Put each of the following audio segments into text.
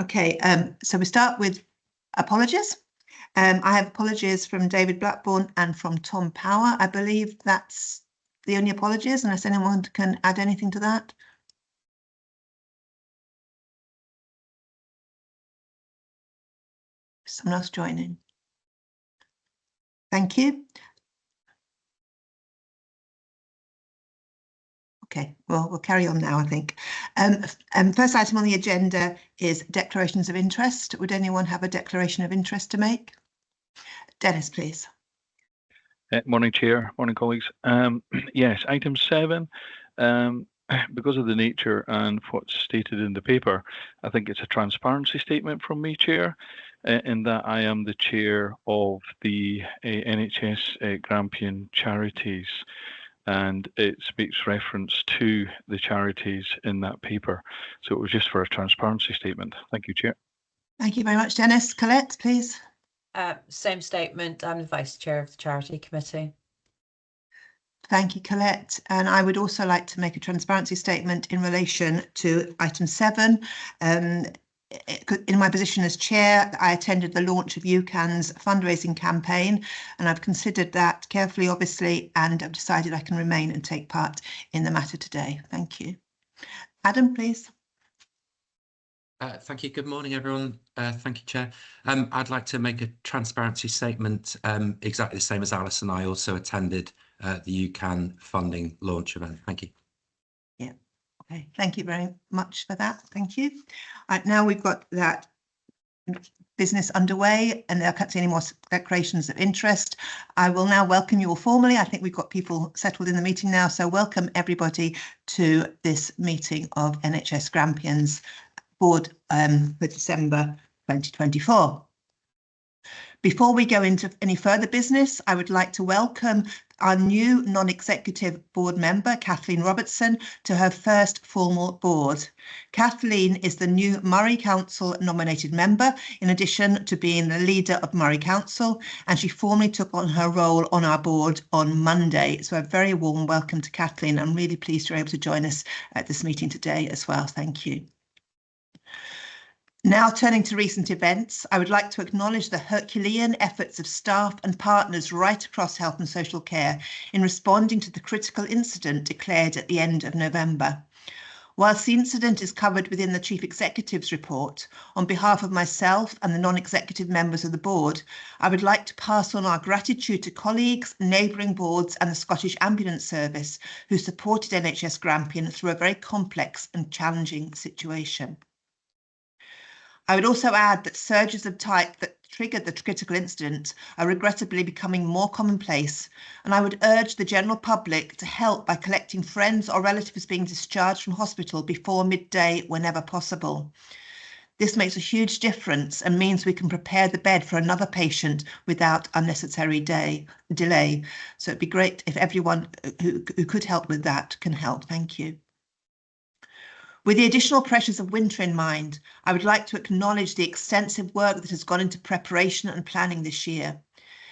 Okay, so we start with apologies. I have apologies from David Blackburn and from Tom Power. I believe that's the only apologies, unless anyone can add anything to that. Someone else joining. Thank you. Okay, well, we'll carry on now, I think. First item on the agenda is declarations of interest. Would anyone have a declaration of interest to make? Dennis, please. Morning, Chair. Morning, colleagues. Yes, item 7. Because of the nature and what's stated in the paper, I think it's a transparency statement from me, Chair, in that I am the chair of the NHS Grampian charities, and it makes reference to the charities in that paper. So it was just for a transparency statement. Thank you, Chair. Thank you very much, Dennis. Colette, please. Same statement. I'm the Vice Chair of the Charity Committee. Thank you, Colette. And I would also like to make a transparency statement in relation to item 7. In my position as chair, I attended the launch of UCAN's fundraising campaign, and I've considered that carefully, obviously, and I've decided I can remain and take part in the matter today. Thank you. Adam, please. Thank you. Good morning, everyone. Thank you, Chair. I'd like to make a transparency statement, exactly the same as Alice, and I also attended the UCAN funding launch event. Thank you. Yeah. Okay. Thank you very much for that. Thank you. Now we've got that business underway, and I can't see any more declarations of interest. I will now welcome you all formally. I think we've got people settled in the meeting now, so welcome everybody to this meeting of NHS Grampian's Board for December 2024. Before we go into any further business, I would like to welcome our new non-executive board member, Kathleen Robertson, to her first formal board. Kathleen is the new Murray Council nominated member, in addition to being the leader of Murray Council, and she formally took on her role on our board on Monday. So a very warm welcome to Kathleen. I'm really pleased you're able to join us at this meeting today as well. Thank you. Now turning to recent events, I would like to acknowledge the Herculean efforts of staff and partners right across health and social care in responding to the critical incident declared at the end of November. Whilst the incident is covered within the Chief Executive's report, on behalf of myself and the non-executive members of the board, I would like to pass on our gratitude to colleagues, neighbouring boards and the Scottish Ambulance Service who supported NHS Grampian through a very complex and challenging situation. I would also add that surges of type that triggered the critical incident are regrettably becoming more commonplace, and I would urge the general public to help by collecting friends or relatives being discharged from hospital before midday whenever possible. This makes a huge difference and means we can prepare the bed for another patient without unnecessary delay. So it'd be great if everyone who could help with that can help. Thank you. With the additional pressures of winter in mind, I would like to acknowledge the extensive work that has gone into preparation and planning this year.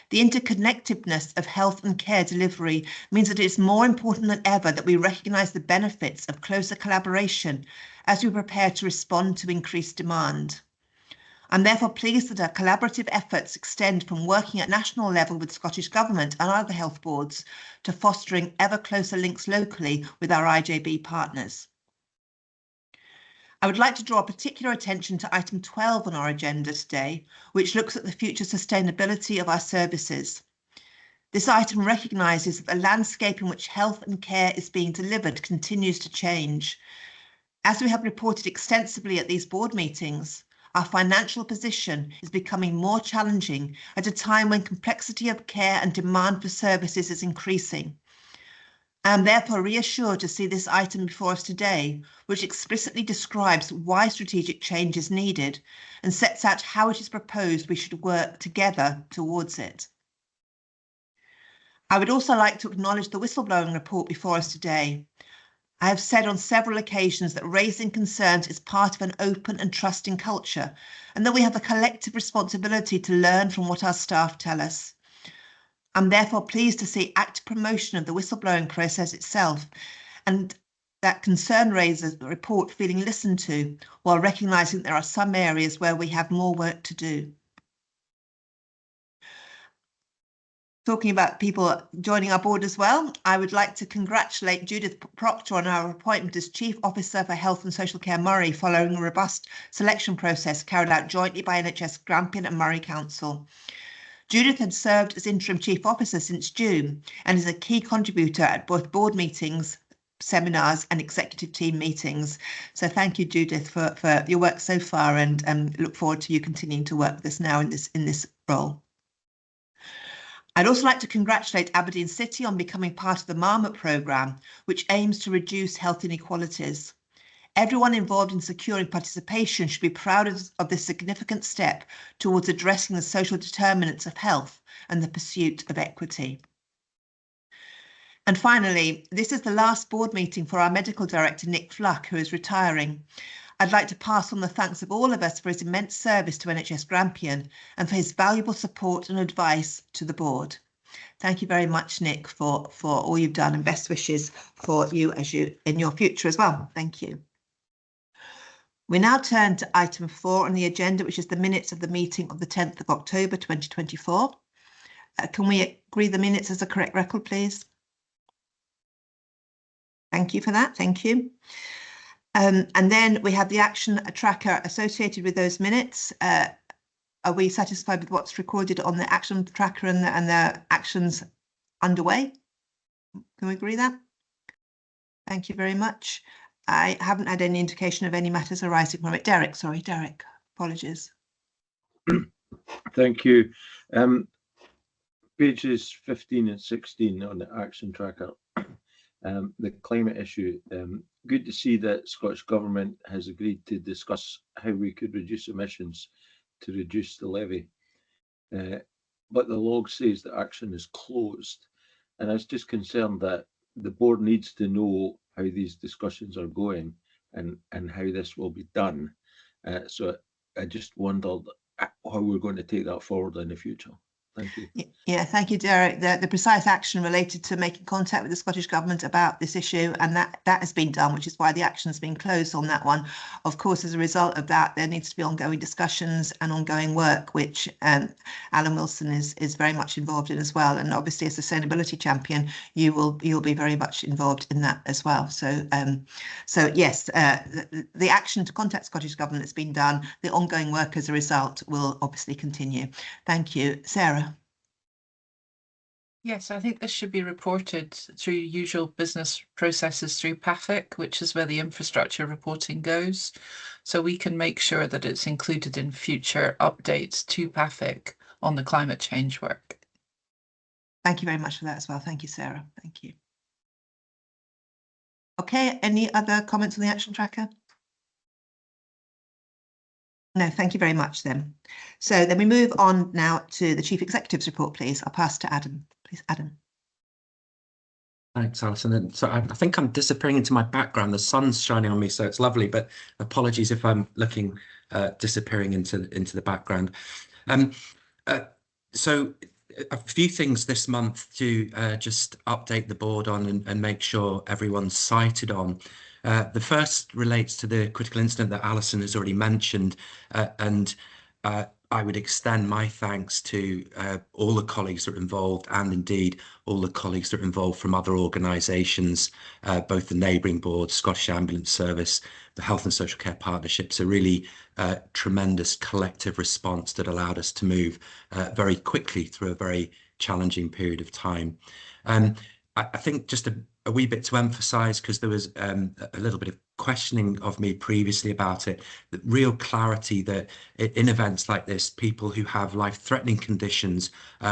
The interconnectedness of health and care delivery means that it is more important than ever that we recognise the benefits of closer collaboration as we prepare to respond to increased demand. I'm therefore pleased that our collaborative efforts extend from working at national level with Scottish Government and other health boards to fostering ever closer links locally with our IJB partners. I would like to draw particular attention to item 12 on our agenda today, which looks at the future sustainability of our services. This item recognises that the landscape in which health and care is being delivered continues to change. As we have reported extensively at these board meetings, our financial position is becoming more challenging at a time when complexity of care and demand for services is increasing. I am therefore reassured to see this item before us today, which explicitly describes why strategic change is needed and sets out how it is proposed we should work together towards it. I would also like to acknowledge the whistleblowing report before us today. I have said on several occasions that raising concerns is part of an open and trusting culture, and that we have a collective responsibility to learn from what our staff tell us. I'm therefore pleased to see active promotion of the whistleblowing process itself, and that concern raisers report feeling listened to, while recognising there are some areas where we have more work to do. Talking about people joining our board as well, I would like to congratulate Judith Proctor on her appointment as Chief Officer for Health and Social Care Moray, following a robust selection process carried out jointly by NHS Grampian and Moray Council. Judith had served as Interim Chief Officer since June and is a key contributor at both board meetings, seminars and executive team meetings. So thank you, Judith, for your work so far, and look forward to you continuing to work with us now in this role. I'd also like to congratulate Aberdeen City on becoming part of the Marmot programme, which aims to reduce health inequalities. Everyone involved in securing participation should be proud of this significant step towards addressing the social determinants of health and the pursuit of equity. And finally, this is the last board meeting for our medical director, Nick Fluck, who is retiring. I'd like to pass on the thanks of all of us for his immense service to NHS Grampian and for his valuable support and advice to the board. Thank you very much, Nick, for all you've done, and best wishes for you in your future as well. Thank you. We now turn to item 4 on the agenda, which is the minutes of the meeting of the 10th of October 2024. Can we agree the minutes as a correct record, please? Thank you for that. Thank you. And then we have the action tracker associated with those minutes. Are we satisfied with what's recorded on the action tracker and the actions underway? Can we agree that? Thank you very much. I haven't had any indication of any matters arising from it. Derek, sorry, Derek, apologies. Thank you. Pages 15 and 16 on the action tracker. The climate issue. Good to see that Scottish Government has agreed to discuss how we could reduce emissions to reduce the levy. But the log says that action is closed. And I was just concerned that the board needs to know how these discussions are going and how this will be done. So I just wondered how we're going to take that forward in the future. Thank you. Yeah, thank you, Derek. The precise action related to making contact with the Scottish Government about this issue, and that has been done, which is why the action has been closed on that one. Of course, as a result of that, there needs to be ongoing discussions and ongoing work, which Alan Wilson is very much involved in as well. And obviously, as sustainability champion, you'll be very much involved in that as well. So yes, the action to contact Scottish Government has been done. The ongoing work as a result will obviously continue. Thank you, Sarah. Yes, I think this should be reported through usual business processes through PAFIC, which is where the infrastructure reporting goes. So we can make sure that it's included in future updates to PAFIC on the climate change work. Thank you very much for that as well. Thank you, Sarah. Thank you. Okay, any other comments on the action tracker? No, thank you very much then. So then we move on now to the Chief Executive's report, please. I'll pass to Adam. Please, Adam. Thanks, Alison. And so I think I'm disappearing into my background. The sun's shining on me, so it's lovely, but apologies if I'm looking disappearing into the background. So a few things this month to just update the board on and make sure everyone's cited on. The first relates to the critical incident that Alison has already mentioned, and I would extend my thanks to all the colleagues that are involved, and indeed all the colleagues that are involved from other organisations, both the neighbouring board, Scottish Ambulance Service, the Health and Social Care Partnerships, a really tremendous collective response that allowed us to move very quickly through a very challenging period of time. I think just a wee bit to emphasise, because there was a little bit of questioning of me previously about it, the real clarity that in events like this, people who have life-threatening conditions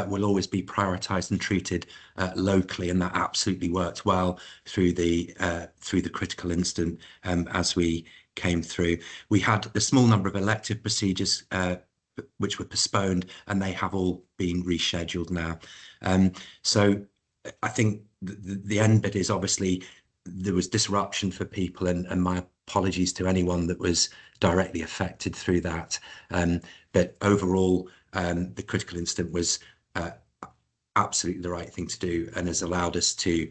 will always be prioritised and treated locally, and that absolutely worked well through the critical incident as we came through. We had a small number of elective procedures which were postponed, and they have all been rescheduled now. So I think the end bit is obviously there was disruption for people, and my apologies to anyone that was directly affected through that. But overall, the critical incident was absolutely the right thing to do and has allowed us to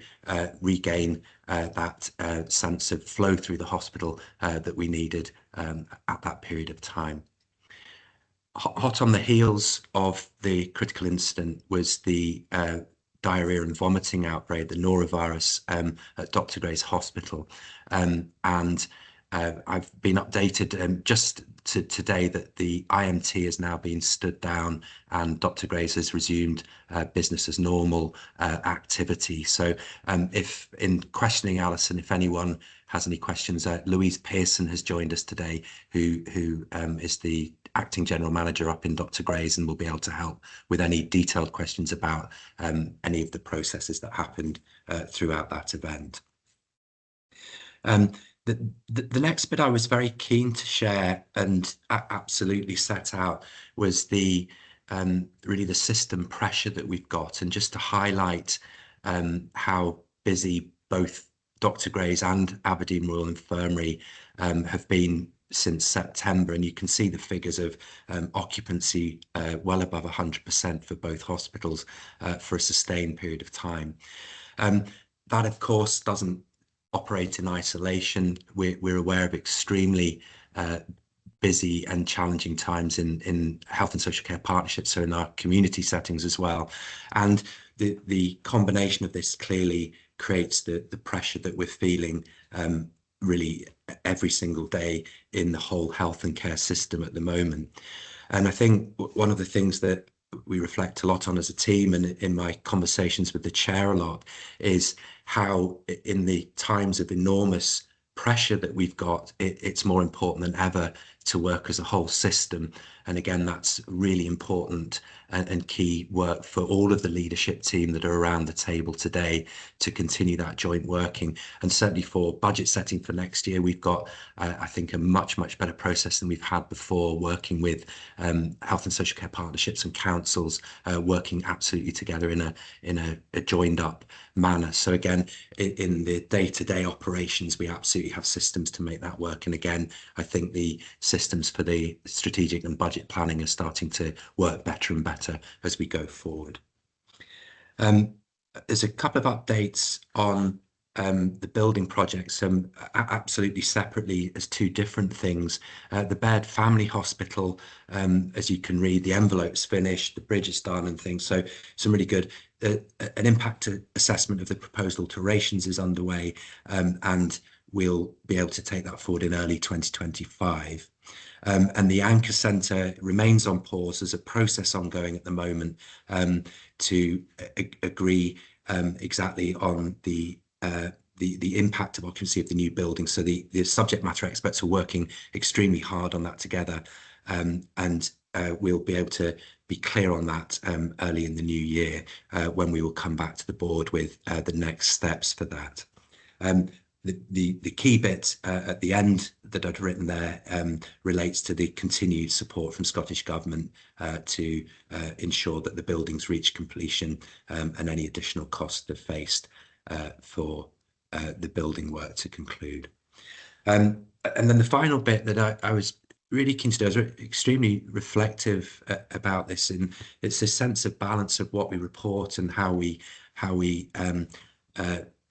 regain that sense of flow through the hospital that we needed at that period of time. Hot on the heels of the critical incident was the diarrhea and vomiting outbreak, the norovirus, at Dr. Gray's Hospital. I've been updated just to today that the IMT has now been stood down and Dr. Gray's has resumed business as normal activity. So if in questioning Alison, if anyone has any questions, Louise Pearson has joined us today, who is the acting general manager up in Dr. Gray's and will be able to help with any detailed questions about any of the processes that happened throughout that event. The next bit I was very keen to share and absolutely set out was the really the system pressure that we've got, and just to highlight how busy both Dr. Gray's and Aberdeen Royal Infirmary have been since September, and you can see the figures of occupancy well above 100% for both hospitals for a sustained period of time. That of course doesn't operate in isolation. We're aware of extremely busy and challenging times in health and social care partnerships, so in our community settings as well. And the combination of this clearly creates the pressure that we're feeling really every single day in the whole health and care system at the moment. And I think one of the things that we reflect a lot on as a team, and in my conversations with the chair a lot, is how in the times of enormous pressure that we've got, it's more important than ever to work as a whole system. And again, that's really important and key work for all of the leadership team that are around the table today to continue that joint working. And certainly for budget setting for next year, we've got, I think, a much better process than we've had before, working with health and social care partnerships and councils, working absolutely together in a joined up manner. So again, in the day-to-day operations, we absolutely have systems to make that work. And again, I think the systems for the strategic and budget planning are starting to work better and better as we go forward. There's a couple of updates on the building projects, absolutely separately as two different things. The Baird Family Hospital, as you can read, the envelope's finished, the bridge is done and things, so some really good. An impact assessment of the proposed alterations is underway, and we'll be able to take that forward in early 2025. And the Anchor Centre remains on pause. There's a process ongoing at the moment to agree exactly on the impact of occupancy of the new building. So the subject matter experts are working extremely hard on that together, and we'll be able to be clear on that early in the new year, when we will come back to the board with the next steps for that. The key bit at the end that I'd written there relates to the continued support from Scottish Government to ensure that the buildings reach completion, and any additional costs they've faced for the building work to conclude. And then the final bit that I was really keen to do, I was extremely reflective about this, and it's a sense of balance of what we report and how we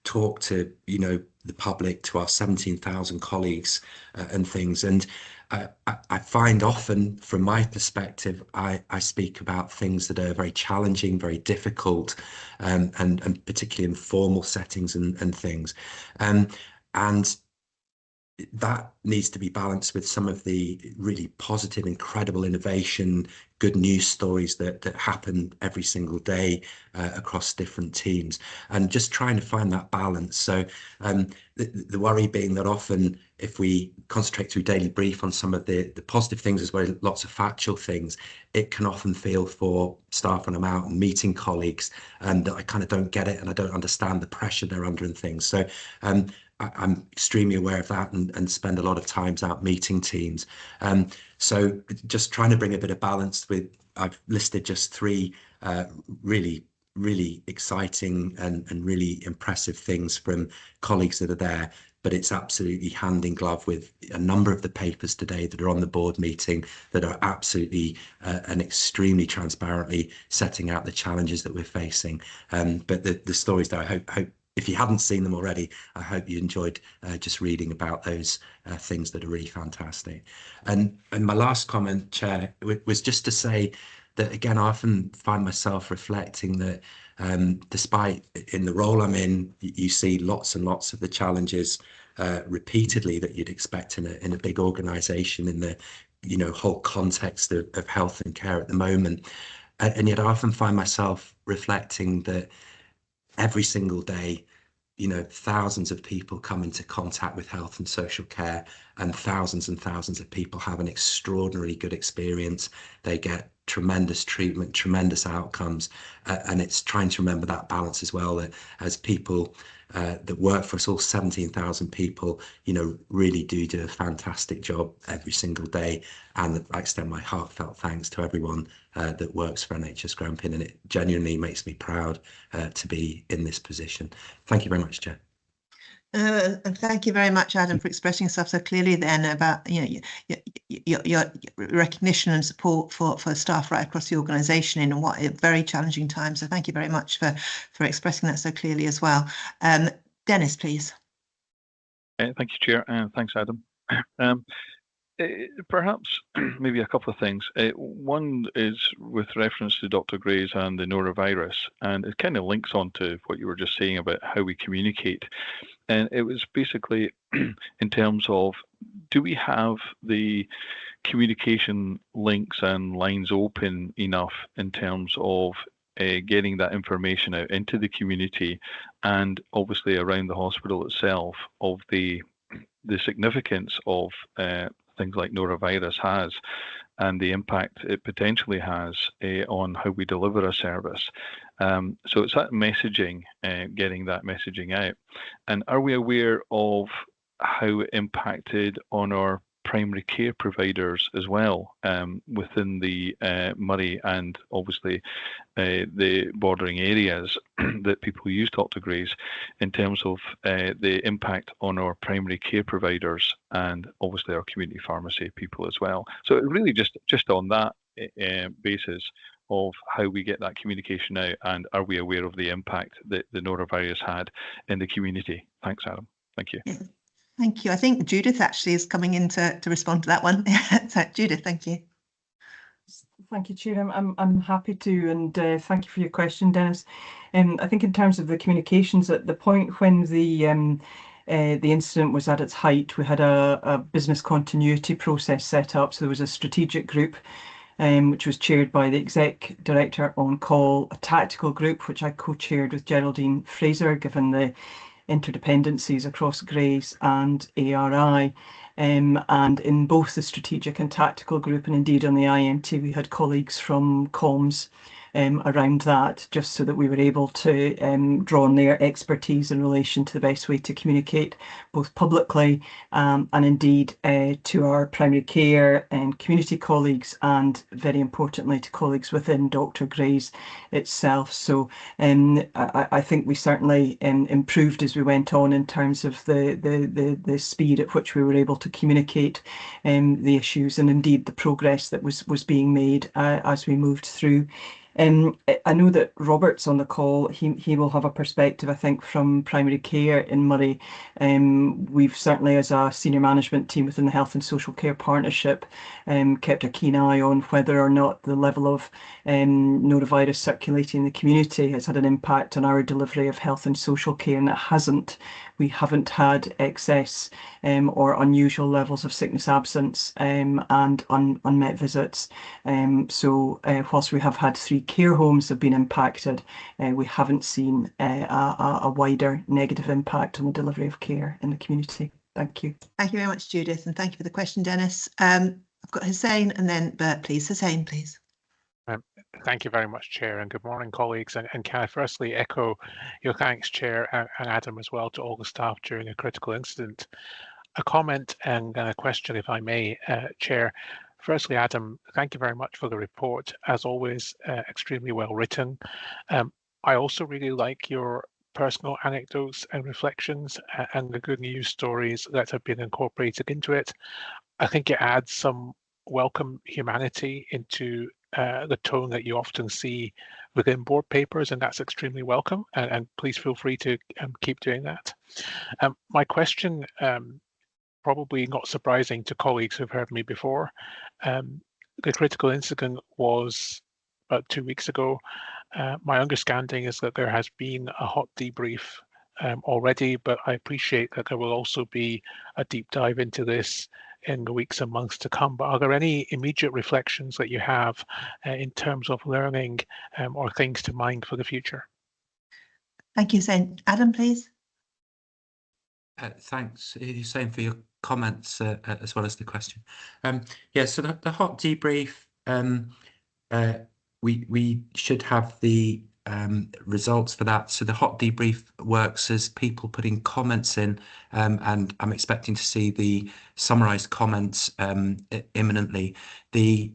talk to, you know, the public, to our 17,000 colleagues and things. And I find often, from my perspective, I speak about things that are very challenging, very difficult, and particularly in formal settings and things. And that needs to be balanced with some of the really positive, incredible innovation, good news stories that happen every single day across different teams, and just trying to find that balance. So the worry being that often if we concentrate through Daily Brief on some of the positive things as well as lots of factual things, it can often feel for staff when I'm out and meeting colleagues, and I kind of don't get it and I don't understand the pressure they're under and things. So I'm extremely aware of that and spend a lot of times out meeting teams. So just trying to bring a bit of balance with, I've listed just three really exciting and really impressive things from colleagues that are there. but it's absolutely hand in glove with a number of the papers today that are on the board meeting that are absolutely and extremely transparently setting out the challenges that we're facing. But the stories that I hope if you hadn't seen them already, I hope you enjoyed just reading about those things that are really fantastic. And my last comment, Chair, was just to say that, again, I often find myself reflecting that despite in the role I'm in, you see lots and lots of the challenges repeatedly that you'd expect in a big organisation in the whole context of health and care at the moment. And yet I often find myself reflecting that every single day, thousands of people come into contact with health and social care, and thousands of people have an extraordinarily good experience. They get tremendous treatment, tremendous outcomes, and it's trying to remember that balance as well, that as people that work for us, all 17,000 people, really do a fantastic job every single day. And I extend my heartfelt thanks to everyone that works for NHS Grampian, and it genuinely makes me proud to be in this position. Thank you very much, Chair. And thank you very much, Adam, for expressing yourself so clearly then about your recognition and support for staff right across the organisation in what very challenging times. So thank you very much for expressing that so clearly as well. Dennis, please. Thank you, Chair, and thanks, Adam. Perhaps maybe a couple of things. One is with reference to Dr. Gray's and the norovirus, and it kind of links on to what you were just saying about how we communicate. And it was basically in terms of, do we have the communication links and lines open enough in terms of getting that information out into the community, and obviously around the hospital itself, of the significance of things like norovirus has and the impact it potentially has on how we deliver a service. So it's that messaging, getting that messaging out. And are we aware of how it impacted on our primary care providers as well, within the Moray and obviously the bordering areas that people use Dr. Gray's, in terms of the impact on our primary care providers and obviously our community pharmacy people as well. So it really just on that basis of how we get that communication out, and are we aware of the impact that the norovirus had in the community? Thanks, Adam. Thank you. Yeah. Thank you. I think Judith actually is coming in to respond to that one. So, Judith, thank you. Thank you, Chair. I'm happy to, and thank you for your question, Dennis. I think in terms of the communications, at the point when the incident was at its height, we had a business continuity process set up. So there was a strategic group, which was chaired by the Exec Director on call, a tactical group, which I co-chaired with Geraldine Fraser, given the interdependencies across Grays and ARI. And in both the strategic and tactical group, and indeed on the IMT, we had colleagues from comms around that, just so that we were able to draw on their expertise in relation to the best way to communicate, both publicly and indeed to our primary care and community colleagues, and very importantly to colleagues within Dr. Gray's itself. So I think we certainly improved as we went on in terms of the speed at which we were able to communicate the issues, and indeed the progress that was being made as we moved through. I know that Robert's on the call. He will have a perspective, I think, from primary care in Moray. We've certainly, as a senior management team within the Health and Social Care Partnership, kept a keen eye on whether or not the level of norovirus circulating in the community has had an impact on our delivery of health and social care, and it hasn't. We haven't had excess or unusual levels of sickness absence and unmet visits. So whilst we have had 3 care homes have been impacted, we haven't seen a wider negative impact on the delivery of care in the community. Thank you. Thank you very much, Judith, and thank you for the question, Dennis. I've got Hussein and then Bert, please. Hussein, please. Thank you very much, Chair, and good morning, colleagues. And can I firstly echo your thanks, Chair, and Adam as well, to all the staff during a critical incident. A comment and a question, if I may, Chair. Firstly, Adam, thank you very much for the report. As always, extremely well written. I also really like your personal anecdotes and reflections and the good news stories that have been incorporated into it. I think it adds some welcome humanity into the tone that you often see within board papers, and that's extremely welcome. And please feel free to keep doing that. My question, probably not surprising to colleagues who've heard me before, the critical incident was about 2 weeks ago. My understanding is that there has been a hot debrief already, but I appreciate that there will also be a deep dive into this in the weeks and months to come. But are there any immediate reflections that you have in terms of learning or things to mind for the future? Thank you, Hussein. Adam, please. Thanks, Hussein, for your comments as well as the question. Yeah, so the hot debrief, we should have the results for that. So the hot debrief works as people putting comments in, and I'm expecting to see the summarized comments imminently. The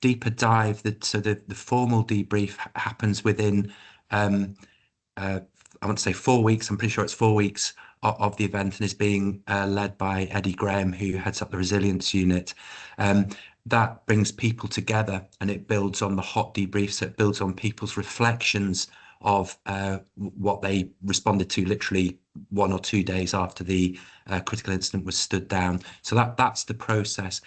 deeper dive, so the formal debrief happens within I want to say 4 weeks. I'm pretty sure it's 4 weeks of the event, and is being led by Eddie Graham, who heads up the resilience unit. That brings people together, and it builds on the hot debrief. So it builds on people's reflections of what they responded to literally 1 or 2 days after the critical incident was stood down. So that's the process.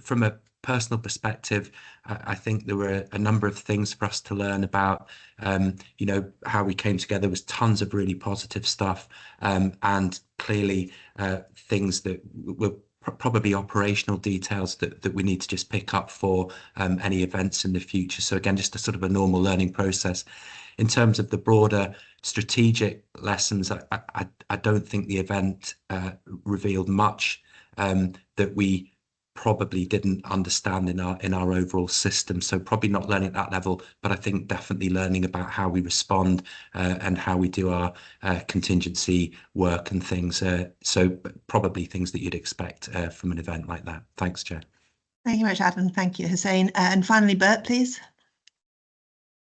From a personal perspective, I think there were a number of things for us to learn about. You know, how we came together was tons of really positive stuff, and clearly things that were probably operational details that we need to just pick up for any events in the future. So again, just a sort of a normal learning process. In terms of the broader strategic lessons, I don't think the event revealed much that we probably didn't understand in our overall system. So probably not learning at that level, but I think definitely learning about how we respond and how we do our contingency work and things. So probably things that you'd expect from an event like that. Thanks, Chair. Thank you very much, Adam. Thank you, Hussein. And finally, Bert, please.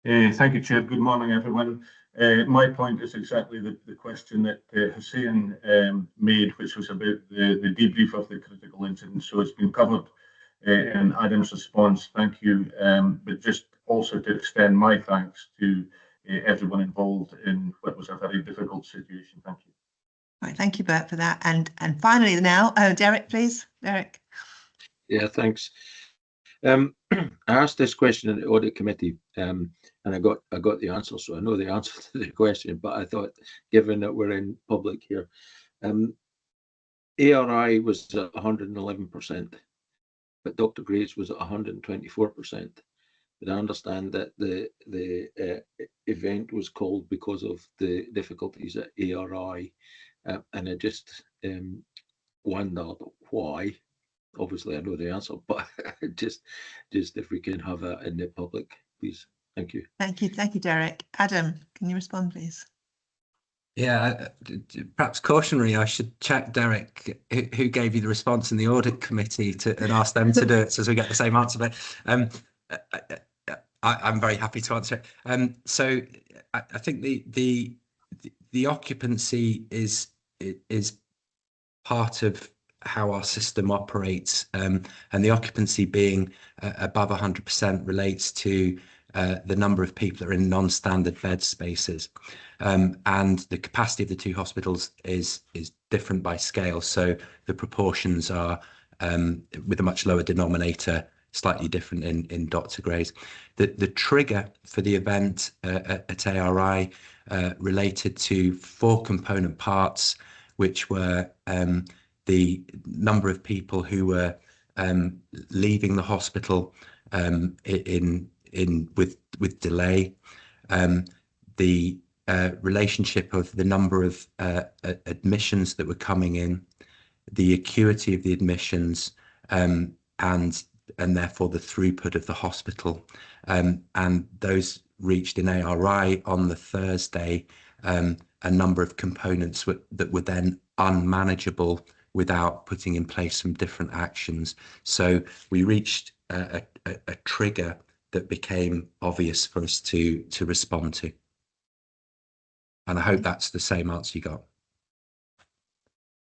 Thank you, Chair. Good morning, everyone. My point is exactly the question that Hussein made, which was about the debrief of the critical incident. So it's been covered in Adam's response. Thank you. But just also to extend my thanks to everyone involved in what was a very difficult situation. Thank you. All right, thank you, Bert, for that. And finally now, Derek, please. Derek. Yeah, thanks. I asked this question in the audit committee, and I got the answer, so I know the answer to the question. But I thought, given that we're in public here, ARI was at 111%, but Dr. Gray's was at 124%. But I understand that the event was called because of the difficulties at ARI, and I just wondered why. Obviously, I know the answer, but just if we can have that in the public, please. Thank you. Thank you, Derek. Adam, can you respond, please? Yeah, perhaps cautionary, I should check, Derek, who gave you the response in the audit committee and ask them to do it so as we get the same answer. But I'm very happy to answer it. So I think the occupancy is part of how our system operates, and the occupancy being above 100% relates to the number of people that are in non-standard bed spaces, and the capacity of the two hospitals is different by scale. So the proportions are with a much lower denominator, slightly different in Dr. Gray's. The trigger for the event at ARI related to 4 component parts, which were the number of people who were leaving the hospital with delay, the relationship of the number of admissions that were coming in, the acuity of the admissions, and therefore the throughput of the hospital, and those reached in ARI on the Thursday a number of components that were then unmanageable without putting in place some different actions. So we reached a trigger that became obvious for us to respond to. And I hope that's the same answer you got.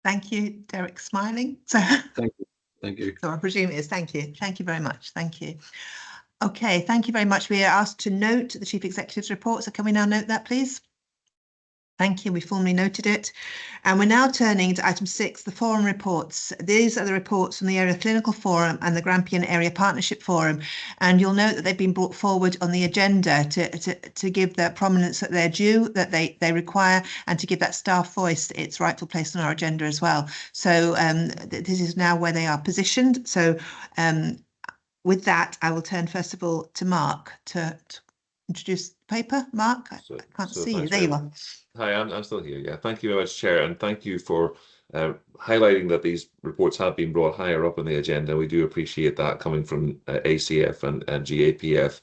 Thank you, Derek, smiling. So, Thank you. Thank you. so I presume it is. Thank you. Thank you very much. Thank you. Okay, thank you very much. We are asked to note the Chief Executive's report. So can we now note that, please? Thank you. We formally noted it. And we're now turning to item 6, the forum reports. These are the reports from the Area Clinical Forum and the Grampian Area Partnership Forum. And you'll note that they've been brought forward on the agenda to give the prominence that they're due, that they require, and to give that staff voice its rightful place on our agenda as well. So this is now where they are positioned. So with that, I will turn first of all to Mark to introduce the paper. Mark, I can't see you. There you are. Hi, I'm still here. Yeah, thank you very much, Chair, and thank you for highlighting that these reports have been brought higher up on the agenda. We do appreciate that coming from ACF and GAPF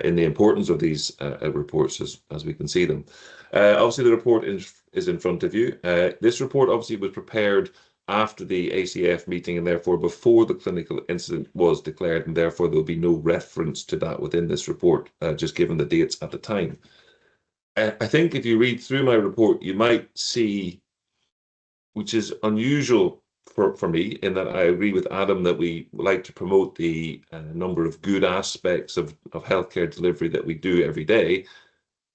in the importance of these reports as we can see them. Obviously, the report is in front of you. This report obviously was prepared after the ACF meeting and therefore before the clinical incident was declared, and therefore there will be no reference to that within this report, just given the dates at the time. I think if you read through my report, you might see, which is unusual for me, in that I agree with Adam that we like to promote the number of good aspects of healthcare delivery that we do every day,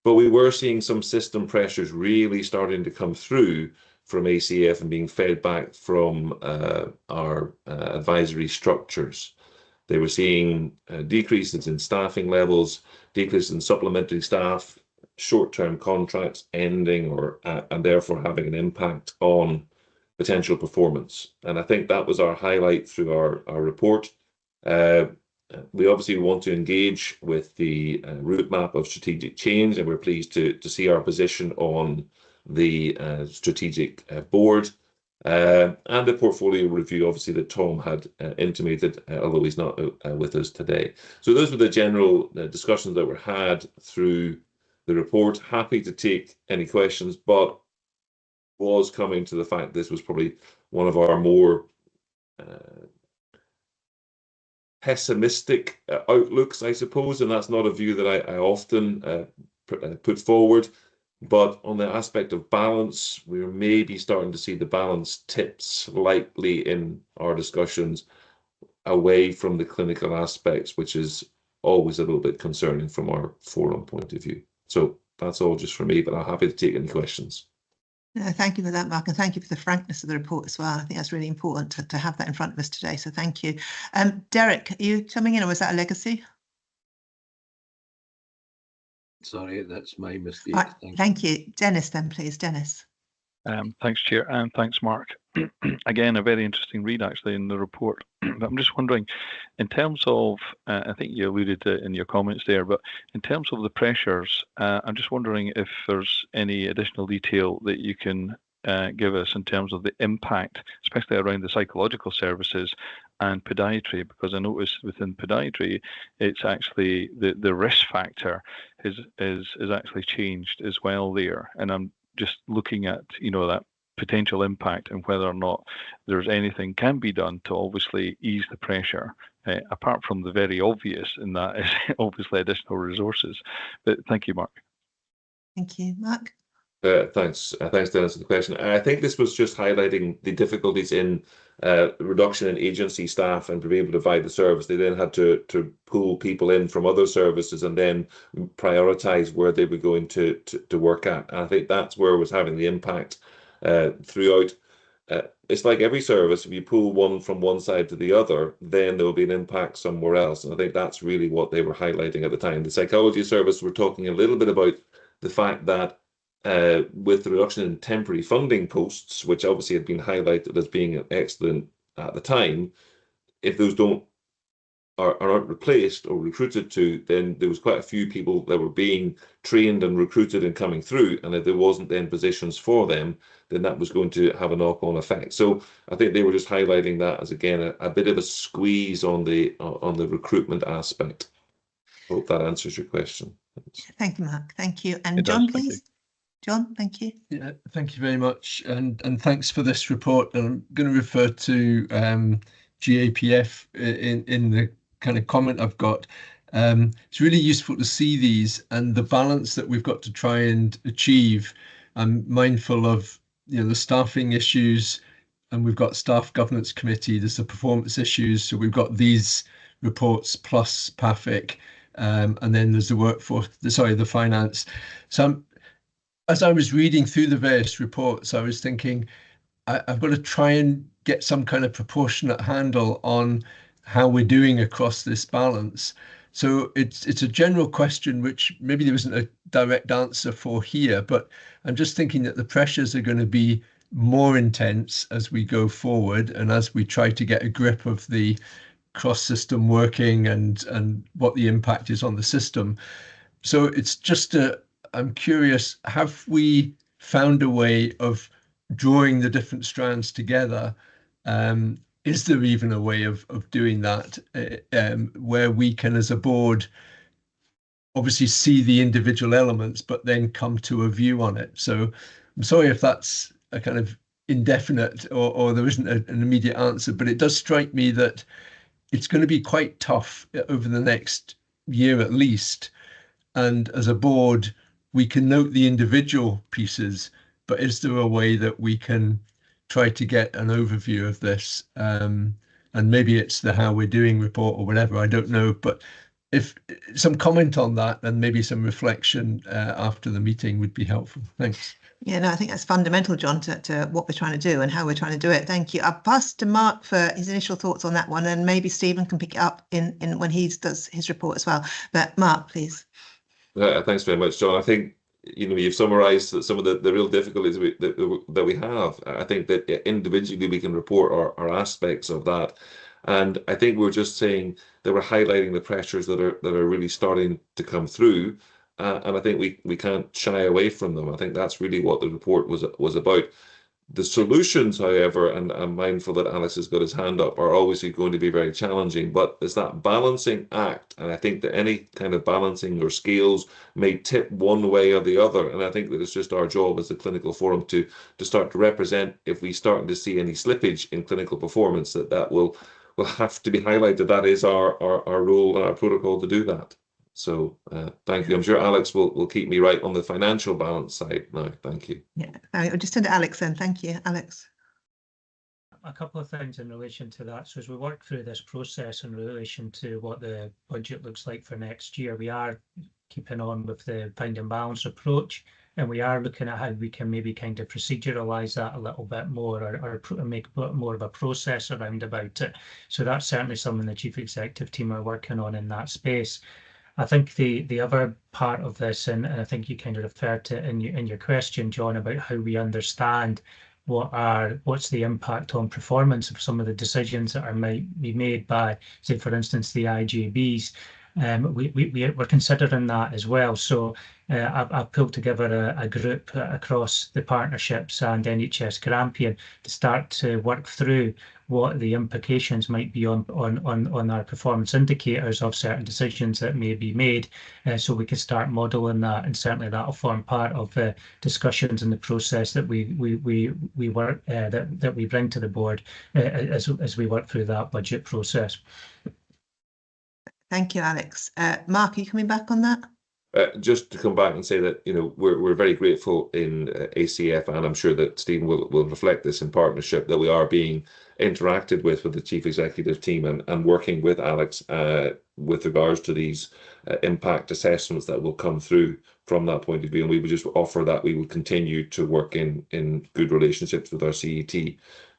but we were seeing some system pressures really starting to come through from ACF and being fed back from our advisory structures. They were seeing decreases in staffing levels, decreases in supplementary staff, short-term contracts ending and therefore having an impact on potential performance. And I think that was our highlight through our report. We obviously want to engage with the route map of strategic change, and we're pleased to see our position on the strategic board and the portfolio review, obviously, that Tom had intimated, although he's not with us today. So those were the general discussions that were had through the report. Happy to take any questions, but was coming to the fact this was probably one of our more pessimistic outlooks, I suppose, and that's not a view that I often put forward. But on the aspect of balance, we're maybe starting to see the balance tip slightly in our discussions away from the clinical aspects, which is always a little bit concerning from our forum point of view. So that's all just for me, but I'm happy to take any questions. Thank you for that, Mark, and thank you for the frankness of the report as well. I think that's really important to have that in front of us today, so thank you. Derek, are you coming in, or was that a legacy? Sorry, that's my mistake. Right, thank you. Dennis then, please. Dennis. Thanks, Chair, and thanks, Mark. Again, a very interesting read, actually, in the report. But I'm just wondering, in terms of, I think you alluded to it in your comments there, but in terms of the pressures, I'm just wondering if there's any additional detail that you can give us in terms of the impact, especially around the psychological services and podiatry, because I noticed within podiatry, it's actually the risk factor is actually changed as well there. And I'm just looking at, that potential impact and whether or not there's anything can be done to obviously ease the pressure, apart from the very obvious, and that is obviously additional resources. But thank you, Mark. Thank you, Mark. Thanks, Dennis, for the question. I think this was just highlighting the difficulties in reduction in agency staff and to be able to provide the service. They then had to pull people in from other services and then prioritise where they were going to work at. And I think that's where it was having the impact throughout. It's like every service, if you pull one from one side to the other, then there will be an impact somewhere else. And I think that's really what they were highlighting at the time. The psychology service, we're talking a little bit about the fact that with the reduction in temporary funding posts, which obviously had been highlighted as being excellent at the time, if those aren't replaced or recruited to, then there was quite a few people that were being trained and recruited and coming through, and if there wasn't then positions for them, then that was going to have a knock-on effect. So I think they were just highlighting that as, again, a bit of a squeeze on the recruitment aspect. Hope that answers your question. Thank you, Mark. Thank you. And John, please. John, thank you. Yeah, thank you very much, and thanks for this report. And I'm going to refer to GAPF in the kind of comment I've got. It's really useful to see these and the balance that we've got to try and achieve. I'm mindful of the staffing issues, and we've got staff governance committee, there's the performance issues, so we've got these reports plus PAFIC, and then there's the workforce, the finance. So as I was reading through the various reports, I was thinking I've got to try and get some kind of proportionate handle on how we're doing across this balance. So it's a general question which maybe there isn't a direct answer for here, but I'm just thinking that the pressures are going to be more intense as we go forward and as we try to get a grip of the cross-system working and what the impact is on the system. So it's just I'm curious, have we found a way of drawing the different strands together? Is there even a way of doing that where we can, as a board, obviously see the individual elements, but then come to a view on it? So I'm sorry if that's a kind of indefinite or there isn't an immediate answer, but it does strike me that it's going to be quite tough over the next year at least. And as a board, we can note the individual pieces, but is there a way that we can try to get an overview of this? And maybe it's the how we're doing report or whatever, I don't know, but if some comment on that and maybe some reflection after the meeting would be helpful. Thanks. Yeah, no, I think that's fundamental, John, to what we're trying to do and how we're trying to do it. Thank you. I'll pass to Mark for his initial thoughts on that one, and maybe Stephen can pick it up in when he does his report as well. But Mark, please. Thanks very much, John. I think you've summarised some of the real difficulties that we have. I think that individually we can report our aspects of that, and I think we're just saying that we're highlighting the pressures that are really starting to come through, and I think we can't shy away from them. I think that's really what the report was about. The solutions, however, and I'm mindful that Alex has got his hand up, are obviously going to be very challenging, but it's that balancing act. And I think that any kind of balancing or scales may tip one way or the other. And I think that it's just our job as a clinical forum to start to represent, if we start to see any slippage in clinical performance, that will have to be highlighted. That is our role and our protocol to do that. So thank you. I'm sure Alex will keep me right on the financial balance side now. Thank you. Yeah, I'll just turn to Alex then. Thank you, Alex. A couple of things in relation to that. So as we work through this process in relation to what the budget looks like for next year, we are keeping on with the find and balance approach, and we are looking at how we can maybe kind of proceduralize that a little bit more or make a bit more of a process around about it. So that's certainly something the Chief Executive team are working on in that space. I think the other part of this, and I think you kind of referred to in your question, John, about how we understand what's the impact on performance of some of the decisions that might be made by, say, for instance, the IJBs. We're considering that as well. So I've pulled together a group across the partnerships and NHS Grampian to start to work through what the implications might be on our performance indicators of certain decisions that may be made, so we can start modelling that, and certainly that will form part of the discussions and the process that we work that we bring to the board as we work through that budget process. Thank you, Alex. Mark, are you coming back on that? Just to come back and say that we're very grateful in ACF, and I'm sure that Stephen will reflect this in partnership, that we are being interacted with the Chief Executive team and working with Alex with regards to these impact assessments that will come through from that point of view. And we would just offer that we will continue to work in good relationships with our CET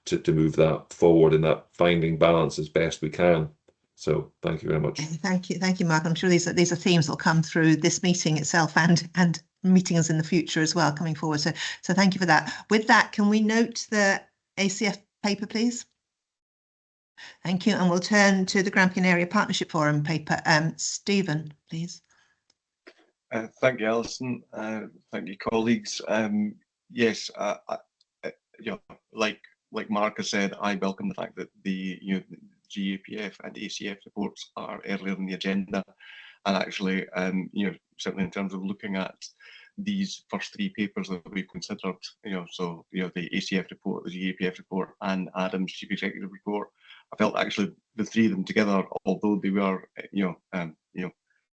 to move that forward and that finding balance as best we can. So thank you very much. Thank you, Mark. I'm sure these are themes that will come through this meeting itself and meetings in the future as well coming forward. So thank you for that. With that, can we note the ACF paper, please? Thank you. And we'll turn to the Grampian Area Partnership Forum paper. Stephen, please. Thank you, Alison. Thank you, colleagues. Yes, like Mark has said, I welcome the fact that the GAPF and ACF reports are earlier in the agenda, and actually, certainly in terms of looking at these first three papers that we've considered, so the ACF report, the GAPF report, and Adam's Chief Executive report, I felt actually the three of them together, although they were,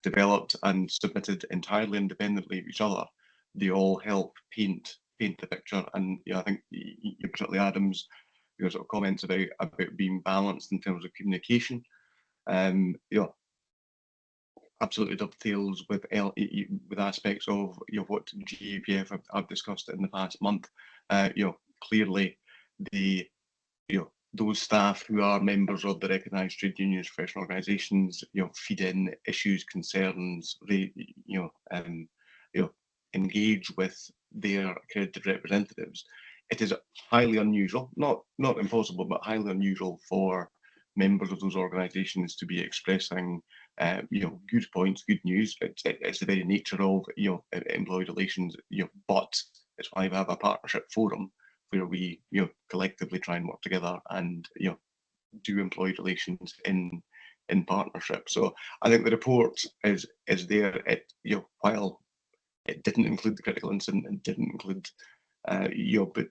developed and submitted entirely independently of each other, they all help paint the picture. And I think particularly Adam's sort of comments about being balanced in terms of communication, absolutely dovetails with aspects of what GAPF have discussed in the past month. Clearly those staff who are members of the recognised trade unions, professional organisations, feed in issues, concerns. They engage with their accredited representatives. It is highly unusual, not impossible, but highly unusual for members of those organisations to be expressing good points, good news. It's the very nature of employee relations. But it's why we have a partnership forum where we collectively try and work together and do employee relations in partnership. So I think the report is there. While it didn't include the critical incident, it didn't include but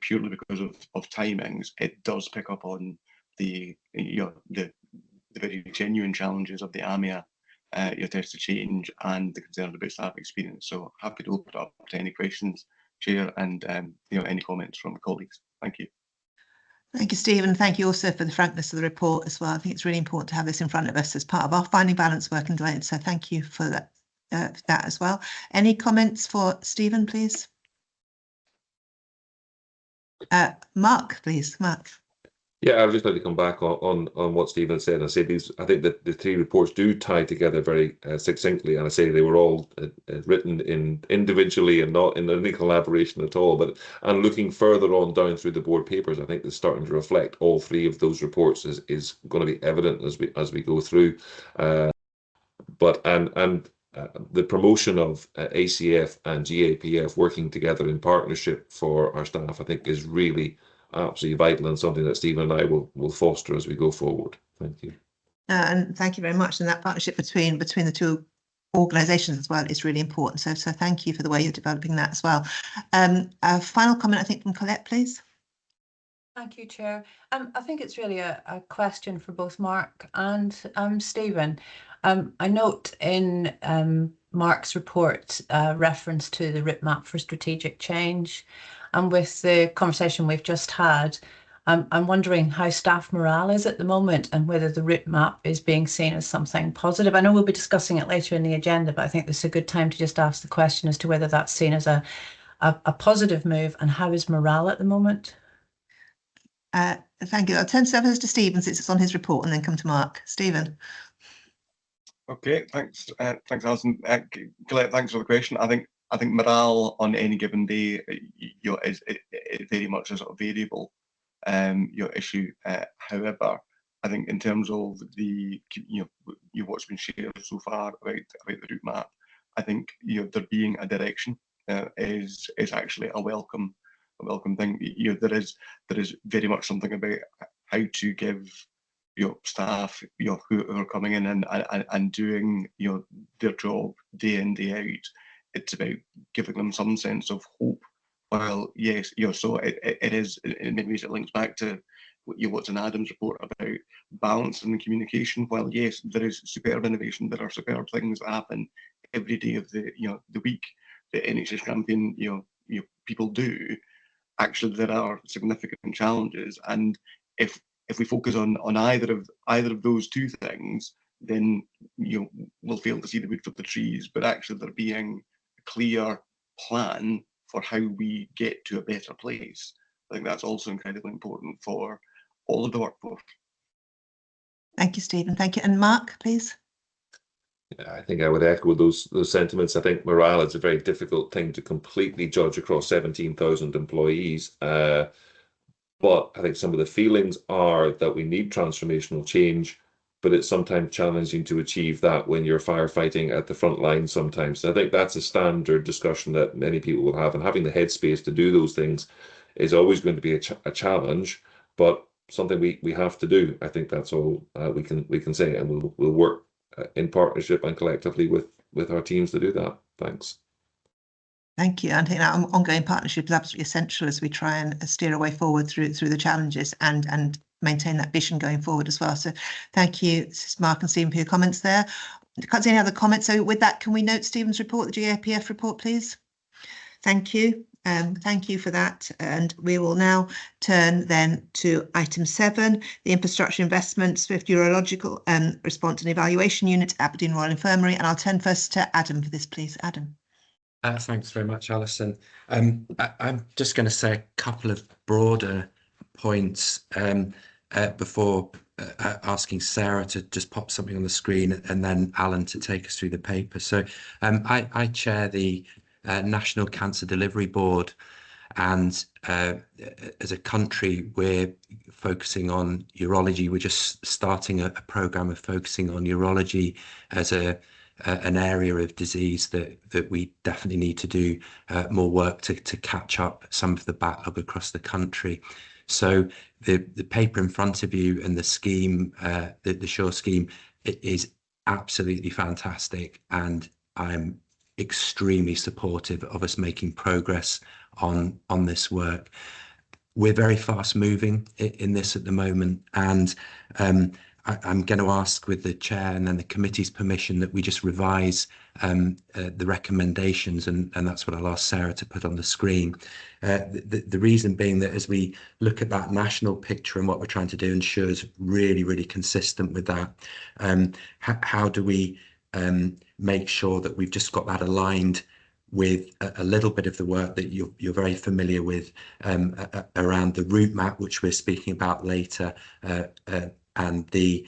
purely because of timings, it does pick up on the very genuine challenges of the AMIA test to change and the concerns about staff experience. So happy to open up to any questions, Chair, and any comments from colleagues. Thank you. Thank you, Stephen. Thank you also for the frankness of the report as well. I think it's really important to have this in front of us as part of our Finding Balance working document. So thank you for that as well. Any comments for Stephen, please? Mark, please. Mark. Yeah, I'd just like to come back on what Stephen said. I say I think that the three reports do tie together very succinctly, and I say they were all written individually and not in any collaboration at all. And looking further on down through the board papers, I think they're starting to reflect all three of those reports is going to be evident as we go through. The promotion of ACF and GAPF working together in partnership for our staff, I think, is really absolutely vital and something that Stephen and I will foster as we go forward. Thank you. And thank you very much. And that partnership between the two organisations as well is really important. So thank you for the way you're developing that as well. A final comment, I think, from Colette, please. Thank you, Chair. I think it's really a question for both Mark and Stephen. I note in Mark's report reference to the route map for strategic change. And with the conversation we've just had, I'm wondering how staff morale is at the moment and whether the route map is being seen as something positive. I know we'll be discussing it later in the agenda, but I think this is a good time to just ask the question as to whether that's seen as a positive move, and how is morale at the moment? Thank you. I'll turn services to Stephen since it's on his report, and then come to Mark. Stephen. Okay, thanks, Alison. Colette, thanks for the question. I think morale on any given day, is very much a sort of variable, issue. However, I think in terms of the, what's been shared so far about the route map, I think there being a direction is actually a welcome thing. There is very much something about how to give staff who are coming in and doing their job day in, day out. It's about giving them some sense of hope. While yes, so it is, in many ways it links back to what's in Adam's report about balance and communication. While yes, there is superb innovation, there are superb things that happen every day of the week that NHS Grampian people do. Actually, there are significant challenges, and if we focus on either of those two things, then we'll fail to see the wood for the trees. But actually, there being a clear plan for how we get to a better place, I think that's also incredibly important for all of the workforce. Thank you, Stephen. Thank you. And Mark, please. Yeah, I think I would echo those sentiments. I think morale is a very difficult thing to completely judge across 17,000 employees. But I think some of the feelings are that we need transformational change, but it's sometimes challenging to achieve that when you're firefighting at the front line sometimes. So I think that's a standard discussion that many people will have, and having the headspace to do those things is always going to be a challenge, but something we have to do. I think that's all we can say, and we'll work in partnership and collectively with our teams to do that. Thanks. Thank you. I think that ongoing partnership is absolutely essential as we try and steer a way forward through the challenges and maintain that vision going forward as well. So thank you, Mark and Stephen, for your comments there. I can't see any other comments. So with that, can we note Stephen's report, the GAPF report, please? Thank you. Thank you for that. And we will now turn then to item 7, the infrastructure investment Swift Urological Response and Evaluation Unit, Aberdeen Royal Infirmary. And I'll turn first to Adam for this, please. Adam. Thanks very much, Alison. I'm just going to say a couple of broader points before asking Sarah to just pop something on the screen and then Alan to take us through the paper. So I chair the National Cancer Delivery Board, and as a country we're focusing on urology. We're just starting a programme of focusing on urology as an area of disease that we definitely need to do more work to catch up some of the backlog across the country. So the paper in front of you and the scheme, the SURE scheme, it is absolutely fantastic, and I'm extremely supportive of us making progress on this work. We're very fast moving in this at the moment, and I'm going to ask, with the chair and then the committee's permission, that we just revise the recommendations, and that's what I'll ask Sarah to put on the screen. The reason being that as we look at that national picture and what we're trying to do, and SURE is really, really consistent with that, how do we make sure that we've just got that aligned with a little bit of the work that you're very familiar with around the route map, which we're speaking about later, and the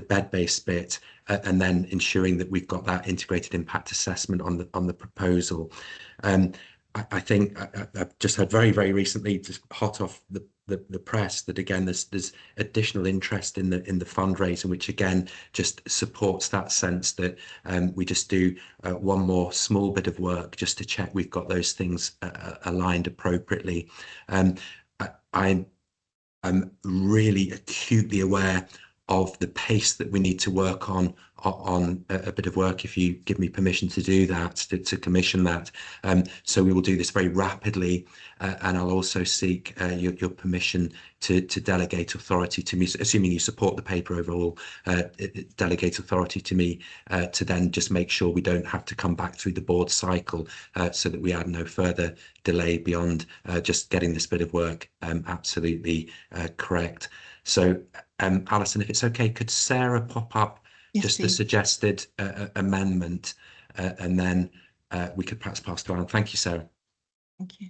bed-based bit, and then ensuring that we've got that integrated impact assessment on the proposal. I think I've just heard very, very recently, just hot off the press, that again there's additional interest in the fundraising, which again just supports that sense that we just do one more small bit of work just to check we've got those things aligned appropriately. I'm really acutely aware of the pace that we need to work on a bit of work, if you give me permission to do that, to commission that. So we will do this very rapidly, and I'll also seek your permission to delegate authority to me, assuming you support the paper overall, delegate authority to me to then just make sure we don't have to come back through the board cycle, so that we add no further delay beyond just getting this bit of work absolutely correct. So Alison, if it's okay, could Sarah pop up just the suggested amendment, and then we could perhaps pass to Alan. Thank you, Sarah. Thank you.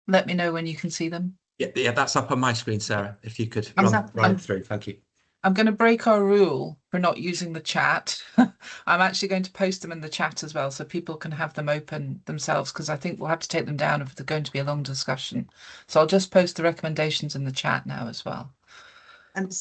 Let me know when you can see them. Yeah, that's up on my screen, Sarah. If you could run through, thank you. I'm going to break our rule for not using the chat. I'm actually going to post them in the chat as well, so people can have them open themselves, because I think we'll have to take them down if they're going to be a long discussion. So I'll just post the recommendations in the chat now as well. And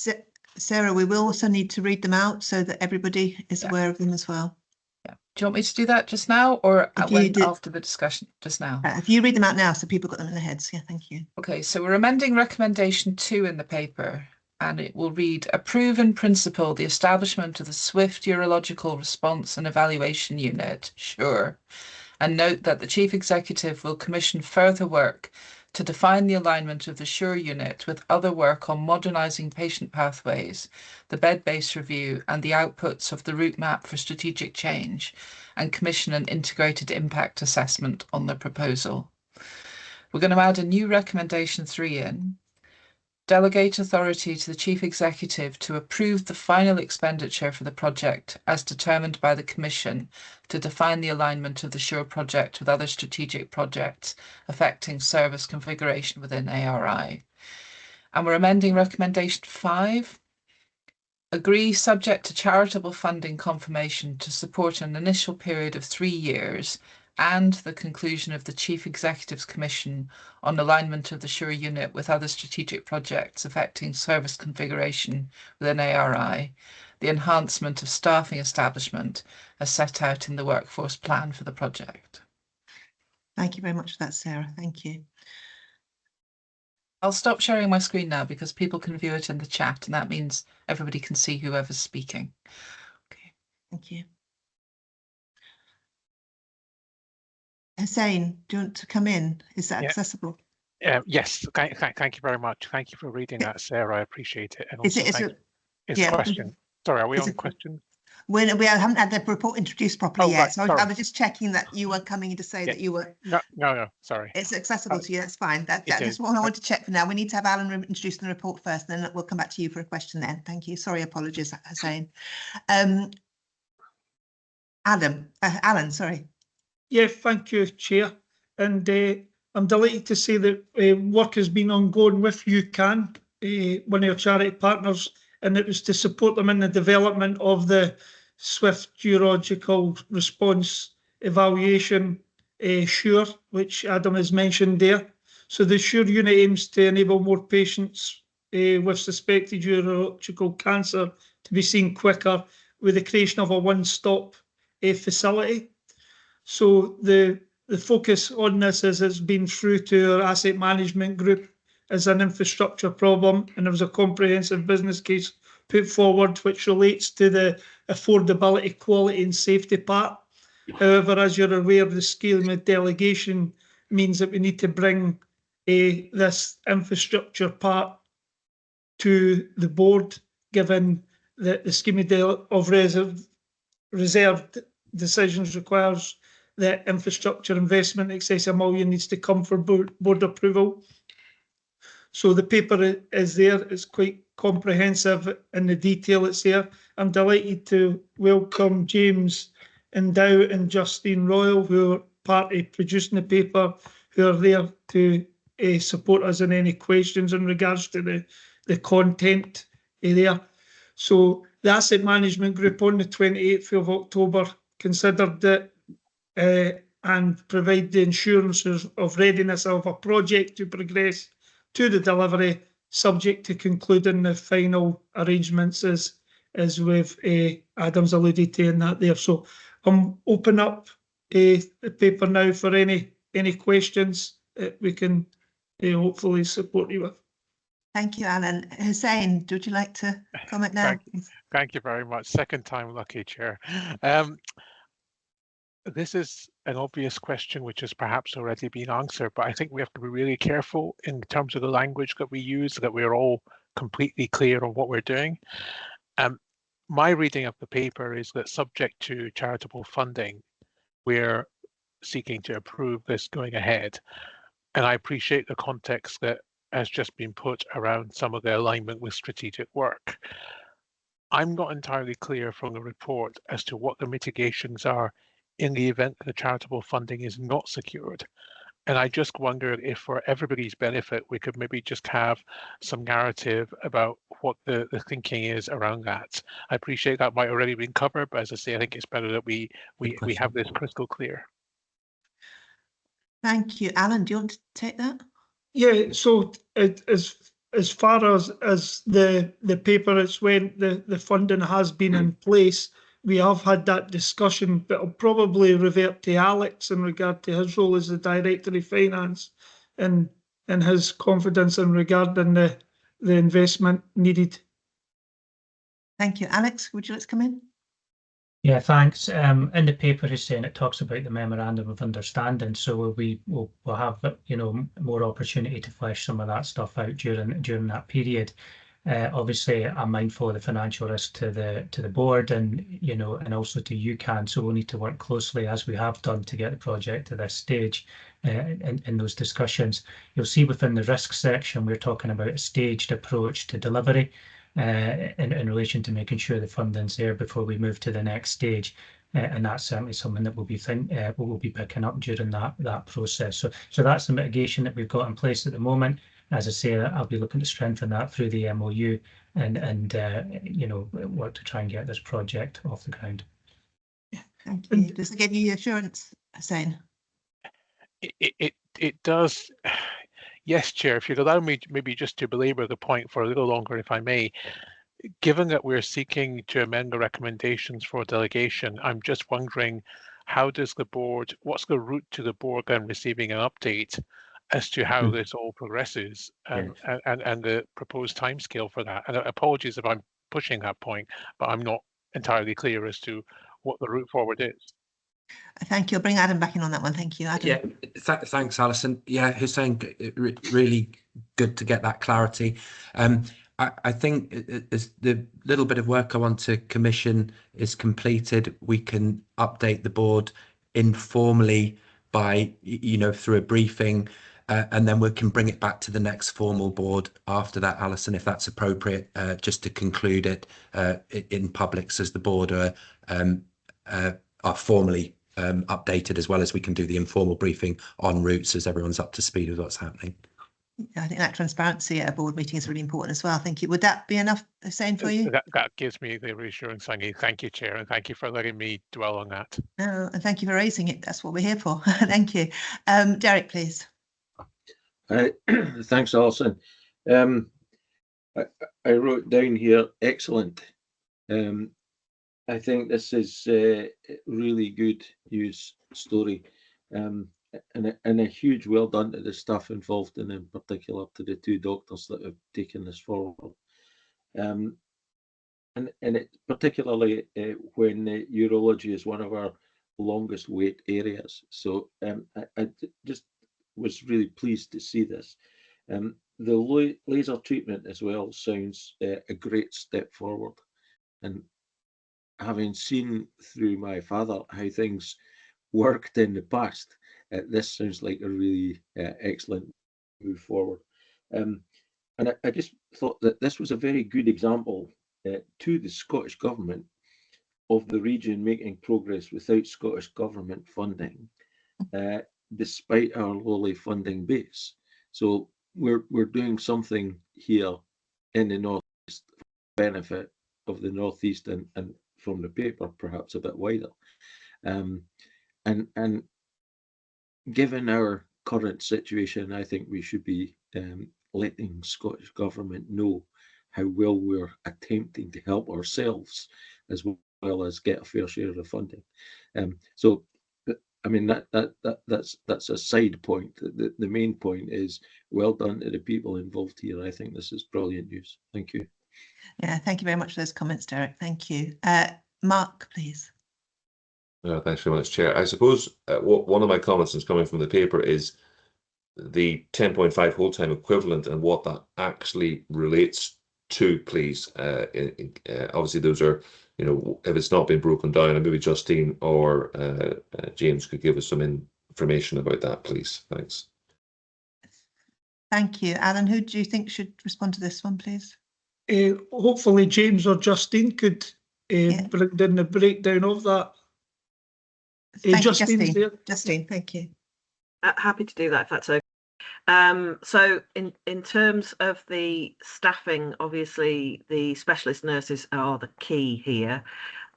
Sarah, we will also need to read them out so that everybody is aware of them as well. Yeah. Do you want me to do that just now, or after the discussion? Just now. If you read them out now, so people got them in their heads. Yeah, thank you. Okay, so we're amending recommendation 2 in the paper, and it will read: approve in principle the establishment of the Swift Urological Response and Evaluation Unit, SURE, and note that the Chief Executive will commission further work to define the alignment of the SURE unit with other work on modernising patient pathways, the bed-based review, and the outputs of the route map for strategic change, and commission an integrated impact assessment on the proposal. We're going to add a new recommendation 3 in. Delegate authority to the Chief Executive to approve the final expenditure for the project as determined by the Commission to define the alignment of the SURE project with other strategic projects affecting service configuration within ARI. And we're amending recommendation 5. Agree, subject to charitable funding confirmation, to support an initial period of 3 years and the conclusion of the Chief Executive's Commission on alignment of the SURE unit with other strategic projects affecting service configuration within ARI, the enhancement of staffing establishment as set out in the workforce plan for the project. Thank you very much for that, Sarah. Thank you. I'll stop sharing my screen now because people can view it in the chat, and that means everybody can see whoever's speaking. Okay. Thank you. Hussein, do you want to come in? Is that Yeah. accessible? Yes, thank you very much. Thank you for reading that, Sarah. I appreciate it. And Is also it? it's Yeah. question. Sorry, are we Is on it- question? We haven't had the report introduced properly Oh, yet, right, so I sorry. was just checking that you were coming in to say Yeah. that you were. No, sorry. It's accessible to you. That's fine. That's It just is. what I want to check for now. We need to have Alan introduce the report first, then we'll come back to you for a question. Then, thank you. Sorry, apologies, Hussein. Alan, sorry. Yeah, thank you, Chair. And I'm delighted to say that work has been ongoing with UCAN, one of our charity partners, and it was to support them in the development of the Swift Urological Response Evaluation SURE, which Adam has mentioned there. So the SURE unit aims to enable more patients with suspected urological cancer to be seen quicker with the creation of a one-stop facility. So the focus on this has been through to our asset management group as an infrastructure problem, and there was a comprehensive business case put forward which relates to the affordability, quality and safety part. However, as you're aware, the scaling of delegation means that we need to bring this infrastructure part to the board, given that the scheme of reserved decisions requires that infrastructure investment in excess of $1 million needs to come for board approval. So the paper is there, it's quite comprehensive in the detail it's there. I'm delighted to welcome James Endow and Justine Royal, who are part of producing the paper, who are there to support us in any questions in regards to the content there. So the asset management group on the 28th of October considered it and provide the assurances of readiness of a project to progress to the delivery, subject to concluding the final arrangements as with Adam's alluded to in that there. So I'm open up the paper now for any questions that we can hopefully support you with. Thank you, Alan. Hussein, would you like to comment now? Thank you very much. Second time lucky, Chair. This is an obvious question which has perhaps already been answered, but I think we have to be really careful in terms of the language that we use, so that we're all completely clear on what we're doing. My reading of the paper is that, subject to charitable funding, we're seeking to approve this going ahead. And I appreciate the context that has just been put around some of the alignment with strategic work. I'm not entirely clear from the report as to what the mitigations are in the event that the charitable funding is not secured. And I just wondered if, for everybody's benefit, we could maybe just have some narrative about what the thinking is around that. I appreciate that might already been covered, but as I say, I think it's better that we have this crystal clear. Thank you. Alan, do you want to take that? Yeah, so as far as the paper it's went, the funding has been in place. We have had that discussion, but I'll probably revert to Alex in regard to his role as the Director of Finance and his confidence in regarding the investment needed. Thank you. Alex, would you like to come in? Yeah, thanks. In the paper, he's saying it talks about the memorandum of understanding, so we'll have more opportunity to flesh some of that stuff out during that period. Obviously, I'm mindful of the financial risk to the board and and also to UCAN, so we'll need to work closely, as we have done, to get the project to this stage in those discussions. You'll see within the risk section we're talking about a staged approach to delivery in relation to making sure the funding's there before we move to the next stage. And that's certainly something that we'll be picking up during that process. So that's the mitigation that we've got in place at the moment. As I say, I'll be looking to strengthen that through the MOU and work to try and get this project off the ground. Thank you. Does it give you assurance, Hussein? It does. Yes, Chair, if you'd allow me maybe just to belabor the point for a little longer, if I may. Given that we're seeking to amend the recommendations for delegation, I'm just wondering, how does the board, what's the route to the board then receiving an update as to how this all progresses and the proposed timescale for that? And apologies if I'm pushing that point, but I'm not entirely clear as to what the route forward is. Thank you. I'll bring Adam back in on that one. Thank you, Adam. Yeah, thanks, Alison. Yeah, Hussein, really good to get that clarity. I think as the little bit of work I want to commission is completed, we can update the board informally by, through a briefing, and then we can bring it back to the next formal board after that, Alison, if that's appropriate, just to conclude it in public, so as the board are formally updated, as well as we can do the informal briefing en route, so as everyone's up to speed with what's happening. I think that transparency at a board meeting is really important as well. Thank you. Would that be enough, Hussein, for you? That gives me the reassuring sign. Thank you, Chair, and thank you for letting me dwell on that. No, and thank you for raising it. That's what we're here for. Thank you. Derek, please. Thanks, Alison. I wrote down here, excellent. I think this is a really good news story, and a huge well done to the staff involved, and in particular to the 2 doctors that have taken this forward. And it particularly when urology is one of our longest wait areas. So I just was really pleased to see this. The laser treatment as well sounds a great step forward. And having seen through my father how things worked in the past, this sounds like a really excellent move forward. And I just thought that this was a very good example to the Scottish Government of the region making progress without Scottish Government funding, despite our lowly funding base. So we're doing something here in the North East for the benefit of the North East, and from the paper perhaps a bit wider. And given our current situation, I think we should be letting Scottish Government know how well we're attempting to help ourselves, as well as get a fair share of the funding. So, I mean, that's a side point. The main point is well done to the people involved here. I think this is brilliant news. Thank you. Yeah, thank you very much for those comments, Derek. Thank you. Mark, please. Thanks very much, Chair. I suppose one of my comments that's coming from the paper is the 10.5 whole time equivalent and what that actually relates to, please. Obviously, those are, if it's not been broken down, and maybe Justine or James could give us some information about that, please. Thanks. Thank you. Alan, who do you think should respond to this one, please? Hopefully James or Justine could bring in the breakdown of that. Thank you, Justine. Justine, thank you. Happy to do that if that's okay. So in terms of the staffing, obviously the specialist nurses are the key here.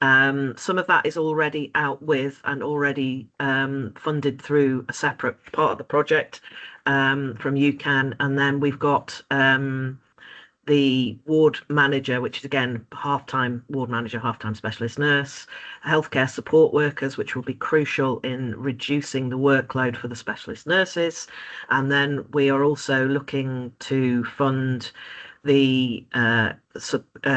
Some of that is already out with and already funded through a separate part of the project from UCAN, and then we've got the ward manager, which is again half-time ward manager, half-time specialist nurse, healthcare support workers, which will be crucial in reducing the workload for the specialist nurses. And then we are also looking to fund the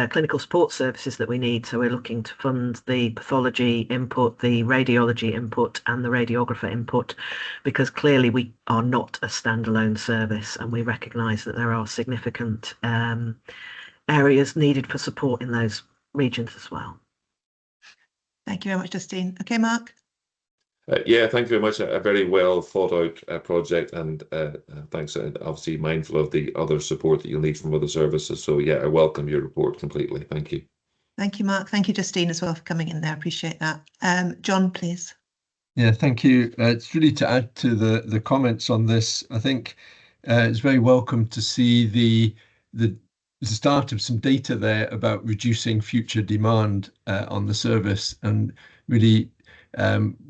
clinical support services that we need. So we're looking to fund the pathology input, the radiology input, and the radiographer input, because clearly we are not a standalone service, and we recognise that there are significant areas needed for support in those regions as well. Thank you very much, Justine. Okay, Mark. Yeah, thank you very much. A very well thought out project, and thanks. Obviously mindful of the other support that you'll need from other services. So yeah, I welcome your report completely. Thank you. Thank you, Mark. Thank you, Justine, as well, for coming in there. I appreciate that. John, please. Yeah, thank you. It's really to add to the comments on this. I think it's very welcome to see the start of some data there about reducing future demand on the service, and really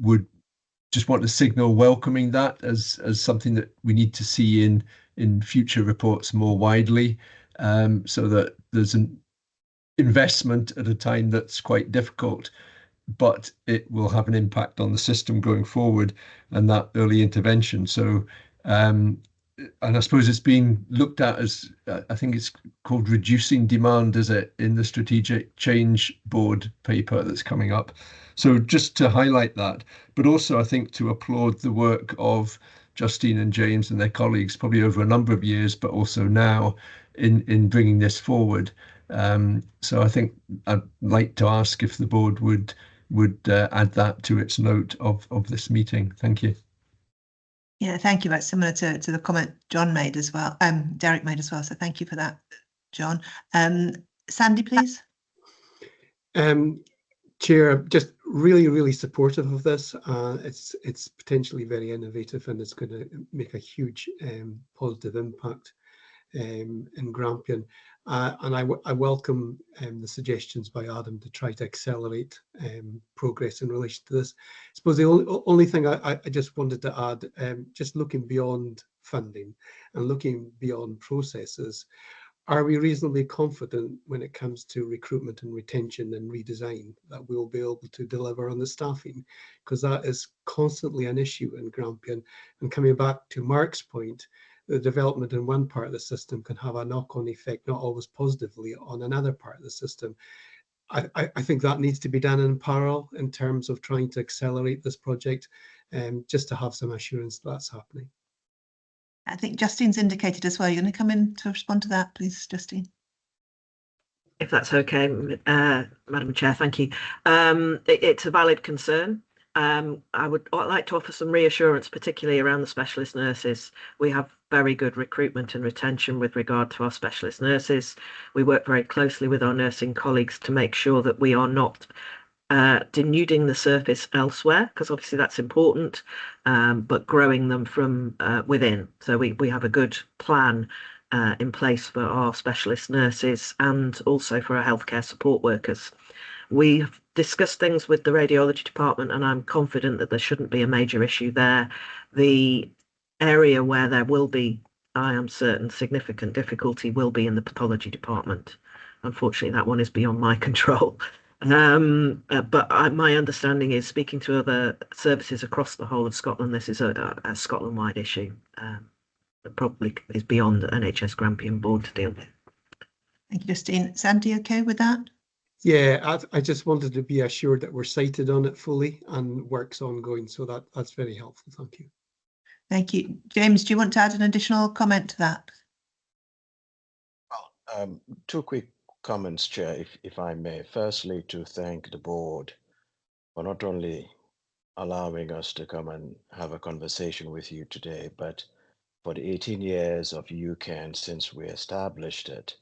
would just want to signal welcoming that as something that we need to see in future reports more widely, so that there's an investment at a time that's quite difficult, but it will have an impact on the system going forward, and that early intervention. So and I suppose it's being looked at as, I think it's called reducing demand, is it, in the strategic change board paper that's coming up. So just to highlight that, but also I think to applaud the work of Justine and James and their colleagues, probably over a number of years, but also now in bringing this forward. So I think I'd like to ask if the board would add that to its note of this meeting. Thank you. Yeah, thank you. That's similar to the comment John made as well, Derek made as well. So thank you for that, John. Sandy, please. Chair, just really supportive of this. It's potentially very innovative, and it's going to make a huge positive impact in Grampian. And I welcome the suggestions by Adam to try to accelerate progress in relation to this. I suppose the only thing I just wanted to add, just looking beyond funding and looking beyond processes, are we reasonably confident when it comes to recruitment and retention and redesign that we'll be able to deliver on the staffing? Because that is constantly an issue in Grampian. And coming back to Mark's point, the development in one part of the system can have a knock-on effect, not always positively, on another part of the system. I think that needs to be done in parallel in terms of trying to accelerate this project, just to have some assurance that's happening. I think Justine's indicated as well. You're going to come in to respond to that, please, Justine. If that's okay, Madam Chair, thank you. It's a valid concern. I would like to offer some reassurance, particularly around the specialist nurses. We have very good recruitment and retention with regard to our specialist nurses. We work very closely with our nursing colleagues to make sure that we are not denuding the surface elsewhere, because obviously that's important, but growing them from within. So we have a good plan in place for our specialist nurses and also for our healthcare support workers. We've discussed things with the radiology department, and I'm confident that there shouldn't be a major issue there. The area where there will be, I am certain, significant difficulty will be in the pathology department. Unfortunately, that one is beyond my control. But my understanding is, speaking to other services across the whole of Scotland, this is a Scotland-wide issue that probably is beyond the NHS Grampian Board to deal with. Thank you, Justine. Sandy, okay with that? Yeah, I just wanted to be assured that we're sighted on it fully and work's ongoing, so that's very helpful. Thank you. Thank you. James, do you want to add an additional comment to that? Well, two quick comments, Chair, if I may. Firstly, to thank the board for not only allowing us to come and have a conversation with you today, but for the 18 years of UCAN since we established it,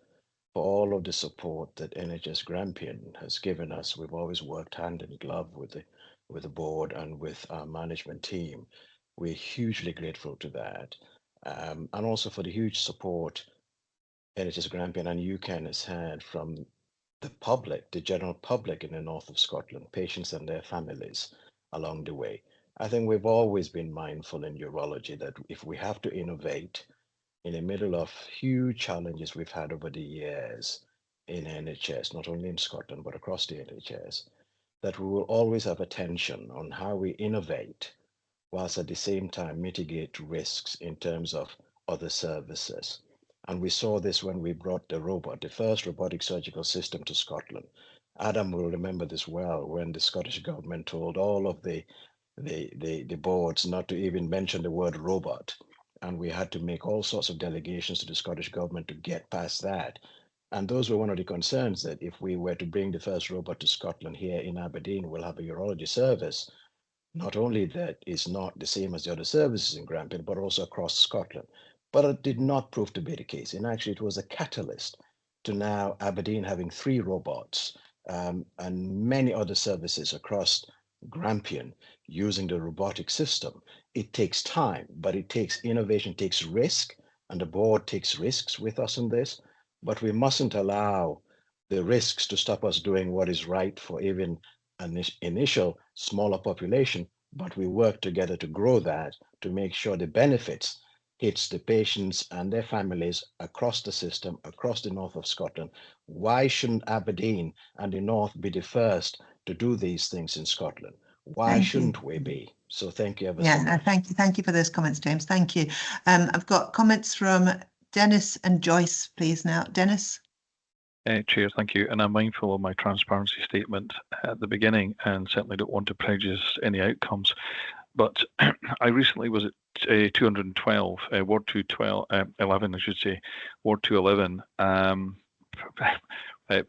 for all of the support that NHS Grampian has given us. We've always worked hand in glove with the board and with our management team. We're hugely grateful to that. And also for the huge support NHS Grampian and UCAN has had from the public, the general public in the north of Scotland, patients and their families along the way. I think we've always been mindful in urology that if we have to innovate in the middle of huge challenges we've had over the years in NHS, not only in Scotland, but across the NHS, that we will always have attention on how we innovate, whilst at the same time mitigate risks in terms of other services. And we saw this when we brought the robot, the first robotic surgical system to Scotland. Adam will remember this well, when the Scottish government told all of the boards not to even mention the word robot. And we had to make all sorts of delegations to the Scottish government to get past that. And those were one of the concerns, that if we were to bring the first robot to Scotland here in Aberdeen, we'll have a urology service, not only that is not the same as the other services in Grampian, but also across Scotland. But it did not prove to be the case. And actually, it was a catalyst to now Aberdeen having 3 robots and many other services across Grampian using the robotic system. It takes time, but it takes innovation, takes risk, and the board takes risks with us in this. But we mustn't allow the risks to stop us doing what is right for even an initial smaller population, but we work together to grow that, to make sure the benefits hits the patients and their families across the system, across the north of Scotland. Why shouldn't Aberdeen and the north be the first to do these things in Scotland? Why shouldn't we be? So thank you ever so much. Thank you for those comments, James. Thank you. I've got comments from Dennis and Joyce, please. Now, Dennis. Chair, thank you. And I'm mindful of my transparency statement at the beginning, and certainly don't want to prejudice any outcomes. But I recently was at 212, Ward 211, I should say, Ward 211.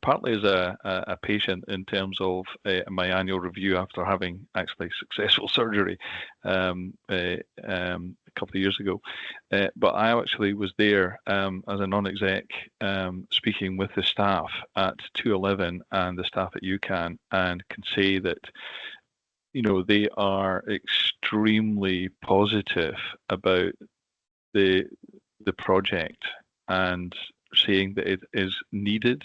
Partly as a patient in terms of my annual review after having actually successful surgery a couple of years ago. But I actually was there as a non-exec speaking with the staff at 211 and the staff at UCAN, and can say that, you know, they are extremely positive about the project and saying that it is needed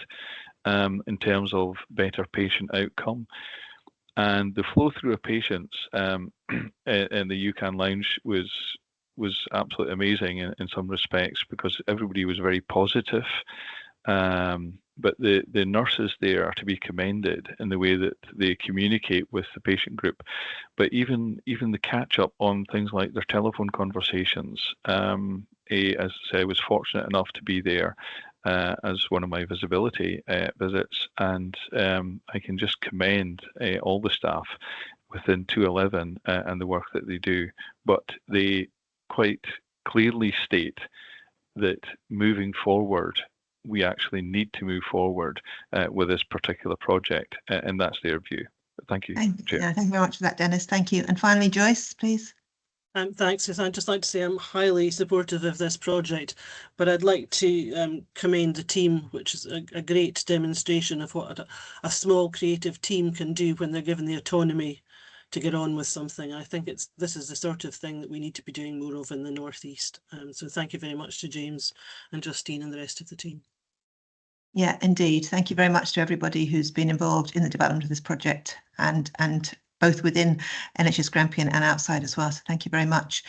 in terms of better patient outcome. And the flow through of patients in the UCAN lounge was absolutely amazing in some respects, because everybody was very positive. But the nurses there are to be commended in the way that they communicate with the patient group. But even the catch up on things like their telephone conversations. As I say, I was fortunate enough to be there as one of my visibility visits, and I can just commend all the staff within 211 and the work that they do. But they quite clearly state that moving forward, we actually need to move forward with this particular project, and that's their view. Thank you, Chair. Thank you very much for that, Dennis. Thank you. And finally, Joyce, please. Thanks. I'd just like to say I'm highly supportive of this project, but I'd like to commend the team, which is a great demonstration of what a small creative team can do when they're given the autonomy to get on with something. I think this is the sort of thing that we need to be doing more of in the North East. So thank you very much to James and Justine and the rest of the team. Yeah, indeed. Thank you very much to everybody who's been involved in the development of this project, and both within NHS Grampian and outside as well. So thank you very much.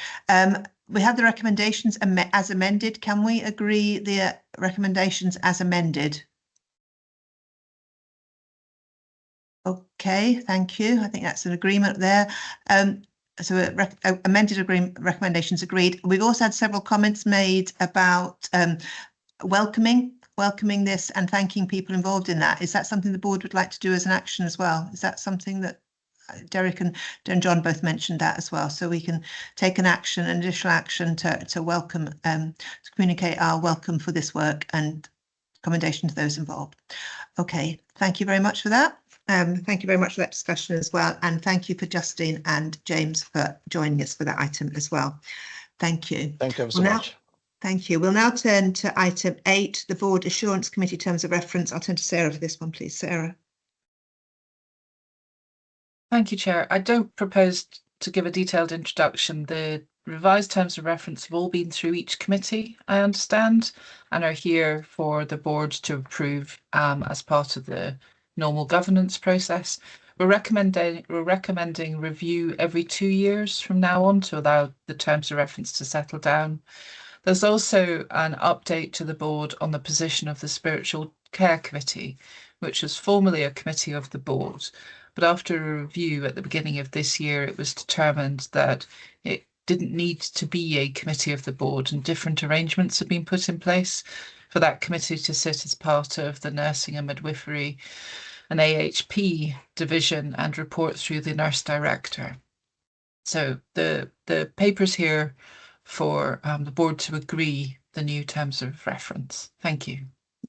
We have the recommendations as amended. Can we agree the recommendations as amended? Okay, thank you. I think that's an agreement there. So amended recommendations agreed. We've also had several comments made about welcoming this and thanking people involved in that. Is that something the board would like to do as an action as well? Is that something that Derek and John both mentioned that as well? So we can take an additional action to welcome, to communicate our welcome for this work and commendation to those involved. Okay, thank you very much for that. Thank you very much for that discussion as well. And thank you for Justine and James for joining us for that item as well. Thank you. Thank you so much. Thank you. We'll now turn to item 8, the Board Assurance Committee Terms of Reference. I'll turn to Sarah for this one, please. Sarah. Thank you, Chair. I don't propose to give a detailed introduction. The revised terms of reference have all been through each committee, I understand, and are here for the board to approve as part of the normal governance process. We're recommending review every 2 years from now on to allow the terms of reference to settle down. There's also an update to the board on the position of the Spiritual Care Committee, which was formerly a committee of the board. But after a review at the beginning of this year, it was determined that it didn't need to be a committee of the board, and different arrangements have been put in place for that committee to sit as part of the Nursing and Midwifery and AHP division and report through the nurse director. So the paper's here for the board to agree the new terms of reference. Thank you.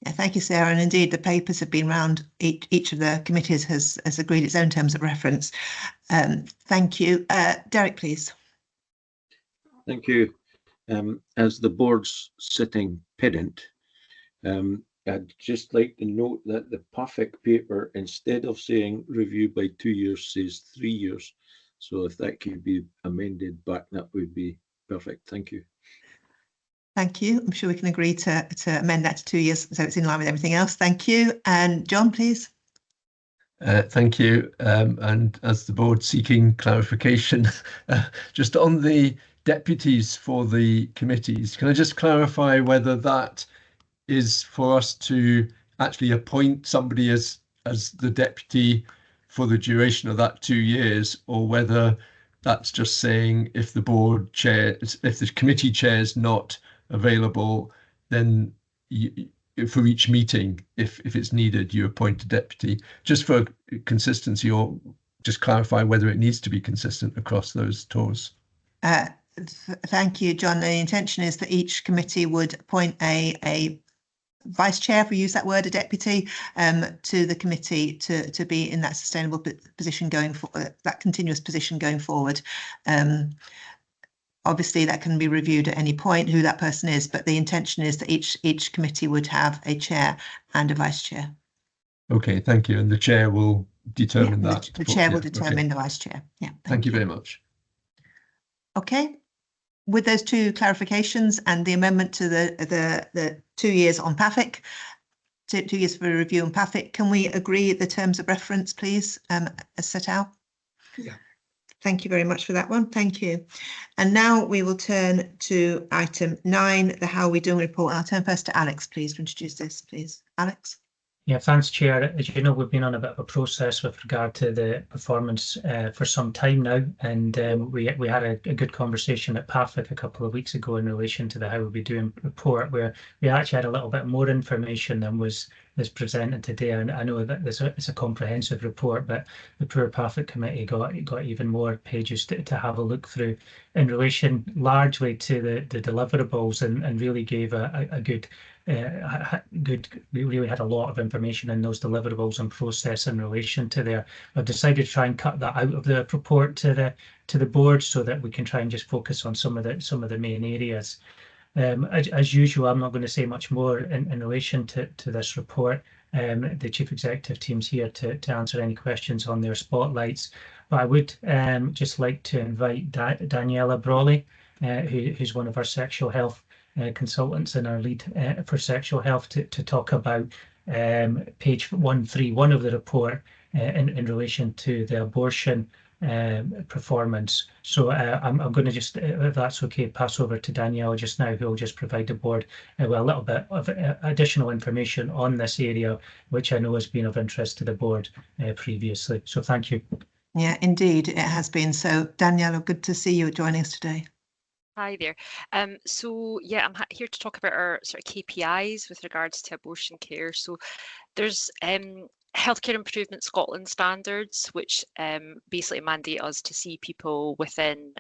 Yeah, thank you, Sarah. And indeed, the papers have been round. Each of the committees has agreed its own terms of reference. Thank you. Derek, please. Thank you. As the board's sitting pedant, I'd just like to note that the perfect paper, instead of saying review by 2 years, says 3 years. So if that could be amended back, that would be perfect. Thank you. Thank you. I'm sure we can agree to amend that to 2 years, so it's in line with everything else. Thank you. And John, please. Thank you. And as the board seeking clarification, just on the deputies for the committees, can I just clarify whether that is for us to actually appoint somebody as the deputy for the duration of that 2 years, or whether that's just saying if the board chair, if the committee chair is not available, then for each meeting, if it's needed, you appoint a deputy, just for consistency, or just clarify whether it needs to be consistent across those tours. Thank you, John. The intention is that each committee would appoint a vice chair, if we use that word, a deputy, to the committee to be in that sustainable position going forward, that continuous position going forward. Obviously, that can be reviewed at any point who that person is, but the intention is that each committee would have a chair and a vice chair. Okay, thank you. And the chair will determine that. The chair will determine the vice chair. Yeah. Thank you very much. Okay. With those two clarifications and the amendment to the 2 years on PAFIC, 2 years for review on PAFIC, can we agree the terms of reference, please, as set out? Yeah. Thank you very much for that one. Thank you. And now we will turn to item 9, the How Are We Doing report. I'll turn first to Alex, please, to introduce this, please. Alex. Yeah, thanks, Chair. As you know, we've been on a bit of a process with regard to the performance for some time now, and we had a good conversation at PAFIC a couple of weeks ago in relation to the How Are We Doing report, where we actually had a little bit more information than was presented today. And I know that it's a comprehensive report, but the poor PAFIC committee got even more pages to have a look through in relation largely to the deliverables, and really gave a good. We really had a lot of information in those deliverables and process in relation to there. I've decided to try and cut that out of the report to the board so that we can try and just focus on some of the main areas. As usual, I'm not going to say much more in relation to this report. The Chief Executive team's here to answer any questions on their spotlights. But I would just like to invite Daniela Brawley, who's one of our sexual health consultants and our lead for sexual health, to talk about page 131 of the report in relation to the abortion performance. So I'm going to just, if that's okay, pass over to Danielle just now, who will just provide the board with a little bit of additional information on this area, which I know has been of interest to the board previously. So thank you. Yeah, indeed, it has been. So Danielle, good to see you joining us today. Hi there. So yeah, I'm here to talk about our sort of KPIs with regards to abortion care. So there's Healthcare Improvement Scotland standards, which basically mandate us to see people within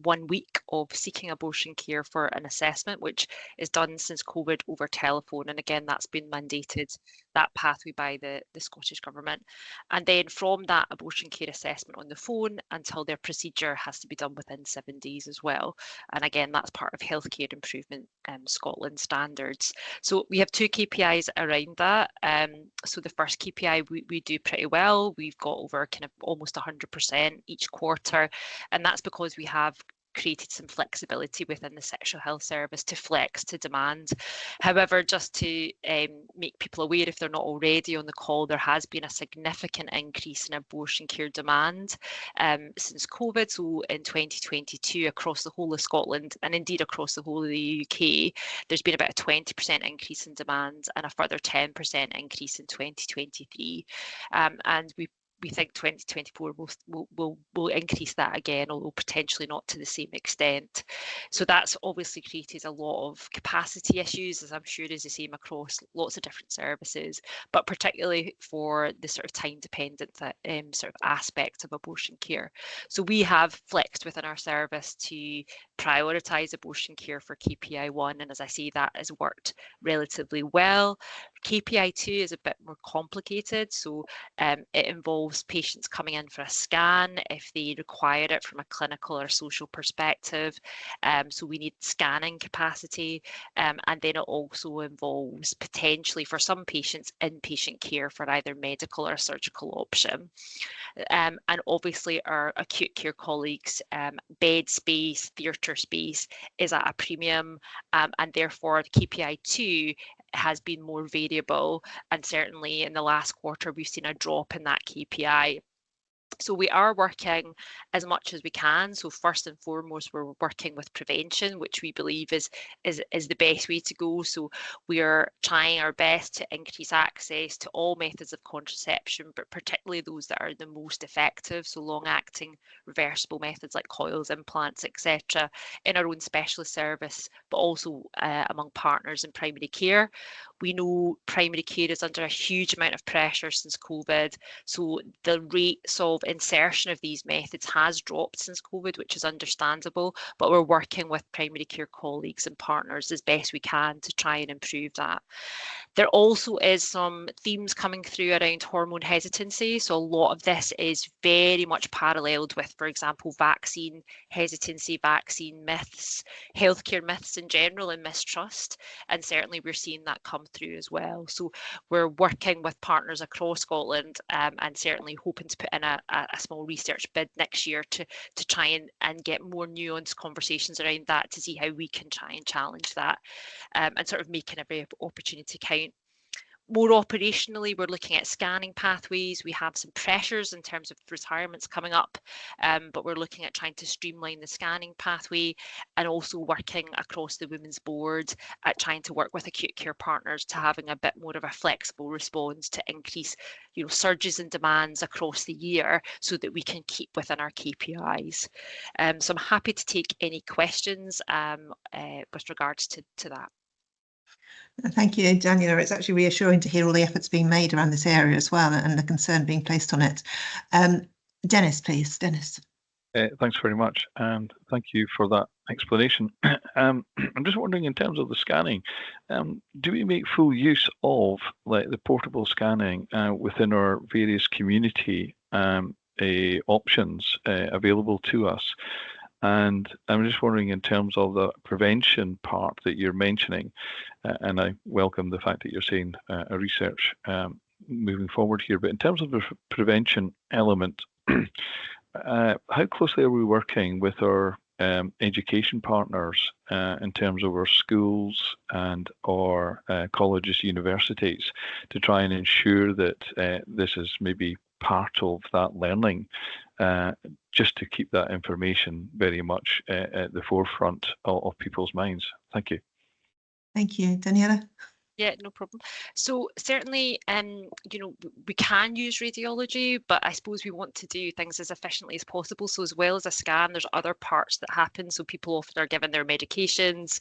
1 week of seeking abortion care for an assessment, which is done since COVID over telephone. And again, that's been mandated, that pathway, by the Scottish Government. And then from that abortion care assessment on the phone until their procedure has to be done within 7 days as well. And again, that's part of Healthcare Improvement Scotland standards. So we have 2 KPIs around that. So the first KPI we do pretty well. We've got over kind of almost 100% each quarter, and that's because we have created some flexibility within the sexual health service to flex to demand. However, just to make people aware, if they're not already on the call, there has been a significant increase in abortion care demand since COVID. So in 2022, across the whole of Scotland, and indeed across the whole of the UK, there's been about a 20% increase in demand and a further 10% increase in 2023. And we think 2024 will increase that again, although potentially not to the same extent. So that's obviously created a lot of capacity issues, as I'm sure is the same across lots of different services, but particularly for the sort of time-dependent sort of aspect of abortion care. So we have flexed within our service to prioritise abortion care for KPI 1, and as I say, that has worked relatively well. KPI 2 is a bit more complicated, so it involves patients coming in for a scan if they require it from a clinical or social perspective. So we need scanning capacity, and then it also involves potentially for some patients inpatient care for either medical or surgical option. And obviously our acute care colleagues, bed space, theatre space is at a premium, and therefore the KPI 2 has been more variable, and certainly in the last quarter we've seen a drop in that KPI. So we are working as much as we can. So first and foremost, we're working with prevention, which we believe is the best way to go. So we are trying our best to increase access to all methods of contraception, but particularly those that are the most effective. So long-acting reversible methods like coils, implants, etc., in our own specialist service, but also among partners in primary care. We know primary care is under a huge amount of pressure since COVID. So the rates of insertion of these methods has dropped since COVID, which is understandable, but we're working with primary care colleagues and partners as best we can to try and improve that. There also is some themes coming through around hormone hesitancy. So a lot of this is very much paralleled with, for example, vaccine hesitancy, vaccine myths, healthcare myths in general, and mistrust. And certainly we're seeing that come through as well. So we're working with partners across Scotland and certainly hoping to put in a small research bid next year to try and get more nuanced conversations around that to see how we can try and challenge that and sort of making every opportunity count. More operationally, we're looking at scanning pathways. We have some pressures in terms of retirements coming up, but we're looking at trying to streamline the scanning pathway and also working across the Women's Board at trying to work with acute care partners to having a bit more of a flexible response to increase, surges in demands across the year so that we can keep within our KPIs. So I'm happy to take any questions with regards to that. Thank you, Daniela. It's actually reassuring to hear all the efforts being made around this area as well and the concern being placed on it. Dennis, please. Dennis. Thanks very much, and thank you for that explanation. I'm just wondering, in terms of the scanning, do we make full use of the portable scanning within our various community options available to us? And I'm just wondering, in terms of the prevention part that you're mentioning, and I welcome the fact that you're saying a research moving forward here, but in terms of the prevention element, how closely are we working with our education partners in terms of our schools and our colleges, universities, to try and ensure that this is maybe part of that learning, just to keep that information very much at the forefront of people's minds? Thank you. Thank you. Daniela? Yeah, no problem. So certainly, we can use radiology, but I suppose we want to do things as efficiently as possible. So as well as a scan, there's other parts that happen. So people often are given their medications,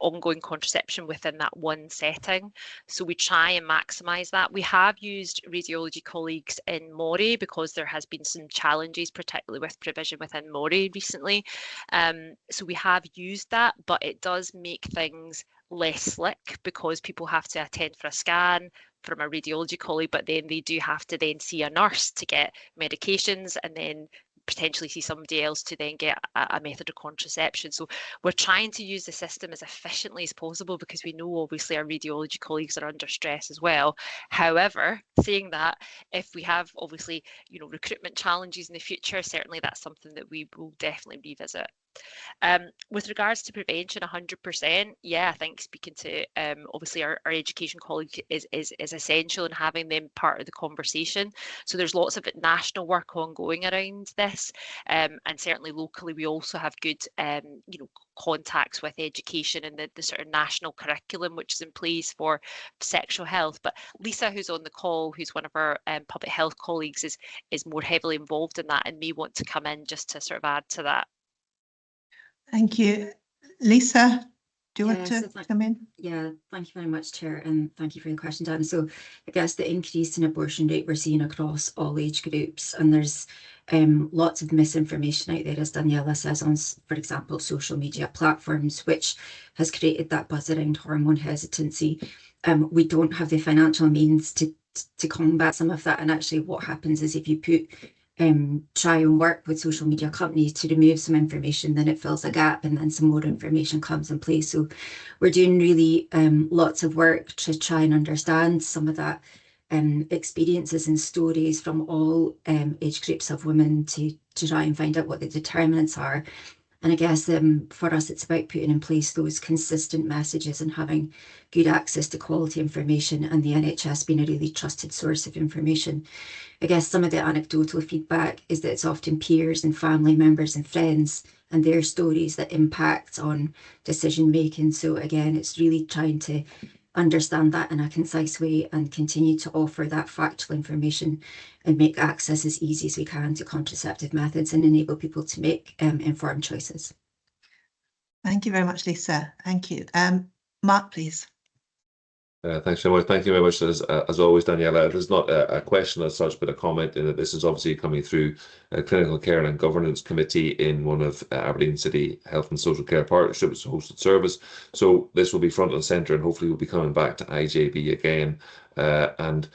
ongoing contraception within that one setting. So we try and maximise that. We have used radiology colleagues in Moray because there has been some challenges, particularly with provision within Moray recently. So we have used that, but it does make things less slick because people have to attend for a scan from a radiology colleague, but then they do have to then see a nurse to get medications and then potentially see somebody else to then get a method of contraception. So we're trying to use the system as efficiently as possible because we know obviously our radiology colleagues are under stress as well. However, saying that, if we have obviously recruitment challenges in the future, certainly that's something that we will definitely revisit. With regards to prevention, 100%, yeah, I think speaking to obviously our education colleague is essential in having them part of the conversation. So there's lots of national work ongoing around this, and certainly locally we also have good contacts with education and the sort of national curriculum which is in place for sexual health. But Lisa, who's on the call, who's one of our public health colleagues, is more heavily involved in that and may want to come in just to sort of add to that. Thank you. Lisa, do you want to come in? Yeah, thank you very much, Chair, and thank you for your question, Dan. So I guess the increase in abortion rate we're seeing across all age groups, and there's lots of misinformation out there, as Daniela says, on, for example, social media platforms, which has created that buzz around hormone hesitancy. We don't have the financial means to combat some of that, and actually what happens is if you try and work with social media companies to remove some information, then it fills a gap and then some more information comes in place. So we're doing really lots of work to try and understand some of that experiences and stories from all age groups of women to try and find out what the determinants are. And I guess for us, it's about putting in place those consistent messages and having good access to quality information, and the NHS being a really trusted source of information. I guess some of the anecdotal feedback is that it's often peers and family members and friends and their stories that impact on decision making. So again, it's really trying to understand that in a concise way and continue to offer that factual information and make access as easy as we can to contraceptive methods and enable people to make informed choices. Thank you very much, Lisa. Thank you. Mark, please. Thanks very much. Thank you very much, as always, Daniela. This is not a question as such, but a comment in that this is obviously coming through Clinical Care and Governance Committee in one of Aberdeen City Health and Social Care Partnerships hosted service. So this will be front and centre, and hopefully we'll be coming back to IJB again and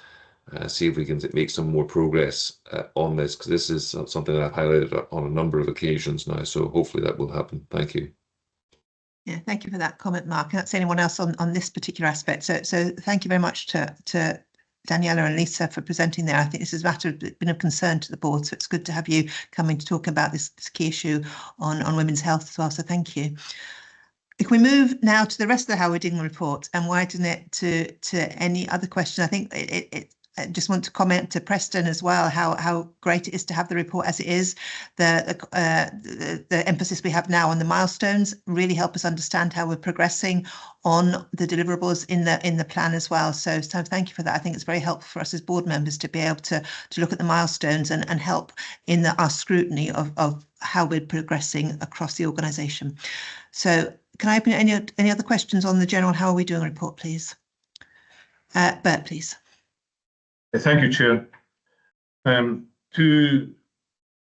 see if we can make some more progress on this, because this is something that I've highlighted on a number of occasions now. So hopefully that will happen. Thank you. Yeah, thank you for that comment, Mark. I can't see anyone else on this particular aspect. So thank you very much to Daniela and Lisa for presenting there. I think this is a matter that's been of concern to the board, so it's good to have you coming to talk about this key issue on women's health as well. So thank you. If we move now to the rest of the Howarding report and widen it to any other question, I think I just want to comment to Preston as well how great it is to have the report as it is. The emphasis we have now on the milestones really help us understand how we're progressing on the deliverables in the plan as well. So thank you for that. I think it's very helpful for us as board members to be able to look at the milestones and help in our scrutiny of how we're progressing across the organisation. So can I open any other questions on the general how are we doing report, please? Bert, please. Thank you, Chair. Two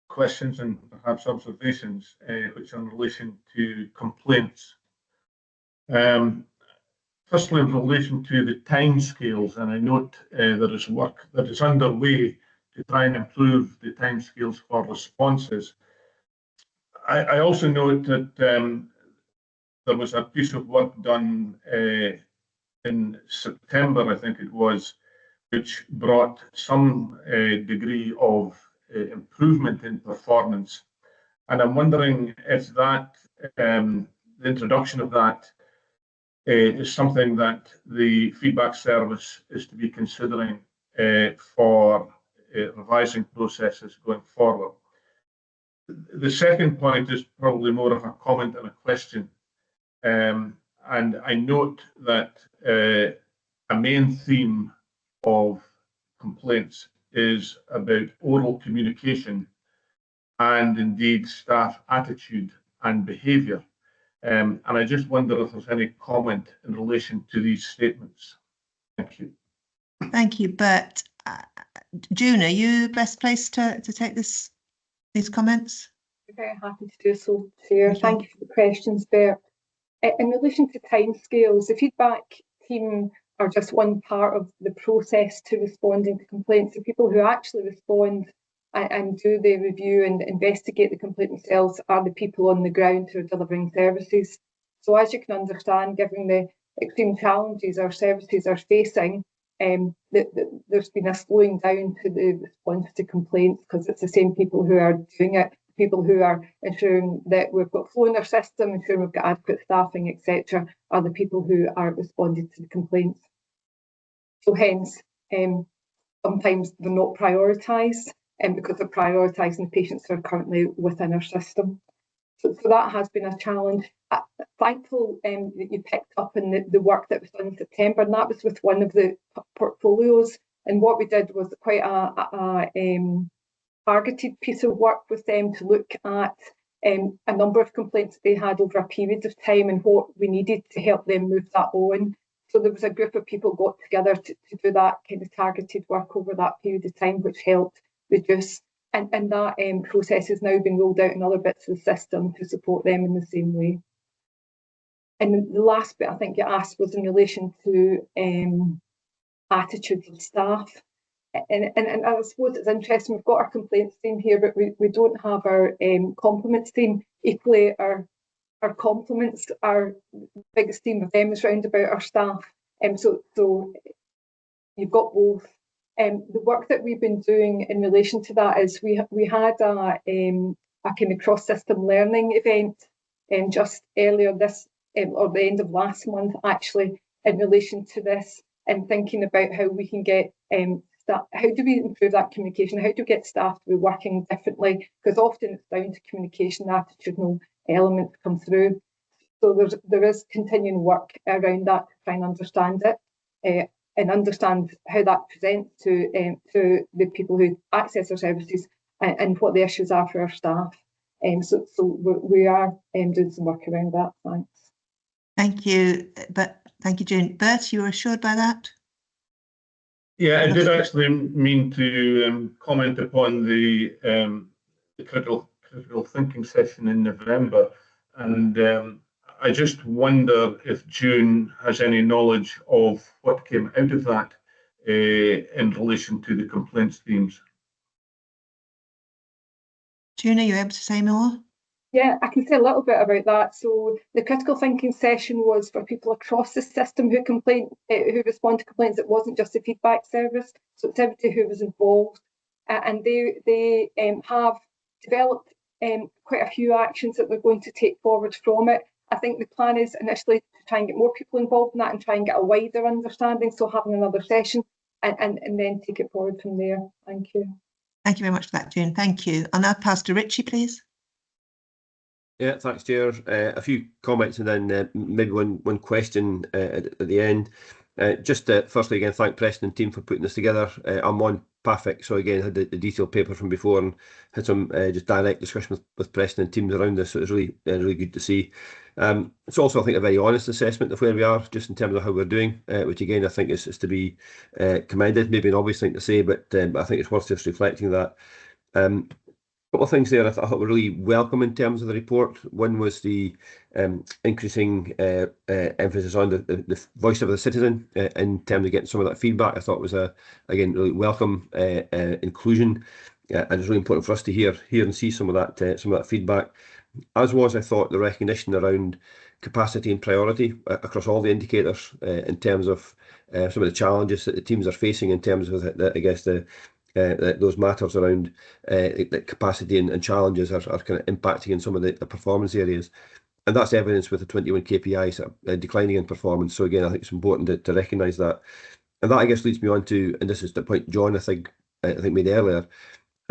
questions and perhaps observations which are in relation to complaints. Firstly, in relation to the timescales, and I note there is work that is underway to try and improve the timescales for responses. I also note that there was a piece of work done in September, I think it was, which brought some degree of improvement in performance. And I'm wondering if that, the introduction of that is something that the feedback service is to be considering for revising processes going forward. The second point is probably more of a comment and a question. And I note that a main theme of complaints is about oral communication and indeed staff attitude and behaviour. And I just wonder if there's any comment in relation to these statements. Thank you. Thank you, Bert. June, are you best placed to take these comments? I'm very happy to do so, Chair. Thank you for the questions, Bert. In relation to timescales, the feedback team are just one part of the process to responding to complaints. The people who actually respond and do the review and investigate the complaint themselves are the people on the ground who are delivering services. So as you can understand, given the extreme challenges our services are facing, there's been a slowing down to the response to complaints because it's the same people who are doing it, people who are ensuring that we've got flow in our system, ensuring we've got adequate staffing, etc., are the people who are responding to the complaints. So hence, sometimes they're not prioritised because they're prioritising the patients who are currently within our system. So that has been a challenge. Thankful that you picked up on the work that was done in September, and that was with one of the portfolios. And what we did was quite a targeted piece of work with them to look at a number of complaints they had over a period of time and what we needed to help them move that on. So there was a group of people got together to do that kind of targeted work over that period of time, which helped reduce. And that process has now been rolled out in other bits of the system to support them in the same way. And the last bit I think you asked was in relation to attitudes of staff. And I suppose it's interesting, we've got our complaints team here, but we don't have our compliments team. Equally, our compliments, our biggest theme of them is round about our staff. So you've got both. The work that we've been doing in relation to that is we had a kind of cross-system learning event just earlier this or the end of last month, actually, in relation to this, and thinking about how we can get staff, how do we improve that communication? How do we get staff to be working differently? Because often it's down to communication, attitudinal element come through. So there is continuing work around that to try and understand it and understand how that presents to the people who access our services and what the issues are for our staff. So we are doing some work around that. Thanks. Thank you, thank you, June. Bert, you were assured by that? Yeah, I did actually mean to comment upon the critical thinking session in November, and I just wonder if June has any knowledge of what came out of that in relation to the complaints themes. June, are you able to say more? Yeah, I can say a little bit about that. So the critical thinking session was for people across the system who respond to complaints. It wasn't just the feedback service, so it's everybody who was involved, and they have developed quite a few actions that they're going to take forward from it. I think the plan is initially to try and get more people involved in that and try and get a wider understanding. So having another session and then take it forward from there. Thank you. Thank you very much for that, June. Thank you. I'll now pass to Richie, please. Yeah, thanks, Chair. A few comments and then maybe one question at the end. Just firstly, again, thank Preston and team for putting this together. I'm on PAFIC, so again, had the detailed paper from before and had some just direct discussion with Preston and teams around this, so it was really good to see. It's also, I think, a very honest assessment of where we are, just in terms of how we're doing, which again, I think is to be commended. Maybe an obvious thing to say, but I think it's worth just reflecting that. A couple of things there I thought were really welcome in terms of the report. One was the increasing emphasis on the voice of the citizen in terms of getting some of that feedback. I thought was again really welcome inclusion, and it's really important for us to hear and see some of that feedback. As was, I thought, the recognition around capacity and priority across all the indicators in terms of some of the challenges that the teams are facing in terms of those matters around the capacity and challenges are kind of impacting in some of the performance areas, and that's evidence with the 21 KPIs declining in performance. So again, I think it's important to recognise that, and that I guess leads me on to, and this is the point John I think made earlier.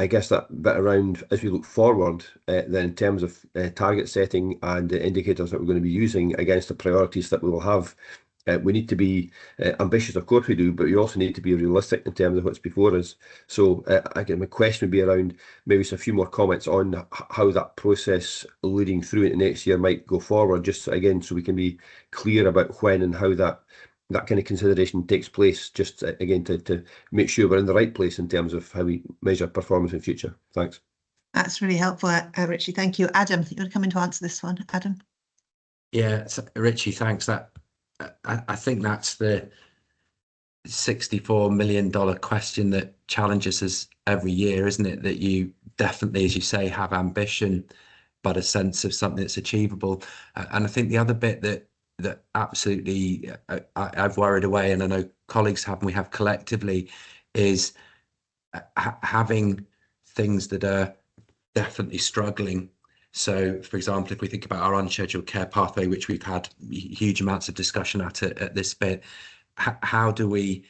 I guess that bit around as we look forward, then in terms of target setting and the indicators that we're going to be using against the priorities that we will have. We need to be ambitious, of course we do, but we also need to be realistic in terms of what's before us. So again, my question would be around maybe just a few more comments on how that process leading through into next year might go forward, just again, so we can be clear about when and how that kind of consideration takes place, just again, to make sure we're in the right place in terms of how we measure performance in future. Thanks. That's really helpful, Richie. Thank you. Adam, you want to come in to answer this one? Adam? Yeah, Richie, thanks. I think that's the $64 million question that challenges us every year, isn't it? That you definitely, as you say, have ambition, but a sense of something that's achievable. And I think the other bit that absolutely I've worried away, and I know colleagues have, and we have collectively, is having things that are definitely struggling. So, for example, if we think about our unscheduled care pathway, which we've had huge amounts of discussion at this bit, how do we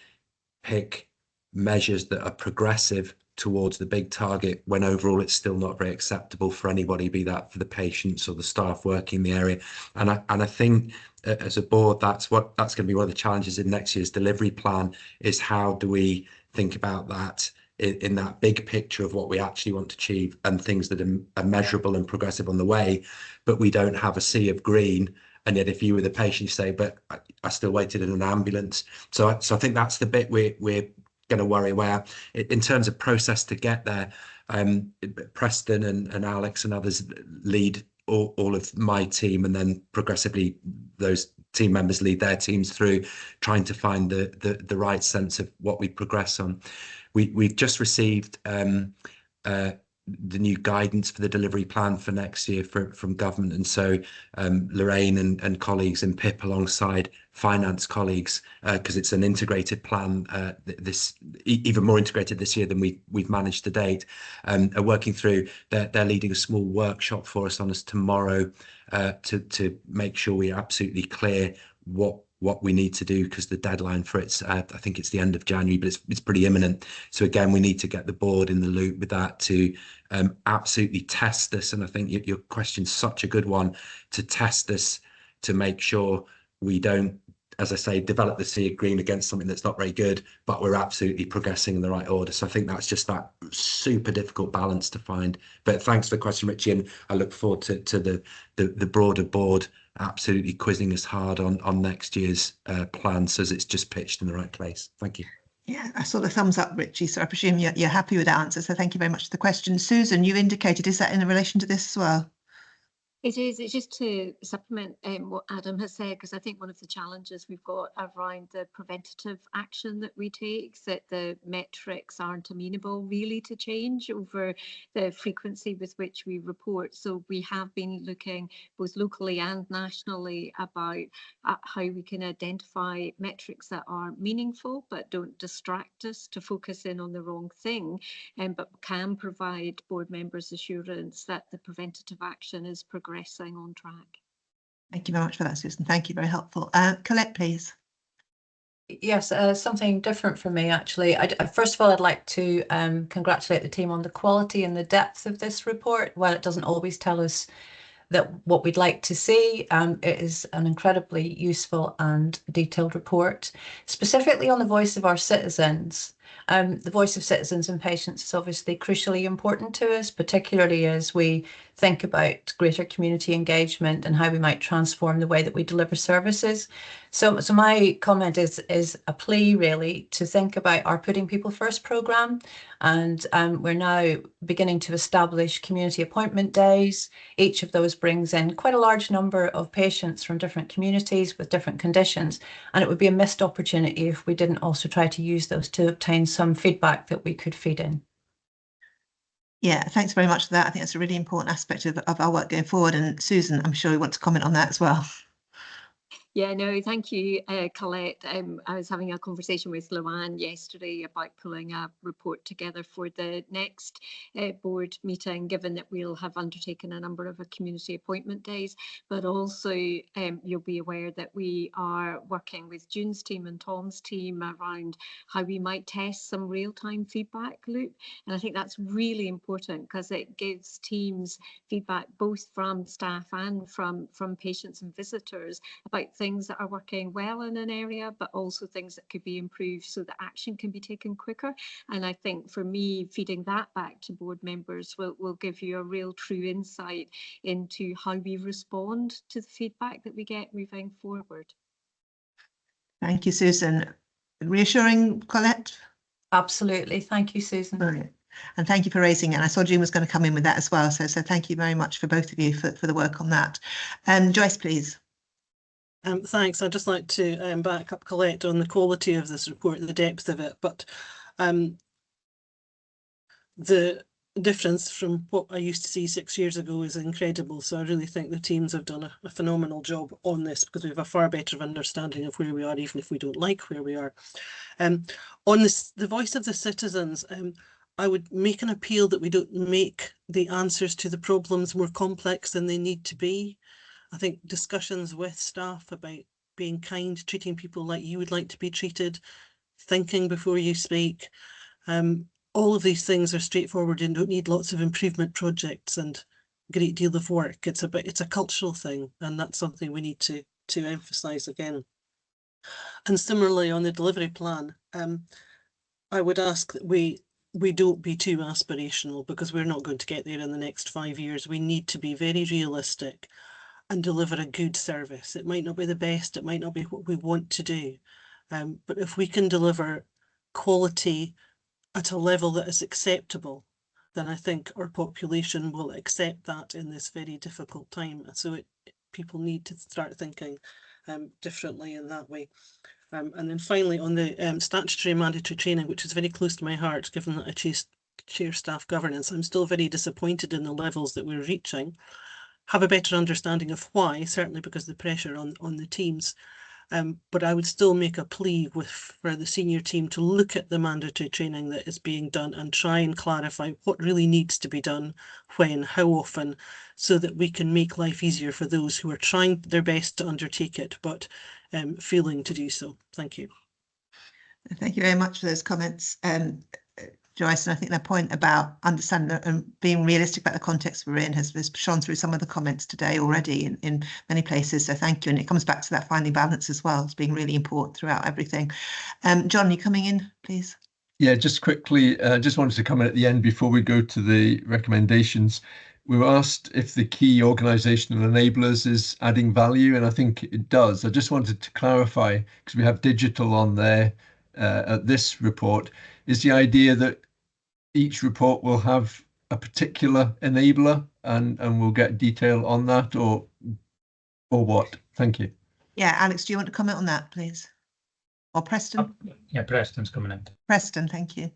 pick measures that are progressive towards the big target when overall it's still not very acceptable for anybody, be that for the patients or the staff working in the area? And I think as a board, that's going to be one of the challenges in next year's delivery plan, is how do we think about that in that big picture of what we actually want to achieve and things that are measurable and progressive on the way, but we don't have a sea of green. And yet if you were the patient, you say, but I still waited in an ambulance. So I think that's the bit we're going to worry where in terms of process to get there. Preston and Alex and others lead all of my team, and then progressively those team members lead their teams through trying to find the right sense of what we progress on. We've just received the new guidance for the delivery plan for next year from government, and so Lorraine and colleagues in PIP alongside finance colleagues, because it's an integrated plan, this even more integrated this year than we've managed to date, are working through. They're leading a small workshop for us on us tomorrow to make sure we're absolutely clear what we need to do, because the deadline for it's I think it's the end of January, but it's pretty imminent. So again, we need to get the board in the loop with that to absolutely test this. And I think your question's such a good one, to test this, to make sure we don't, as I say, develop the sea of green against something that's not very good, but we're absolutely progressing in the right order. So I think that's just that super difficult balance to find. But thanks for the question, Richie, and I look forward to the broader board absolutely quizzing us hard on next year's plans, so it's just pitched in the right place. Thank you. Yeah, I saw the thumbs up, Richie, so I presume you're happy with that answer. So thank you very much for the question. Susan, you indicated, is that in relation to this as well? It is. It's just to supplement what Adam has said, because I think one of the challenges we've got around the preventative action that we take is that the metrics aren't amenable really to change over the frequency with which we report. So we have been looking both locally and nationally about how we can identify metrics that are meaningful but don't distract us to focus in on the wrong thing, but can provide board members assurance that the preventative action is progressing on track. Thank you very much for that, Susan. Thank you, very helpful. Colette, please. Yes, something different from me, actually. First of all, I'd like to congratulate the team on the quality and the depth of this report. While it doesn't always tell us that what we'd like to see, it is an incredibly useful and detailed report, specifically on the voice of our citizens. The voice of citizens and patients is obviously crucially important to us, particularly as we think about greater community engagement and how we might transform the way that we deliver services. So my comment is a plea really to think about our Putting People First programme, and we're now beginning to establish community appointment days. Each of those brings in quite a large number of patients from different communities with different conditions, and it would be a missed opportunity if we didn't also try to use those to obtain some feedback that we could feed in. Yeah, thanks very much for that. I think that's a really important aspect of our work going forward. And Susan, I'm sure you want to comment on that as well. Yeah, no, thank you, Colette. I was having a conversation with Luann yesterday about pulling a report together for the next board meeting, given that we'll have undertaken a number of community appointment days, but also you'll be aware that we are working with June's team and Tom's team around how we might test some real-time feedback loop. And I think that's really important because it gives teams feedback both from staff and from patients and visitors about things that are working well in an area, but also things that could be improved so that action can be taken quicker. And I think for me, feeding that back to board members will give you a real true insight into how we respond to the feedback that we get moving forward. Thank you, Susan. Reassuring, Colette? Absolutely. Thank you, Susan. Brilliant. And thank you for raising it. And I saw June was going to come in with that as well. So thank you very much for both of you for the work on that. Joyce, please. Thanks. I'd just like to back up Colette on the quality of this report and the depth of it, but the difference from what I used to see 6 years ago is incredible. So I really think the teams have done a phenomenal job on this, because we have a far better understanding of where we are, even if we don't like where we are. On this, the voice of the citizens, I would make an appeal that we don't make the answers to the problems more complex than they need to be. I think discussions with staff about being kind, treating people like you would like to be treated, thinking before you speak, all of these things are straightforward and don't need lots of improvement projects and a great deal of work. It's a cultural thing, and that's something we need to emphasise again. And similarly on the delivery plan, I would ask that we don't be too aspirational, because we're not going to get there in the next 5 years. We need to be very realistic and deliver a good service. It might not be the best, it might not be what we want to do, but if we can deliver quality at a level that is acceptable, then I think our population will accept that in this very difficult time. So people need to start thinking differently in that way. And then finally, on the statutory mandatory training, which is very close to my heart, given that I chair staff governance, I'm still very disappointed in the levels that we're reaching. Have a better understanding of why, certainly because of the pressure on the teams. But I would still make a plea for the senior team to look at the mandatory training that is being done and try and clarify what really needs to be done, when, how often, so that we can make life easier for those who are trying their best to undertake it, but failing to do so. Thank you. Thank you very much for those comments, Joyce. And I think that point about understanding and being realistic about the context we're in has shone through some of the comments today already in many places. So thank you. And it comes back to that finding balance as well as being really important throughout everything. John, you coming in, please? Yeah, just quickly, just wanted to comment at the end before we go to the recommendations. We were asked if the key organisational enablers is adding value, and I think it does. I just wanted to clarify, because we have digital on there at this report, is the idea that each report will have a particular enabler and we'll get detail on that, or what? Thank you. Yeah, Alex, do you want to comment on that, please? Or Preston? Yeah, Preston's coming in. Preston, thank you.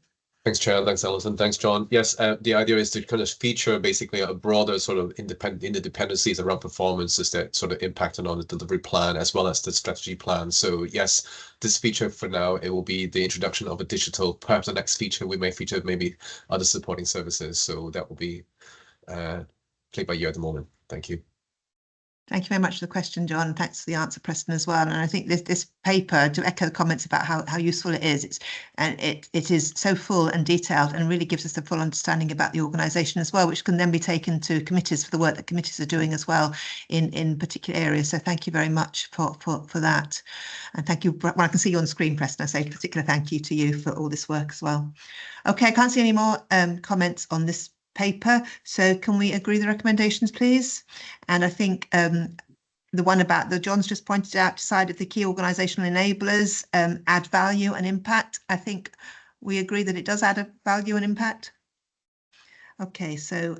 Thanks, Chair. Thanks, Alison. Thanks, John. Yes, the idea is to kind of feature basically a broader sort of interdependencies around performances that sort of impacted on the delivery plan as well as the strategy plan. So yes, this feature for now, it will be the introduction of a digital. Perhaps the next feature we may feature maybe other supporting services. So that will be played by ear at the moment. Thank you. Thank you very much for the question, John. Thanks for the answer, Preston, as well. And I think this paper, to echo the comments about how useful it is, it is so full and detailed and really gives us a full understanding about the organisation as well, which can then be taken to committees for the work that committees are doing as well in particular areas. So thank you very much for that. And thank you. Well, I can see you on screen, Preston. I say a particular thank you to you for all this work as well. OK, I can't see any more comments on this paper, so can we agree the recommendations, please? And I think the one about the John's just pointed out, decided the key organisational enablers add value and impact. I think we agree that it does add a value and impact. Okay, so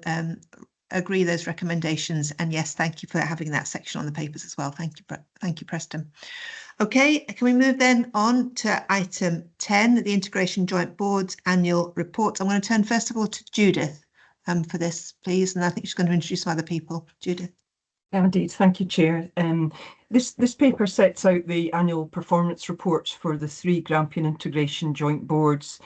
agree those recommendations, and yes, thank you for having that section on the papers as well. Thank you, Preston. Okay, can we move then on to item 10, the Integration Joint Board's annual report. I'm going to turn first of all to Judith for this, please, and I think she's going to introduce some other people. Judith. Yeah, indeed. Thank you, Chair. This paper sets out the annual performance reports for the 3 Grampian Integration Joint Boards.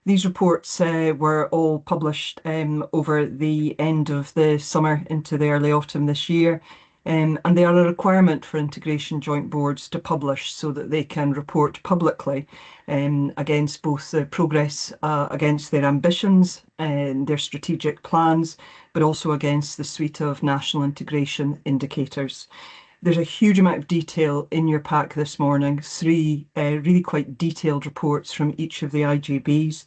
These reports were all published over the end of the summer into the early autumn this year. And they are a requirement for integration joint boards to publish so that they can report publicly against both the progress against their ambitions and their strategic plans, but also against the suite of national integration indicators. There's a huge amount of detail in your pack this morning, 3 really quite detailed reports from each of the IJBs.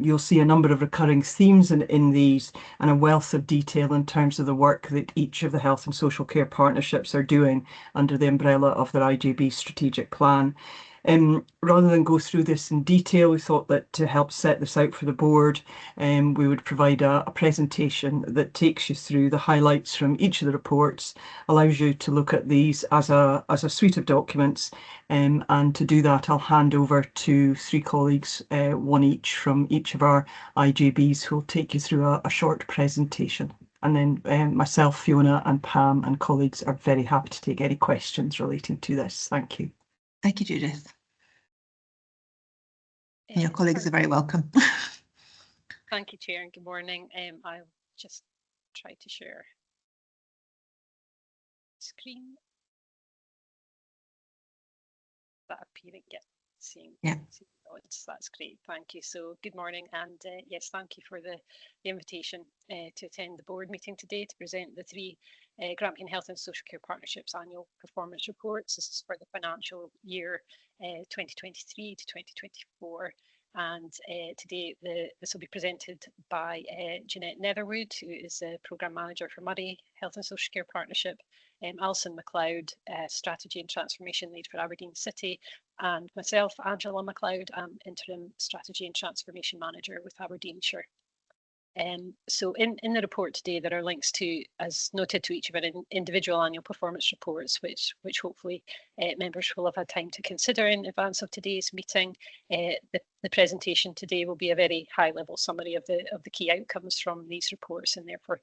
You'll see a number of recurring themes in these and a wealth of detail in terms of the work that each of the health and social care partnerships are doing under the umbrella of their IJB strategic plan. Rather than go through this in detail, we thought that to help set this out for the board, we would provide a presentation that takes you through the highlights from each of the reports, allows you to look at these as a suite of documents, and to do that I'll hand over to 3 colleagues, 1 each from each of our IJBs, who will take you through a short presentation. And then myself, Fiona and Pam and colleagues are very happy to take any questions relating to this. Thank you. Thank you, Judith. And your colleagues are very welcome. Thank you, Chair, and good morning. I'll just try to share screen. That appearing, yeah, seeing. Yeah. That's great, thank you. So good morning, and yes, thank you for the invitation to attend the board meeting today to present the 3 Grampian Health and Social Care Partnerships annual performance reports. This is for the financial year 2023 to 2024. And today this will be presented by Jeanette Netherwood, who is a Programme Manager for Murray Health and Social Care Partnership, Alison MacLeod, Strategy and Transformation Lead for Aberdeen City, and myself, Angela MacLeod, Interim Strategy and Transformation Manager with Aberdeenshire. So in the report today, there are links to, as noted, to each of our individual annual performance reports, which hopefully members will have had time to consider in advance of today's meeting. The presentation today will be a very high-level summary of the key outcomes from these reports, and therefore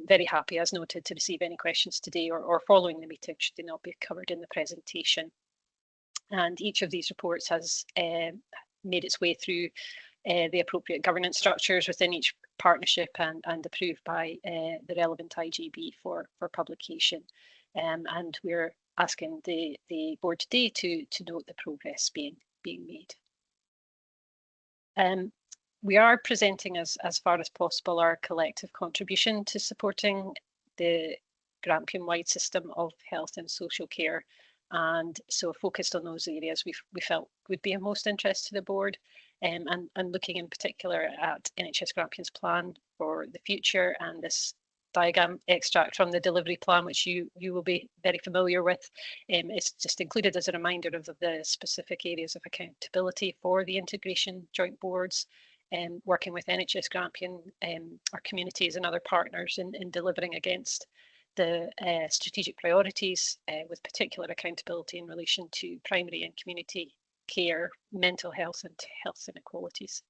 very happy, as noted, to receive any questions today or following the meeting should they not be covered in the presentation. And each of these reports has made its way through the appropriate governance structures within each partnership and approved by the relevant IGB for publication. And we're asking the board today to note the progress being made. We are presenting as far as possible our collective contribution to supporting the Grampian-wide system of health and social care, and so focused on those areas we felt would be of most interest to the board, and looking in particular at NHS Grampian's plan for the future, and this diagram extract from the delivery plan, which you will be very familiar with. It's just included as a reminder of the specific areas of accountability for the integration joint boards, working with NHS Grampian, our communities and other partners in delivering against the strategic priorities, with particular accountability in relation to primary and community care, mental health and health inequalities.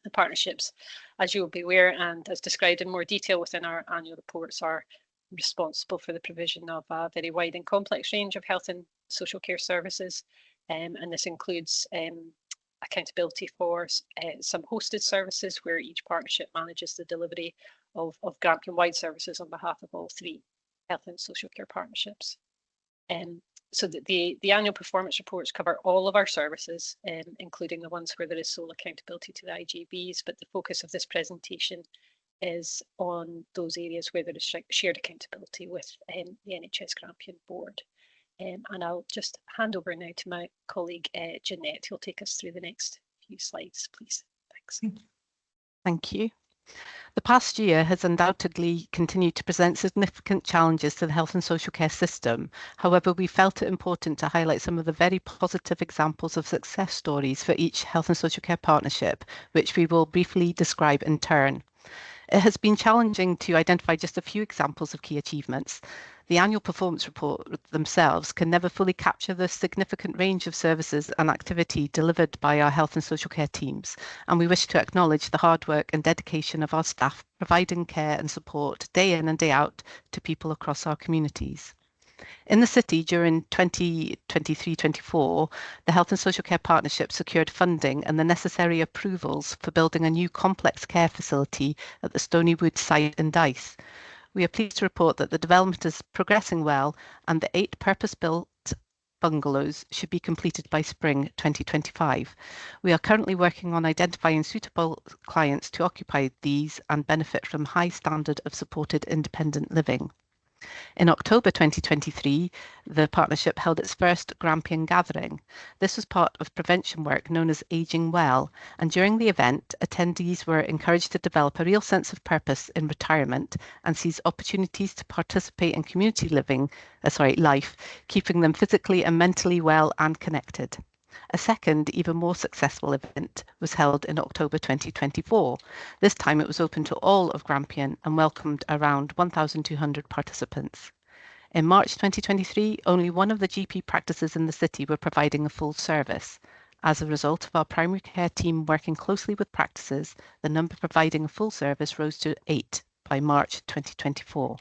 The partnerships, as you will be aware and as described in more detail within our annual reports, are responsible for the provision of a very wide and complex range of health and social care services, and this includes accountability for some hosted services where each partnership manages the delivery of Grampian-wide services on behalf of all three health and social care partnerships. So that the annual performance reports cover all of our services, including the ones where there is sole accountability to the IGBs, but the focus of this presentation is on those areas where there is shared accountability with the NHS Grampian Board. And I'll just hand over now to my colleague Jeanette, who'll take us through the next few slides, please. Thanks. Thank you. The past year has undoubtedly continued to present significant challenges to the health and social care system. However, we felt it important to highlight some of the very positive examples of success stories for each health and social care partnership, which we will briefly describe in turn. It has been challenging to identify just a few examples of key achievements. The annual performance report themselves can never fully capture the significant range of services and activity delivered by our health and social care teams, and we wish to acknowledge the hard work and dedication of our staff providing care and support day in and day out to people across our communities. In the city during 2023-24, the Health and Social Care Partnership secured funding and the necessary approvals for building a new complex care facility at the Stonywood site in Dice. We are pleased to report that the development is progressing well and the 8 purpose-built bungalows should be completed by spring 2025. We are currently working on identifying suitable clients to occupy these and benefit from high standard of supported independent living. In October 2023, the partnership held its first Grampian gathering. This was part of prevention work known as Ageing Well, and during the event, attendees were encouraged to develop a real sense of purpose in retirement and seize opportunities to participate in community life, keeping them physically and mentally well and connected. A second, even more successful event was held in October 2024. This time it was open to all of Grampian and welcomed around 1,200 participants. In March 2023, only one of the GP practices in the city were providing a full service. As a result of our primary care team working closely with practices, the number providing a full service rose to 8 by March 2024.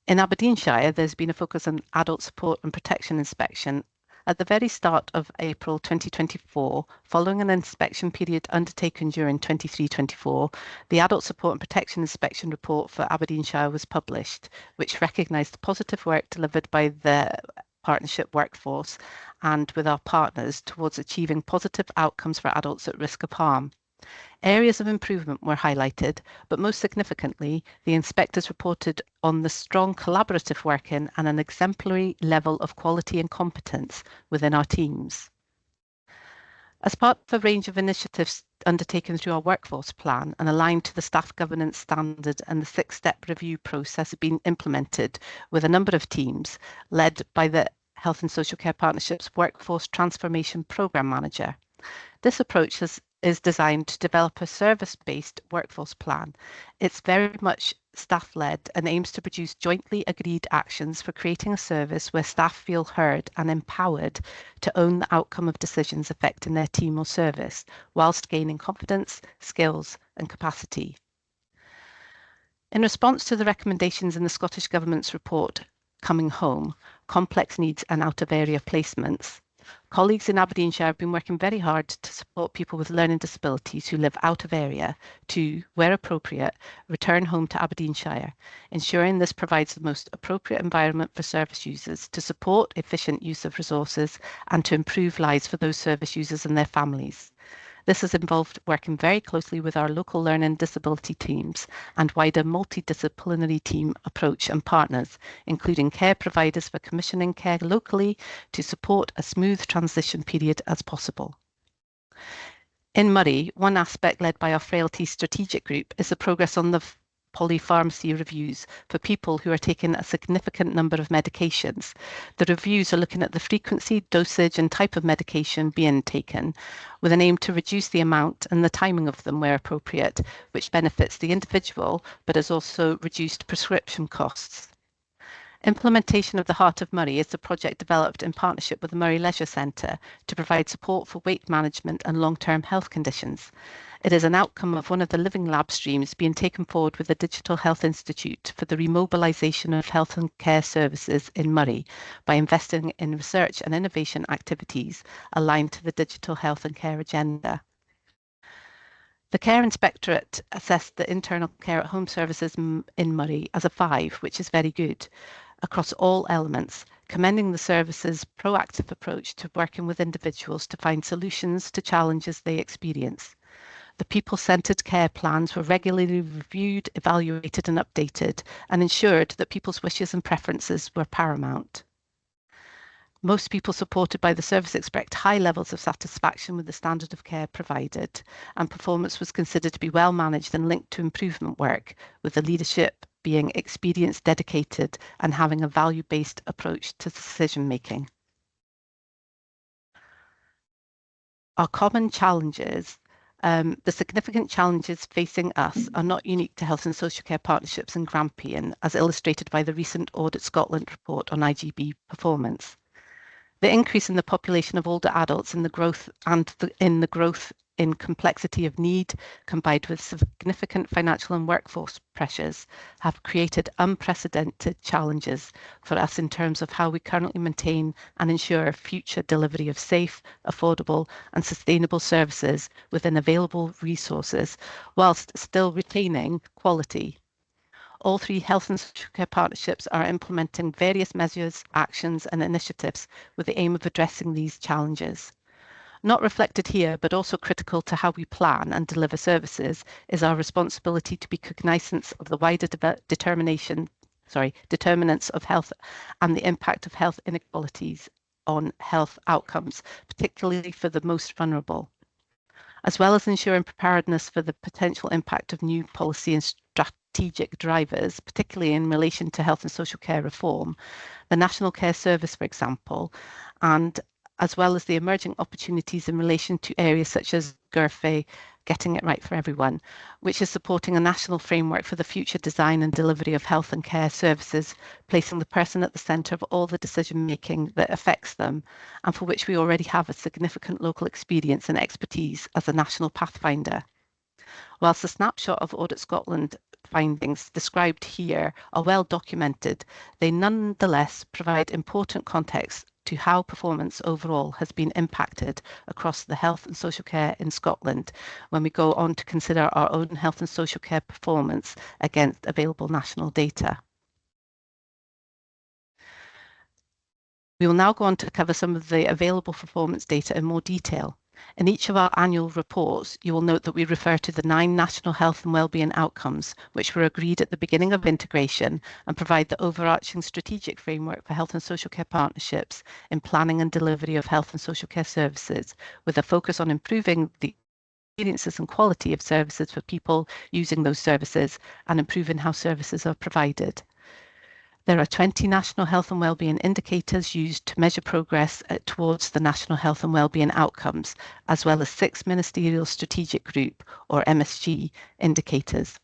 In Aberdeenshire, there's been a focus on adult support and protection inspection. At the very start of April 2024, following an inspection period undertaken during 23-24, the Adult Support and Protection Inspection Report for Aberdeenshire was published, which recognised the positive work delivered by the partnership workforce and with our partners towards achieving positive outcomes for adults at risk of harm. Areas of improvement were highlighted, but most significantly, the inspectors reported on the strong collaborative working and an exemplary level of quality and competence within our teams. As part of a range of initiatives undertaken through our workforce plan and aligned to the staff governance standard and the 6-step review process being implemented with a number of teams led by the Health and Social Care Partnership's Workforce Transformation Programme Manager. This approach is designed to develop a service-based workforce plan. It's very much staff-led and aims to produce jointly agreed actions for creating a service where staff feel heard and empowered to own the outcome of decisions affecting their team or service, whilst gaining confidence, skills and capacity. In response to the recommendations in the Scottish Government's report, coming home, complex needs and out-of-area placements. Colleagues in Aberdeenshire have been working very hard to support people with learning disabilities who live out of area to, where appropriate, return home to Aberdeenshire, ensuring this provides the most appropriate environment for service users to support efficient use of resources and to improve lives for those service users and their families. This has involved working very closely with our local learning disability teams and wider multidisciplinary team approach and partners, including care providers for commissioning care locally to support a smooth transition period as possible. In Moray, one aspect led by our Frailty Strategic Group is the progress on the polypharmacy reviews for people who are taking a significant number of medications. The reviews are looking at the frequency, dosage and type of medication being taken with an aim to reduce the amount and the timing of them where appropriate, which benefits the individual but has also reduced prescription costs. Implementation of the Heart of Moray is a project developed in partnership with the Moray Leisure Centre to provide support for weight management and long-term health conditions. It is an outcome of one of the Living Lab streams being taken forward with the Digital Health Institute for the remobilisation of health and care services in Moray by investing in research and innovation activities aligned to the digital health and care agenda. The Care Inspectorate assessed the internal care at home services in Moray as a 5, which is very good, across all elements, commending the service's proactive approach to working with individuals to find solutions to challenges they experience. The people-centred care plans were regularly reviewed, evaluated and updated and ensured that people's wishes and preferences were paramount. Most people supported by the service expressed high levels of satisfaction with the standard of care provided, and performance was considered to be well managed and linked to improvement work, with the leadership being experienced, dedicated and having a value-based approach to decision making. Our common challenges. The significant challenges facing us are not unique to health and social care partnerships in Grampian, as illustrated by the recent Audit Scotland report on IGB performance. The increase in the population of older adults in the growth in complexity of need, combined with significant financial and workforce pressures, have created unprecedented challenges for us in terms of how we currently maintain and ensure future delivery of safe, affordable and sustainable services within available resources, whilst still retaining quality. All 3 health and social care partnerships are implementing various measures, actions and initiatives with the aim of addressing these challenges. Not reflected here, but also critical to how we plan and deliver services, is our responsibility to be cognizant of the wider determinants of health and the impact of health inequalities on health outcomes, particularly for the most vulnerable, as well as ensuring preparedness for the potential impact of new policy and strategic drivers, particularly in relation to health and social care reform, the National Care Service, for example, and as well as the emerging opportunities in relation to areas such as GERFE, Getting It Right for Everyone, which is supporting a national framework for the future design and delivery of health and care services, placing the person at the centre of all the decision making that affects them, and for which we already have a significant local experience and expertise as a national pathfinder. Whilst the snapshot of Audit Scotland findings described here are well documented, they nonetheless provide important context to how performance overall has been impacted across the health and social care in Scotland when we go on to consider our own health and social care performance against available national data. We will now go on to cover some of the available performance data in more detail. In each of our annual reports, you will note that we refer to the 9 national health and wellbeing outcomes, which were agreed at the beginning of integration and provide the overarching strategic framework for health and social care partnerships in planning and delivery of health and social care services, with a focus on improving the experiences and quality of services for people using those services and improving how services are provided. There are 20 national health and wellbeing indicators used to measure progress towards the national health and wellbeing outcomes, as well as 6 ministerial strategic group or MSG indicators.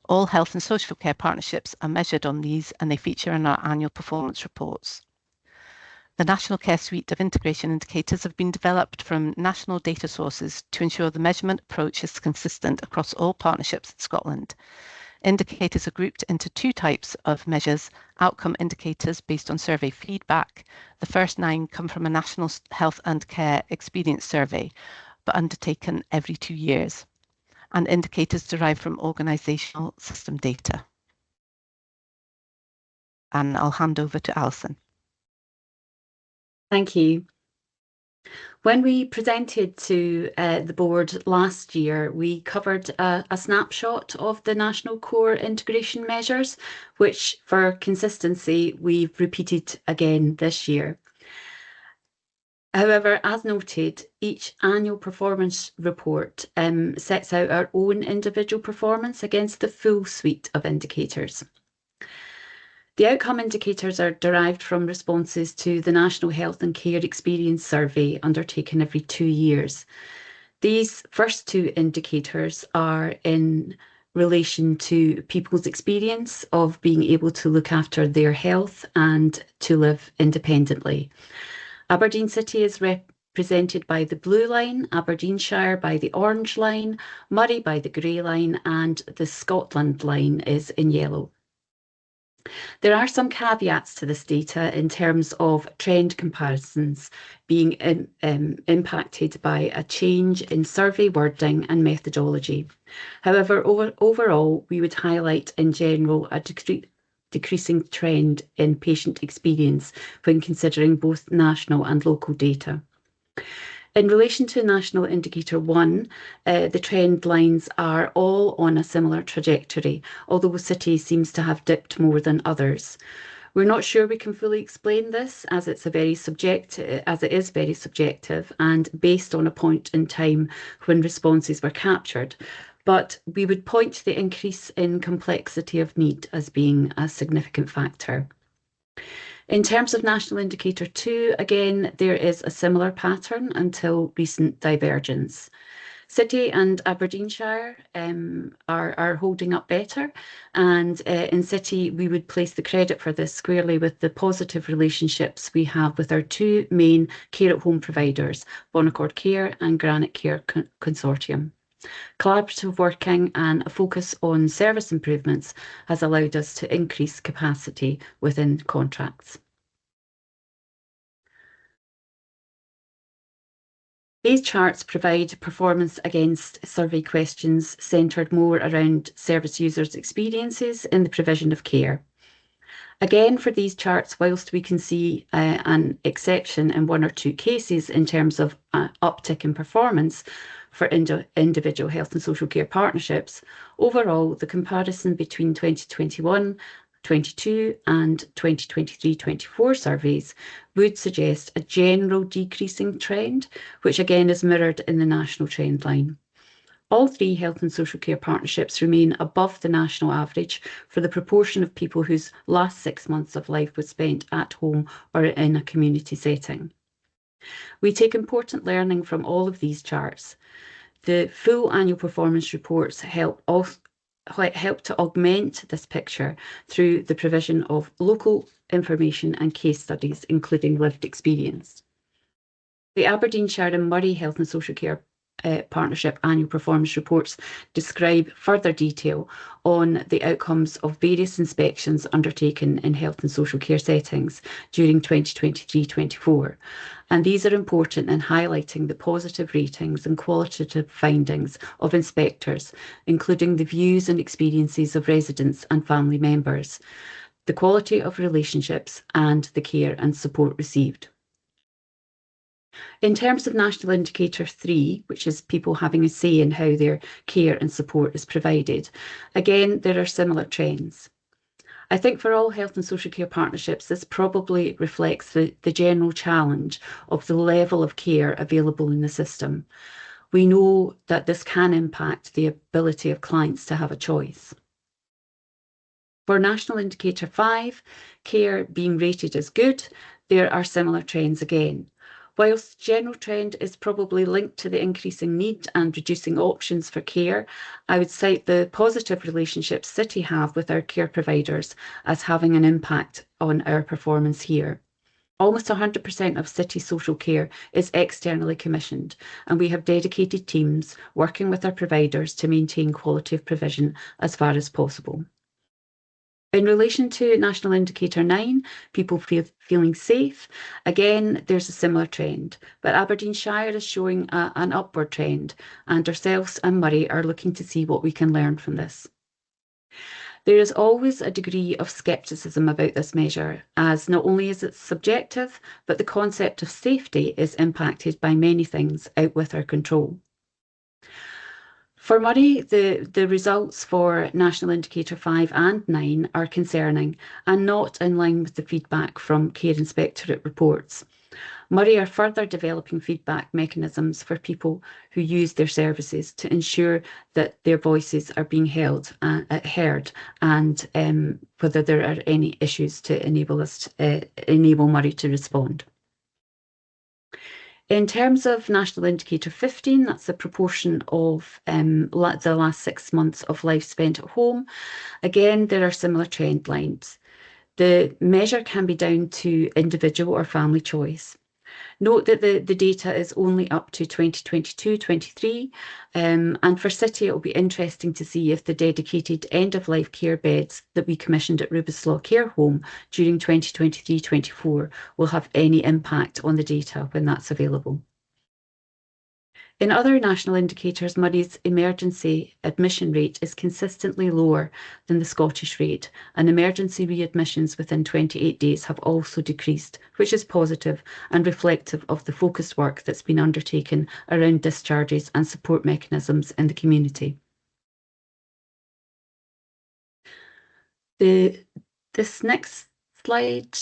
All health and social care partnerships are measured on these and they feature in our annual performance reports. The National Care Suite of integration indicators have been developed from national data sources to ensure the measurement approach is consistent across all partnerships in Scotland. Indicators are grouped into two types of measures: outcome indicators based on survey feedback. The first 9 come from a National Health and Care Experience Survey, but undertaken every 2 years, and indicators derived from organisational system data. And I'll hand over to Alison. Thank you. When we presented to the board last year, we covered a snapshot of the national core integration measures, which for consistency, we've repeated again this year. However, as noted, each annual performance report sets out our own individual performance against the full suite of indicators. The outcome indicators are derived from responses to the National Health and Care Experience Survey undertaken every 2 years. These first 2 indicators are in relation to people's experience of being able to look after their health and to live independently. Aberdeen City is represented by the blue line, Aberdeenshire by the orange line, Moray by the grey line, and the Scotland line is in yellow. There are some caveats to this data in terms of trend comparisons being impacted by a change in survey wording and methodology. However, overall, we would highlight in general a decreasing trend in patient experience when considering both national and local data. In relation to National Indicator 1, the trend lines are all on a similar trajectory, although City seems to have dipped more than others. We're not sure we can fully explain this as it is very subjective and based on a point in time when responses were captured, but we would point to the increase in complexity of need as being a significant factor. In terms of National Indicator 2, again, there is a similar pattern until recent divergence. City and Aberdeenshire are holding up better, and in City we would place the credit for this squarely with the positive relationships we have with our 2 main care at home providers, Bonaccord Care and Granite Care Consortium. Collaborative working and a focus on service improvements has allowed us to increase capacity within contracts. These charts provide performance against survey questions centred more around service users' experiences in the provision of care. Again, for these charts, whilst we can see an exception in 1 or 2 cases in terms of uptick in performance for individual health and social care partnerships, overall, the comparison between 2021-22 and 2023-24 surveys would suggest a general decreasing trend, which again is mirrored in the national trend line. All 3 health and social care partnerships remain above the national average for the proportion of people whose last 6 months of life was spent at home or in a community setting. We take important learning from all of these charts. The full annual performance reports help to augment this picture through the provision of local information and case studies, including lived experience. The Aberdeenshire and Moray Health and Social Care Partnership annual performance reports describe further detail on the outcomes of various inspections undertaken in health and social care settings during 2023-24. And these are important in highlighting the positive ratings and qualitative findings of inspectors, including the views and experiences of residents and family members, the quality of relationships, and the care and support received. In terms of National Indicator 3, which is people having a say in how their care and support is provided, again, there are similar trends. I think for all health and social care partnerships, this probably reflects the general challenge of the level of care available in the system. We know that this can impact the ability of clients to have a choice. For National Indicator 5, care being rated as good, there are similar trends again. Whilst the general trend is probably linked to the increasing need and reducing options for care, I would cite the positive relationships City have with our care providers as having an impact on our performance here. Almost 100% of city social care is externally commissioned, and we have dedicated teams working with our providers to maintain quality of provision as far as possible. In relation to National Indicator 9, people feeling safe, again, there's a similar trend, but Aberdeenshire is showing an upward trend, and ourselves and Moray are looking to see what we can learn from this. There is always a degree of scepticism about this measure, as not only is it subjective, but the concept of safety is impacted by many things out with our control. For Moray, the results for National Indicator 5 and 9 are concerning and not in line with the feedback from Care Inspectorate reports. Moray are further developing feedback mechanisms for people who use their services to ensure that their voices are being heard and whether there are any issues to enable Moray to respond. In terms of National Indicator 15, that's the proportion of the last 6 months of life spent at home. Again, there are similar trend lines. The measure can be down to individual or family choice. Note that the data is only up to 2022-23, and for City it will be interesting to see if the dedicated end-of-life care beds that we commissioned at Rubislaw Care Home during 2023-24 will have any impact on the data when that's available. In other national indicators, Moray's emergency admission rate is consistently lower than the Scottish rate, and emergency readmissions within 28 days have also decreased, which is positive and reflective of the focused work that's been undertaken around discharges and support mechanisms in the community. This next slide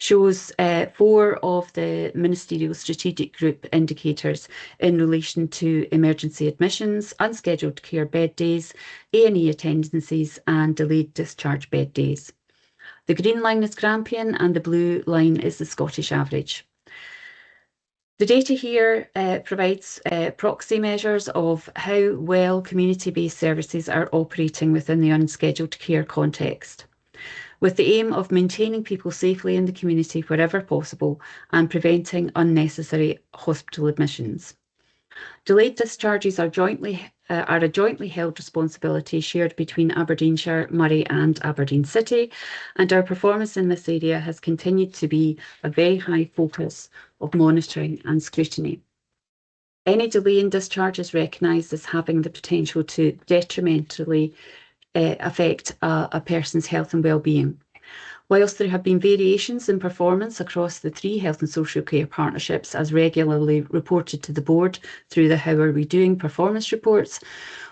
shows 4 of the Ministerial Strategic Group indicators in relation to emergency admissions, unscheduled care bed days, A&E attendances and delayed discharge bed days. The green line is Grampian and the blue line is the Scottish average. The data here provides proxy measures of how well community-based services are operating within the unscheduled care context, with the aim of maintaining people safely in the community wherever possible and preventing unnecessary hospital admissions. Delayed discharges are a jointly held responsibility shared between Aberdeenshire, Moray and Aberdeen City, and our performance in this area has continued to be a very high focus of monitoring and scrutiny. Any delay in discharge is recognised as having the potential to detrimentally affect a person's health and well-being. Whilst there have been variations in performance across the 3 health and social care partnerships as regularly reported to the board through the How Are We Doing performance reports,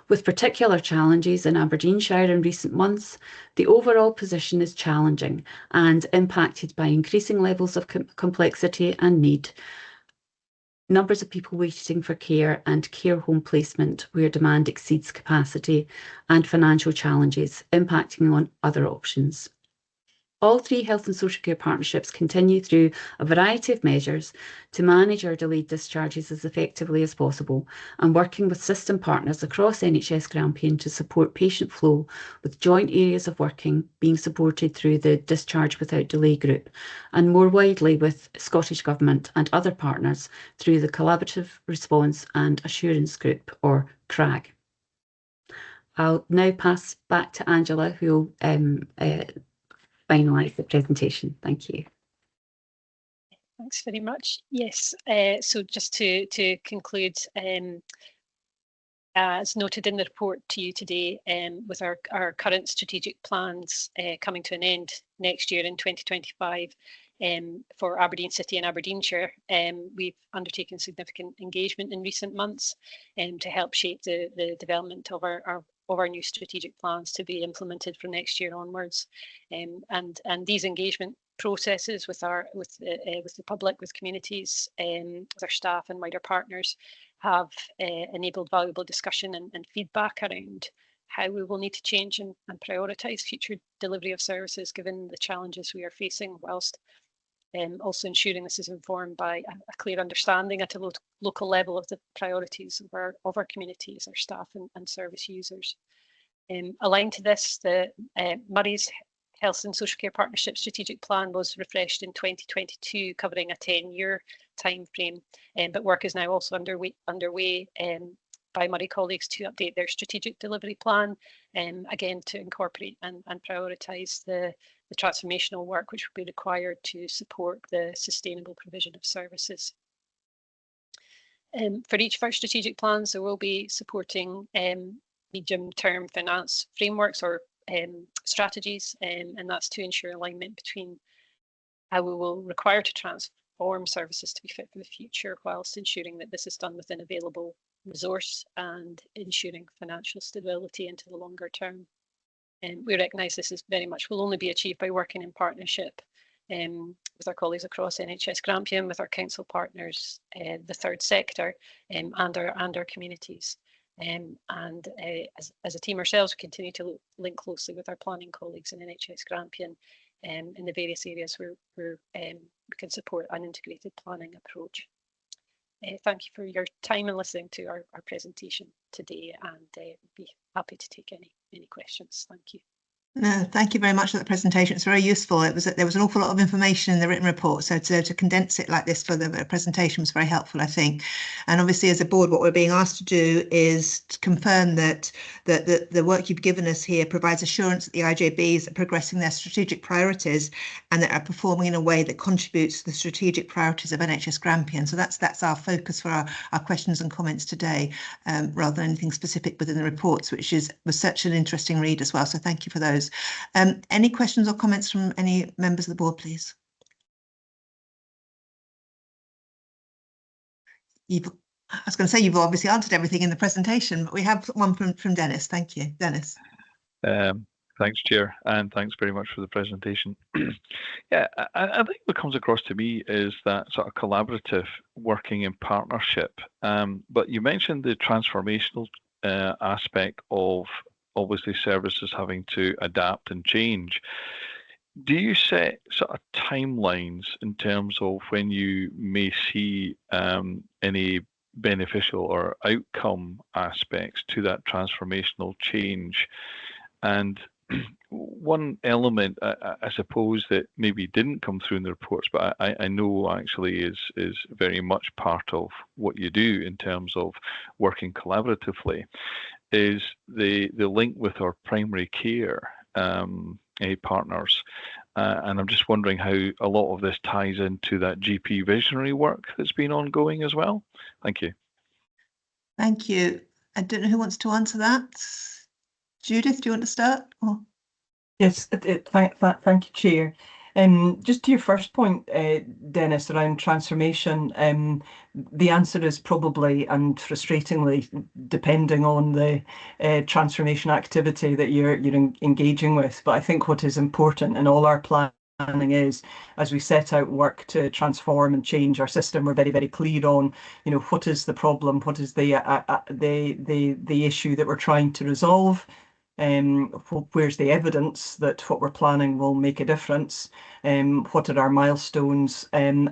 with particular challenges in Aberdeenshire in recent months, the overall position is challenging and impacted by increasing levels of complexity and need, numbers of people waiting for care and care home placement where demand exceeds capacity, and financial challenges impacting on other options. All 3 health and social care partnerships continue through a variety of measures to manage our delayed discharges as effectively as possible, and working with system partners across NHS Grampian to support patient flow, with joint areas of working being supported through the Discharge Without Delay group, and more widely with Scottish Government and other partners through the Collaborative Response and Assurance Group, or CRAG. I'll now pass back to Angela, who will finalise the presentation. Thank you. Thanks very much. Yes, so just to conclude, as noted in the report to you today, with our current strategic plans coming to an end next year in 2025 for Aberdeen City and Aberdeenshire, we've undertaken significant engagement in recent months to help shape the development of our new strategic plans to be implemented from next year onwards, and these engagement processes with the public, with communities, with our staff and wider partners have enabled valuable discussion and feedback around how we will need to change and prioritise future delivery of services given the challenges we are facing, whilst also ensuring this is informed by a clear understanding at a local level of the priorities of our communities, our staff and service users. Aligned to this, Moray's Health and Social Care Partnership Strategic Plan was refreshed in 2022, covering a 10-year time frame, but work is now also underway by Murray colleagues to update their strategic delivery plan, again to incorporate and prioritise the transformational work which will be required to support the sustainable provision of services. For each of our strategic plans, there will be supporting medium-term finance frameworks or strategies, and that's to ensure alignment between how we will require to transform services to be fit for the future, whilst ensuring that this is done within available resource and ensuring financial stability into the longer term. We recognise this is very much will only be achieved by working in partnership with our colleagues across NHS Grampian, with our council partners, the third sector, and our communities. As a team ourselves, we continue to link closely with our planning colleagues in NHS Grampian in the various areas where we can support an integrated planning approach. Thank you for your time and listening to our presentation today, and be happy to take any questions. Thank you. No, thank you very much for the presentation. It's very useful. There was an awful lot of information in the written report, so to condense it like this for the presentation was very helpful, I think. And obviously, as a board, what we're being asked to do is to confirm that the work you've given us here provides assurance that the IJBs are progressing their strategic priorities and that are performing in a way that contributes to the strategic priorities of NHS Grampian. So that's our focus for our questions and comments today, rather than anything specific within the reports, which was such an interesting read as well. So thank you for those. Any questions or comments from any members of the board, please? I was going to say you've obviously answered everything in the presentation, but we have one from Dennis. Thank you, Dennis. Thanks, Chair, and thanks very much for the presentation. Yeah, I think what comes across to me is that sort of collaborative working in partnership. But you mentioned the transformational aspect of obviously services having to adapt and change. Do you set sort of timelines in terms of when you may see any beneficial or outcome aspects to that transformational change? And one element, I suppose, that maybe didn't come through in the reports, but I know actually is very much part of what you do in terms of working collaboratively, is the link with our primary care partners. And I'm just wondering how a lot of this ties into that GP visionary work that's been ongoing as well. Thank you. Thank you. I don't know who wants to answer that. Judith, do you want to start? Or? Yes, thank you, Chair. Just to your first point, Dennis, around transformation, the answer is probably, and frustratingly, depending on the transformation activity that you're engaging with. But I think what is important in all our planning is, as we set out work to transform and change our system, we're very, very clear on, what is the problem, what is the issue that we're trying to resolve. Where's the evidence that what we're planning will make a difference? What are our milestones and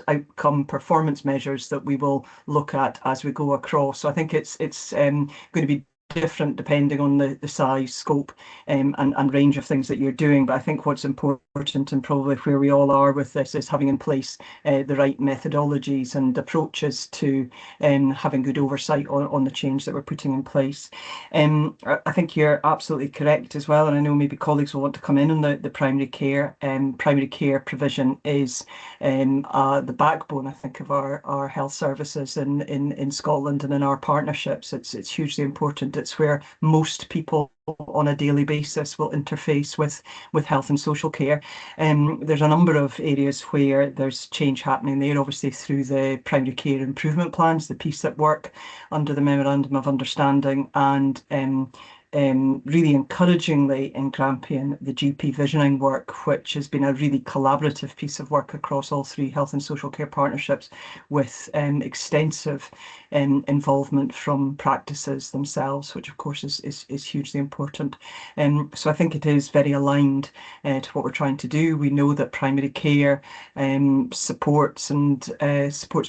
outcome performance measures that we will look at as we go across? So I think it's going to be different depending on the size, scope, and range of things that you're doing. But I think what's important, and probably where we all are with this, is having in place the right methodologies and approaches to having good oversight on the change that we're putting in place. I think you're absolutely correct as well, and I know maybe colleagues will want to come in on the primary care. Primary care provision is the backbone, I think, of our health services in Scotland and in our partnerships. It's hugely important. It's where most people on a daily basis will interface with health and social care. There's a number of areas where there's change happening there, obviously through the primary care improvement plans, the piece that work under the Memorandum of Understanding, and really encouragingly in Grampian, the GP visioning work, which has been a really collaborative piece of work across all three health and social care partnerships, with extensive involvement from practices themselves, which of course is hugely important. So I think it is very aligned to what we're trying to do. We know that primary care supports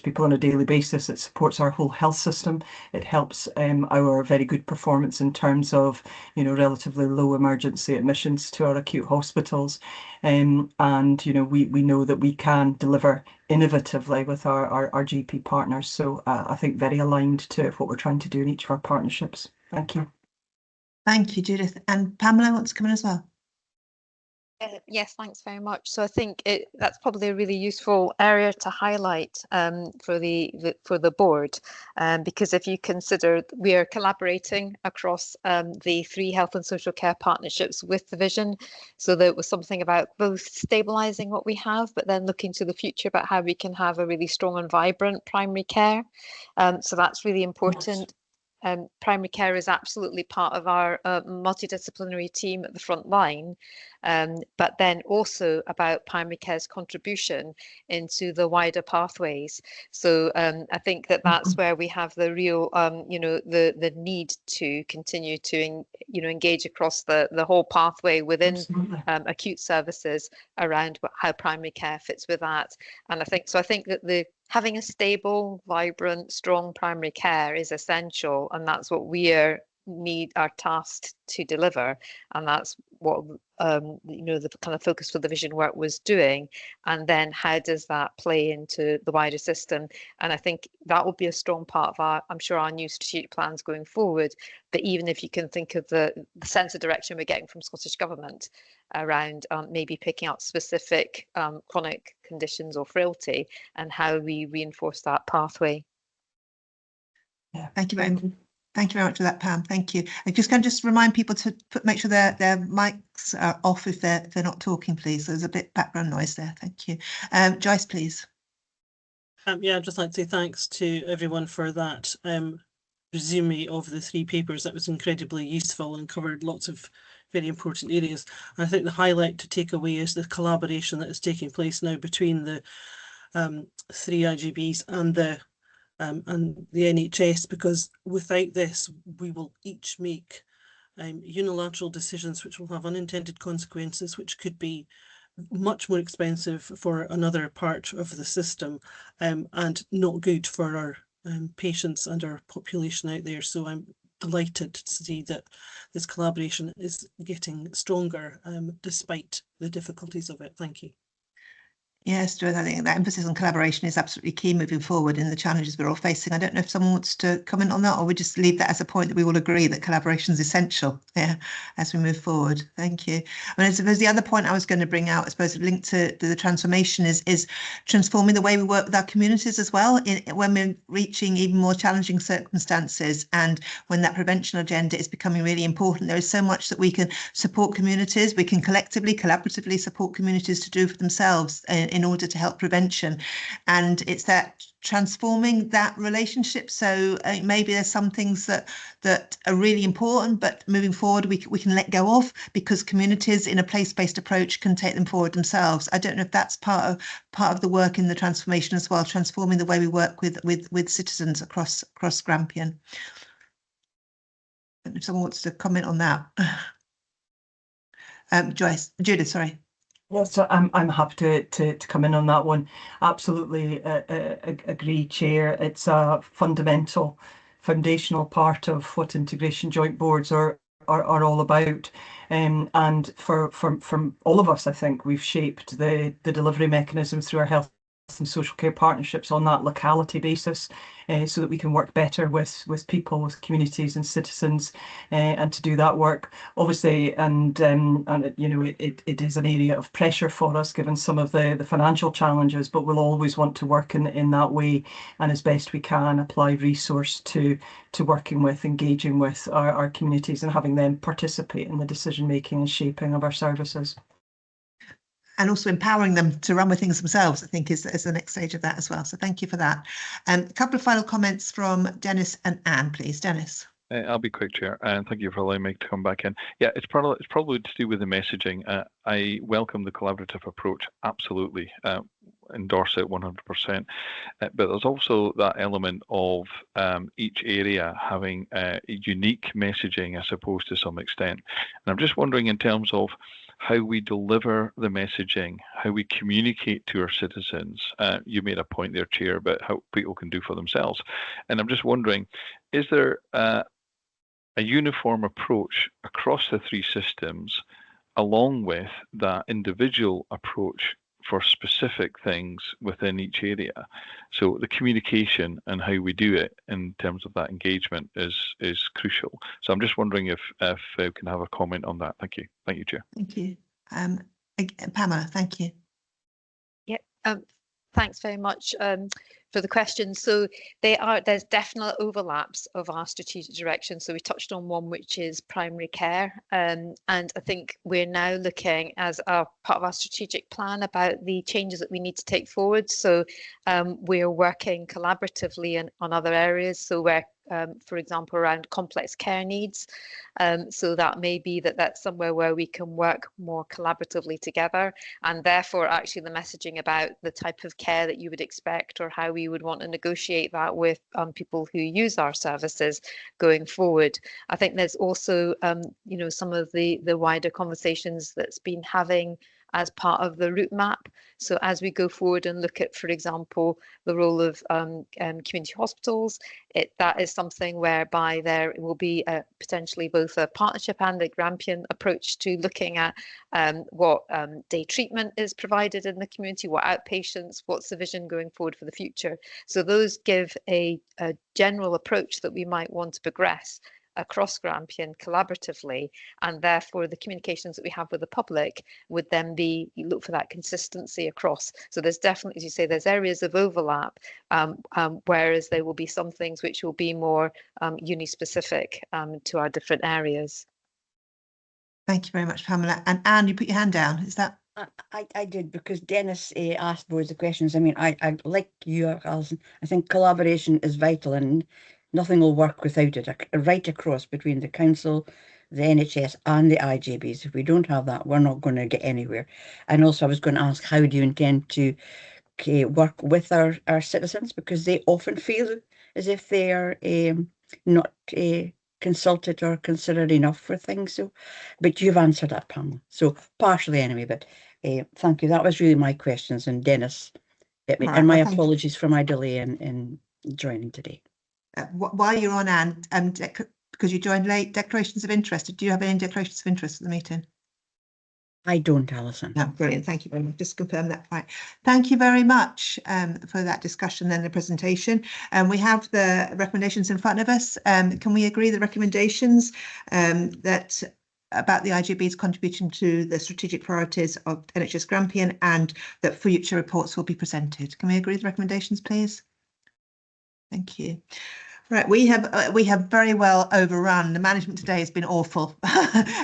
people on a daily basis. It supports our whole health system. It helps our very good performance in terms of of, relatively low emergency admissions to our acute hospitals. And, we know that we can deliver innovatively with our GP partners. So I think very aligned to what we're trying to do in each of our partnerships. Thank you. Thank you, Judith. And Pamela wants to come in as well. Yes, thanks very much. So I think that's probably a really useful area to highlight for the board, because if you consider we are collaborating across the 3 health and social care partnerships with the vision, so that it was something about both stabilising what we have, but then looking to the future about how we can have a really strong and vibrant primary care. So that's really important. Primary care is absolutely part of our multidisciplinary team at the front line, but then also about primary care's contribution into the wider pathways. So I think that's where we have the real, the need to continue to, engage across the whole pathway within acute services around how primary care fits with that. And I think that having a stable, vibrant, strong primary care is essential, and that's what we are tasked to deliver, and that's what the kind of focus for the vision work was doing. And then how does that play into the wider system? And I think that will be a strong part of our new strategic plans going forward. But even if you can think of the sense of direction we're getting from Scottish Government around maybe picking up specific chronic conditions or frailty and how we reinforce that pathway. Yeah, thank you very much. Thank you very much for that, Pam. Thank you. I'm just going to remind people to make sure their mics are off if they're not talking, please. There's a bit background noise there. Thank you. Joyce, please. Yeah, I'd just like to say thanks to everyone for that resume of the 3 papers. That was incredibly useful and covered lots of very important areas. And I think the highlight to take away is the collaboration that is taking place now between the 3 IGBs and the NHS, because without this we will each make unilateral decisions which will have unintended consequences, which could be much more expensive for another part of the system and not good for our patients and our population out there. So I'm delighted to see that this collaboration is getting stronger despite the difficulties of it. Thank you. Yes, Joyce, I think that emphasis on collaboration is absolutely key moving forward in the challenges we're all facing. I don't know if someone wants to comment on that, or we just leave that as a point that we all agree that collaboration is essential as we move forward. Thank you. I suppose the other point I was going to bring out, I suppose linked to the transformation, is transforming the way we work with our communities as well when we're reaching even more challenging circumstances, and when that prevention agenda is becoming really important. There is so much that we can support communities, we can collaboratively support communities to do for themselves in order to help prevention, and it's that transforming that relationship. So maybe there's some things that are really important, but moving forward we can let go of, because communities in a place-based approach can take them forward themselves. I don't know if that's part of the work in the transformation as well, transforming the way we work with citizens across Grampian. I don't know if someone wants to comment on that. Judith, sorry. Yes, so I'm happy to come in on that one. Absolutely agree, Chair. It's a foundational part of what integration joint boards are all about. And from all of us, I think we've shaped the delivery mechanisms through our health and social care partnerships on that locality basis, so that we can work better with people, with communities and citizens, and to do that work, obviously. And it is an area of pressure for us given some of the financial challenges, but we'll always want to work in that way, and as best we can apply resource to working with, engaging with our communities and having them participate in the decision making and shaping of our services. And also empowering them to run with things themselves, I think, is the next stage of that as well. So thank you for that. A couple of final comments from Dennis and Anne, please. Dennis. I'll be quick, Chair, and thank you for allowing me to come back in. Yeah, it's probably to do with the messaging. I welcome the collaborative approach, absolutely, endorse it 100%. But there's also that element of each area having unique messaging, I suppose, to some extent. And I'm just wondering, in terms of how we deliver the messaging, how we communicate to our citizens. You made a point there, Chair, about how people can do for themselves. And I'm just wondering, is there a uniform approach across the three systems, along with that individual approach for specific things within each area. So the communication and how we do it in terms of that engagement is crucial. So I'm just wondering if we can have a comment on that. Thank you. Thank you, Chair. Thank you. Pamela, thank you. Yep. Thanks very much for the question. So there's definite overlaps of our strategic direction. So we touched on one, which is primary care. And I think we're now looking as a part of our strategic plan about the changes that we need to take forward. So we're working collaboratively on other areas. So we're for example, around complex care needs. So that may be that's somewhere where we can work more collaboratively together, and therefore actually the messaging about the type of care that you would expect or how we would want to negotiate that with people who use our services going forward. I think there's also some of the wider conversations that's been having as part of the route map. So as we go forward and look at, for example, the role of community hospitals, that is something whereby there will be potentially both a partnership and a Grampian approach to looking at what day treatment is provided in the community, what outpatients, what's the vision going forward for the future. So those give a general approach that we might want to progress across Grampian collaboratively, and therefore the communications that we have with the public would then be, you look for that consistency across. So there's definitely, as you say, there's areas of overlap, whereas there will be some things which will be more uni-specific to our different areas. Thank you very much, Pamela. And Anne, you put your hand down. Is that? I did, because Dennis asked both the questions. I mean, I like you, Alison. I think collaboration is vital, and nothing will work without it, right across between the council, the NHS and the IJBs. If we don't have that, we're not going to get anywhere. And also I was going to ask, how do you intend to work with our citizens, because they often feel as if they are not consulted or considered enough for things. So, but you've answered that, Pamela. So partially anyway, but thank you. That was really my questions. And Dennis, and my apologies for my delay in joining today. While you're on, Anne, because you joined late, declarations of interest. Do you have any declarations of interest at the meeting? I don't, Alison. No, brilliant. Thank you very much. Just confirm that. Right. Thank you very much for that discussion and the presentation. We have the recommendations in front of us. Can we agree the recommendations that about the IJB's contribution to the strategic priorities of NHS Grampian, and that future reports will be presented? Can we agree the recommendations, please? Thank you. Right, we have very well overrun. The management today has been awful,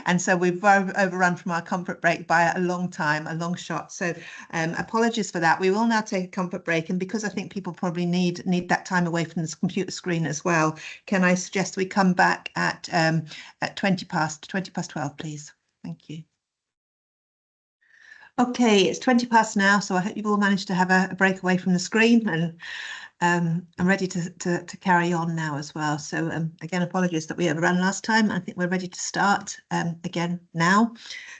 and so we've overrun from our comfort break by a long time, a long shot. So apologies for that. We will now take a comfort break, and because I think people probably need that time away from this computer screen as well, can I suggest we come back at 20 past 12, please? Thank you. Okay, it's 20 past now, so I hope you've all managed to have a break away from the screen, and I'm ready to carry on now as well. So again, apologies that we overran last time. I think we're ready to start again now.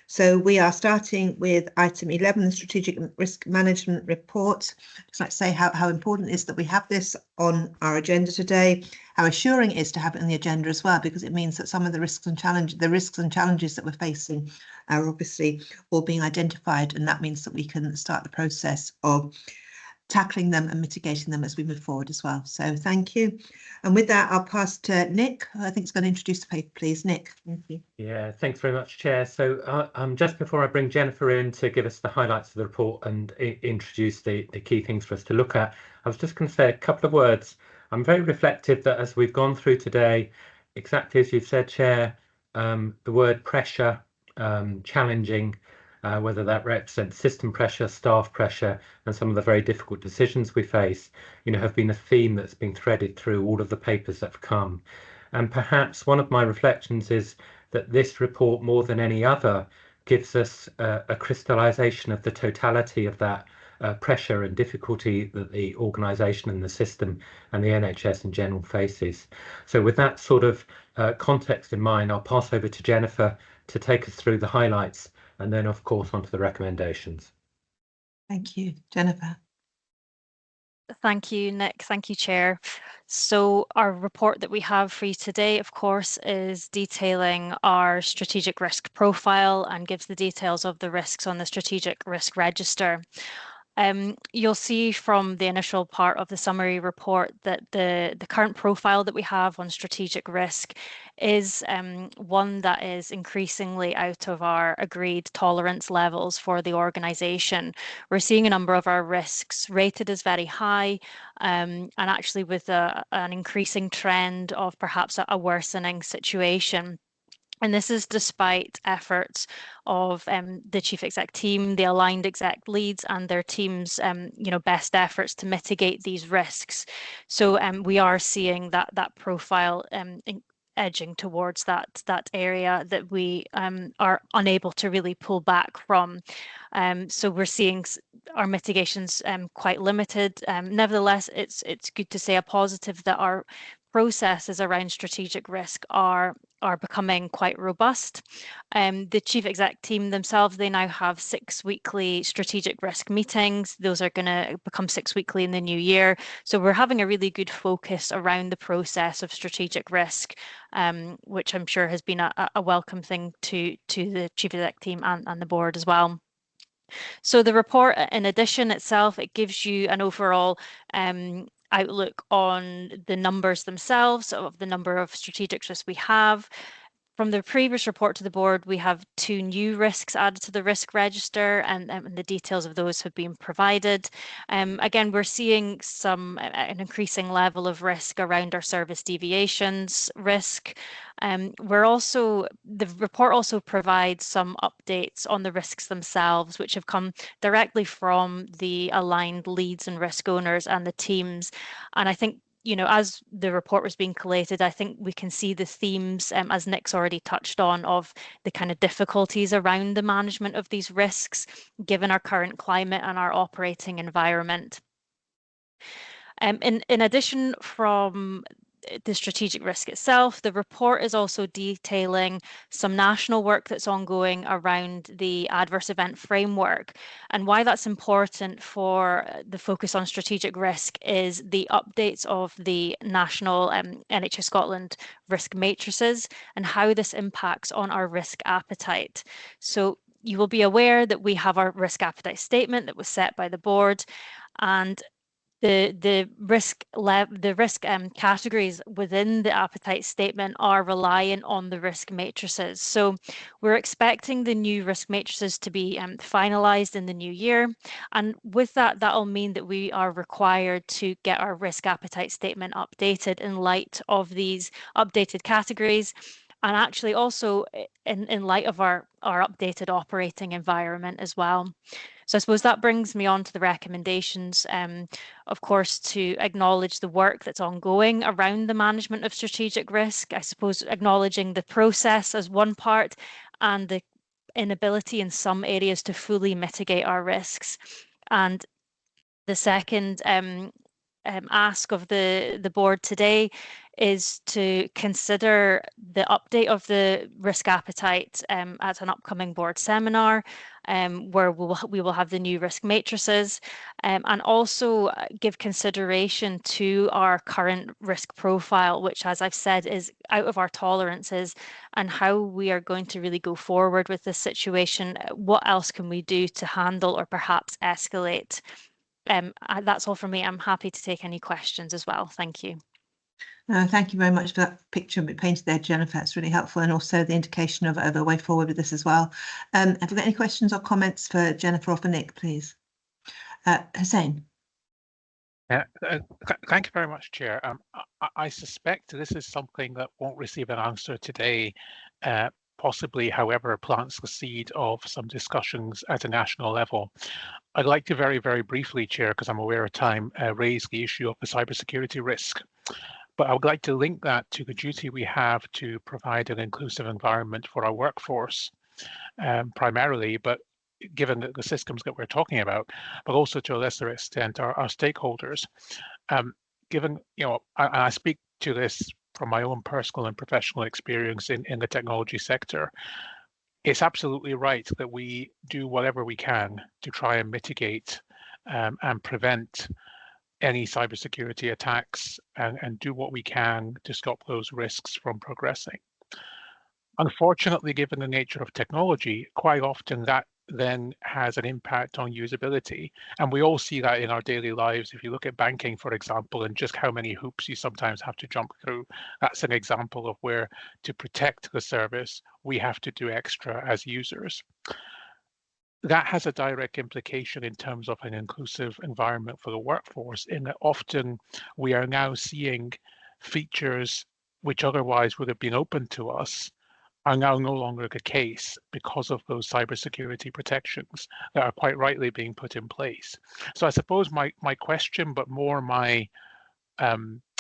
So we are starting with item 11, the Strategic Risk Management Report. I'd just like to say how important it is that we have this on our agenda today, how assuring it is to have it on the agenda as well, because it means that some of the risks and challenges that we're facing are obviously all being identified, and that means that we can start the process of tackling them and mitigating them as we move forward as well. So thank you. And with that, I'll pass to Nick, who I think is going to introduce the paper, please. Nick, thank you. Yeah, thanks very much, Chair. So just before I bring Jennifer in to give us the highlights of the report and introduce the key things for us to look at, I was just going to say a couple of words. I'm very reflective that as we've gone through today, exactly as you've said, Chair, the word pressure, challenging, whether that represents system pressure, staff pressure, and some of the very difficult decisions we face, have been a theme that's been threaded through all of the papers that have come. And perhaps one of my reflections is that this report, more than any other, gives us a crystallization of the totality of that pressure and difficulty that the organisation and the system and the NHS in general faces. So with that sort of context in mind, I'll pass over to Jennifer to take us through the highlights, and then, of course, onto the recommendations. Thank you, Jennifer. Thank you, Nick. Thank you, Chair. So our report that we have for you today, of course, is detailing our strategic risk profile and gives the details of the risks on the strategic risk register. You'll see from the initial part of the summary report that the current profile that we have on strategic risk is one that is increasingly out of our agreed tolerance levels for the organisation. We're seeing a number of our risks rated as very high, and actually with an increasing trend of perhaps a worsening situation. And this is despite efforts of the chief exec team, the aligned exec leads and their teams, best efforts to mitigate these risks. So we are seeing that profile edging towards that area that we are unable to really pull back from. So we're seeing our mitigations quite limited. Nevertheless, it's good to say a positive that our processes around strategic risk are becoming quite robust. The chief exec team themselves, they now have 6 weekly strategic risk meetings. Those are going to become 6 weekly in the new year. So we're having a really good focus around the process of strategic risk, which I'm sure has been a welcome thing to the chief exec team and the board as well. So the report, in addition itself, it gives you an overall outlook on the numbers themselves of the number of strategic risks we have. From the previous report to the board, we have 2 new risks added to the risk register, and the details of those have been provided. Again, we're seeing an increasing level of risk around our service deviations risk. The report also provides some updates on the risks themselves, which have come directly from the aligned leads and risk owners and the teams. And I think, as the report was being collated, I think we can see the themes, as Nick's already touched on, of the kind of difficulties around the management of these risks, given our current climate and our operating environment. In addition, from the strategic risk itself, the report is also detailing some national work that's ongoing around the adverse event framework. And why that's important for the focus on strategic risk is the updates of the national NHS Scotland risk matrices and how this impacts on our risk appetite. So you will be aware that we have our risk appetite statement that was set by the board, and the risk categories within the appetite statement are reliant on the risk matrices. So we're expecting the new risk matrices to be finalised in the new year, and with that'll mean that we are required to get our risk appetite statement updated in light of these updated categories, and actually also in light of our updated operating environment as well. So I suppose that brings me on to the recommendations, of course, to acknowledge the work that's ongoing around the management of strategic risk. I suppose acknowledging the process as one part and the inability in some areas to fully mitigate our risks. And the second ask of the board today is to consider the update of the risk appetite at an upcoming board seminar, where we will have the new risk matrices, and also give consideration to our current risk profile, which, as I've said, is out of our tolerances, and how we are going to really go forward with this situation. What else can we do to handle or perhaps escalate? That's all from me. I'm happy to take any questions as well. Thank you. Thank you very much for that picture painted there, Jennifer. It's really helpful, and also the indication of a way forward with this as well. Have we got any questions or comments for Jennifer or for Nick, please? Hussein. Thank you very much, Chair. I suspect this is something that won't receive an answer today, possibly, however, plants the seed of some discussions at a national level. I'd like to very, very briefly, Chair, because I'm aware of time, raise the issue of the cybersecurity risk. But I would like to link that to the duty we have to provide an inclusive environment for our workforce, primarily, but given the systems that we're talking about, but also to a lesser extent our stakeholders. Given, I speak to this from my own personal and professional experience in the technology sector, it's absolutely right that we do whatever we can to try and mitigate and prevent any cybersecurity attacks and do what we can to stop those risks from progressing. Unfortunately, given the nature of technology, quite often that then has an impact on usability. And we all see that in our daily lives. If you look at banking, for example, and just how many hoops you sometimes have to jump through, that's an example of where, to protect the service, we have to do extra as users. That has a direct implication in terms of an inclusive environment for the workforce, in that often we are now seeing features which otherwise would have been open to us are now no longer the case because of those cybersecurity protections that are quite rightly being put in place. So I suppose my question, but more my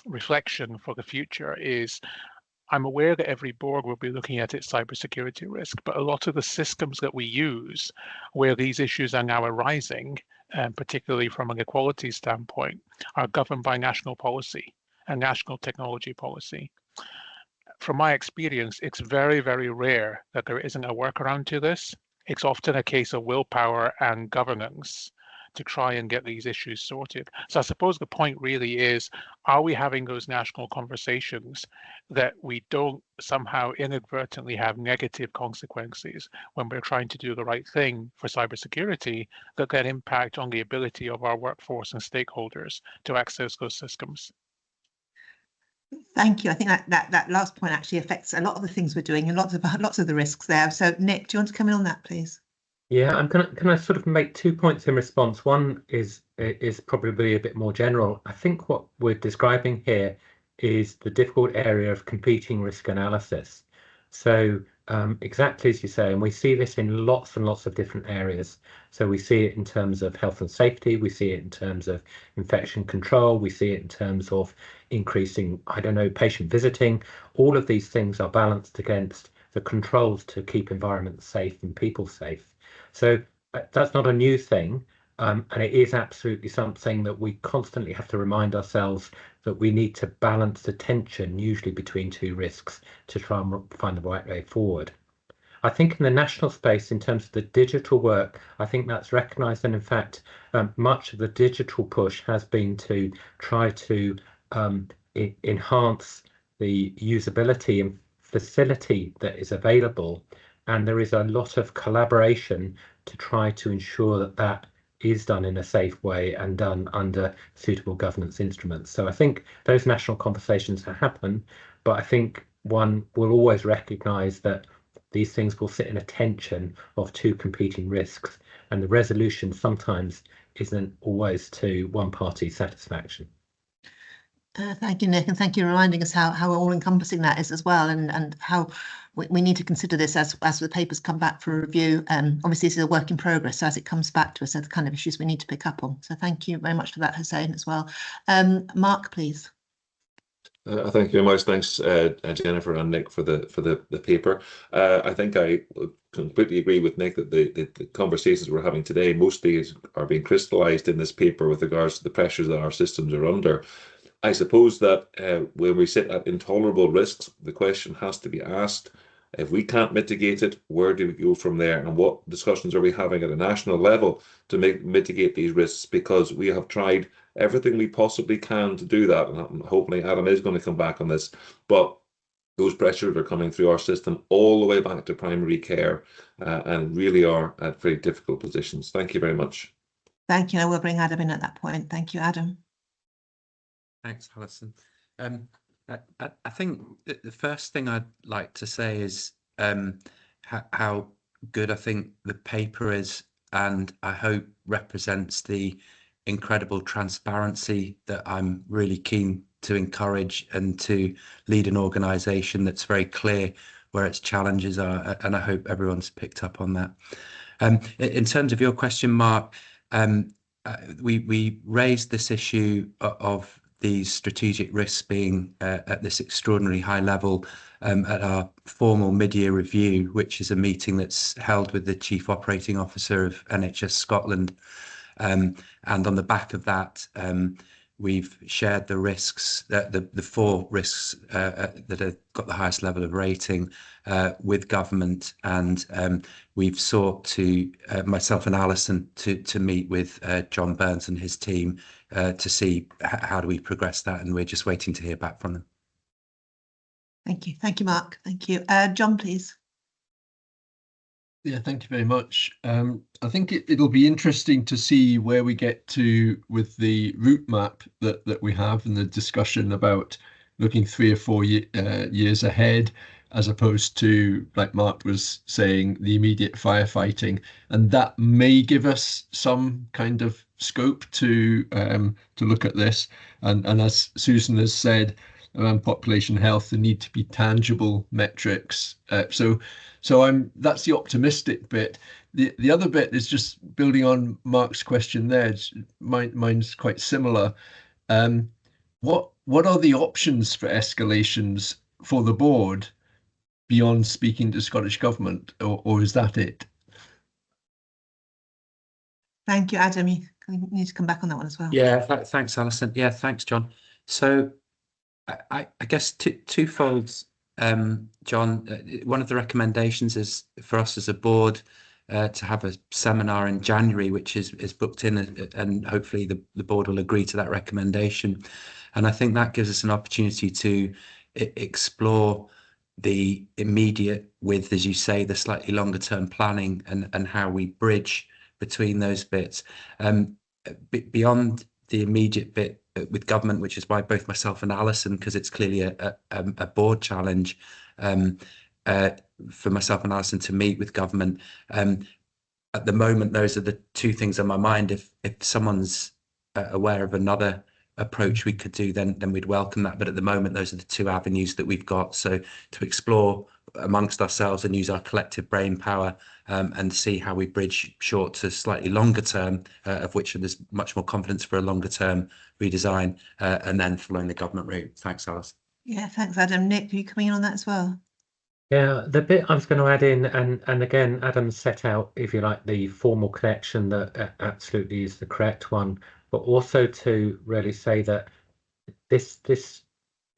reflection for the future is, I'm aware that every board will be looking at its cybersecurity risk, but a lot of the systems that we use where these issues are now arising, particularly from an equality standpoint, are governed by national policy and national technology policy. From my experience, it's very, very rare that there isn't a workaround to this. It's often a case of willpower and governance to try and get these issues sorted. So I suppose the point really is, are we having those national conversations that we don't somehow inadvertently have negative consequences when we're trying to do the right thing for cybersecurity that then impact on the ability of our workforce and stakeholders to access those systems? Thank you. I think that last point actually affects a lot of the things we're doing and lots of the risks there. So Nick, do you want to come in on that, please? Yeah, can I sort of make 2 points in response? One is probably a bit more general. I think what we're describing here is the difficult area of competing risk analysis. So exactly as you say, and we see this in lots and lots of different areas. So we see it in terms of health and safety, we see it in terms of infection control, we see it in terms of increasing, I don't know, patient visiting. All of these things are balanced against the controls to keep environments safe and people safe. So that's not a new thing, and it is absolutely something that we constantly have to remind ourselves that we need to balance the tension, usually between two risks, to try and find the right way forward. I think in the national space, in terms of the digital work, I think that's recognised, and in fact, much of the digital push has been to try to enhance the usability and facility that is available. And there is a lot of collaboration to try to ensure that that is done in a safe way and done under suitable governance instruments. So I think those national conversations happen, but I think one will always recognise that these things will sit in a tension of two competing risks, and the resolution sometimes isn't always to one party's satisfaction. Thank you, Nick, and thank you for reminding us how all-encompassing that is as well, and how we need to consider this as the papers come back for review. Obviously, this is a work in progress, so as it comes back to us, are the kind of issues we need to pick up on. So thank you very much for that, Hussein, as well. Mark, please. Thank you very much. Thanks, Jennifer and Nick, for the paper. I think I completely agree with Nick that the conversations we're having today mostly are being crystallised in this paper with regards to the pressures that our systems are under. I suppose that when we sit at intolerable risks, the question has to be asked, if we can't mitigate it, where do we go from there? And what discussions are we having at a national level to mitigate these risks? Because we have tried everything we possibly can to do that. And hopefully Adam is going to come back on this. But those pressures are coming through our system all the way back to primary care and really are at very difficult positions. Thank you very much. Thank you. I will bring Adam in at that point. Thank you, Adam. Thanks, Alison. I think the first thing I'd like to say is how good I think the paper is, and I hope represents the incredible transparency that I'm really keen to encourage, and to lead an organisation that's very clear where its challenges are, and I hope everyone's picked up on that. In terms of your question, Mark, we raised this issue of these strategic risks being at this extraordinarily high level at our formal mid-year review, which is a meeting that's held with the Chief Operating Officer of NHS Scotland. And on the back of that, we've shared the risks, the 4 risks that have got the highest level of rating with government, and we've sought to, myself and Alison, to meet with John Burns and his team to see how do we progress that, and we're just waiting to hear back from them. Thank you, Mark. Thank you. John, please. Yeah, thank you very much. I think it'll be interesting to see where we get to with the route map that we have, and the discussion about looking 3 or 4 years ahead, as opposed to, like Mark was saying, the immediate firefighting. And that may give us some kind of scope to look at this. And as Susan has said, around population health, there need to be tangible metrics. So that's the optimistic bit. The other bit is just building on Mark's question there. Mine's quite similar. What are the options for escalations for the board beyond speaking to Scottish Government, or is that it? Thank you, Adam. You need to come back on that one as well. Yeah, thanks, Alison. Yeah, thanks, John. So I guess twofold, John. One of the recommendations is for us as a board to have a seminar in January, which is booked in, and hopefully the board will agree to that recommendation. And I think that gives us an opportunity to explore the immediate with, as you say, the slightly longer term planning, and how we bridge between those bits. Beyond the immediate bit with government, which is why both myself and Alison, because it's clearly a board challenge for myself and Alison to meet with government. At the moment, those are the two things on my mind. If someone's aware of another approach we could do, then we'd welcome that. But at the moment, those are the two avenues that we've got. So to explore amongst ourselves and use our collective brain power, and see how we bridge short to slightly longer term, of which there's much more confidence for a longer term redesign, and then following the government route. Thanks, Alice. Yeah, thanks, Adam. Nick, are you coming in on that as well? Yeah, the bit I was going to add in, and again, Adam set out, if you like, the formal connection that absolutely is the correct one, but also to really say that this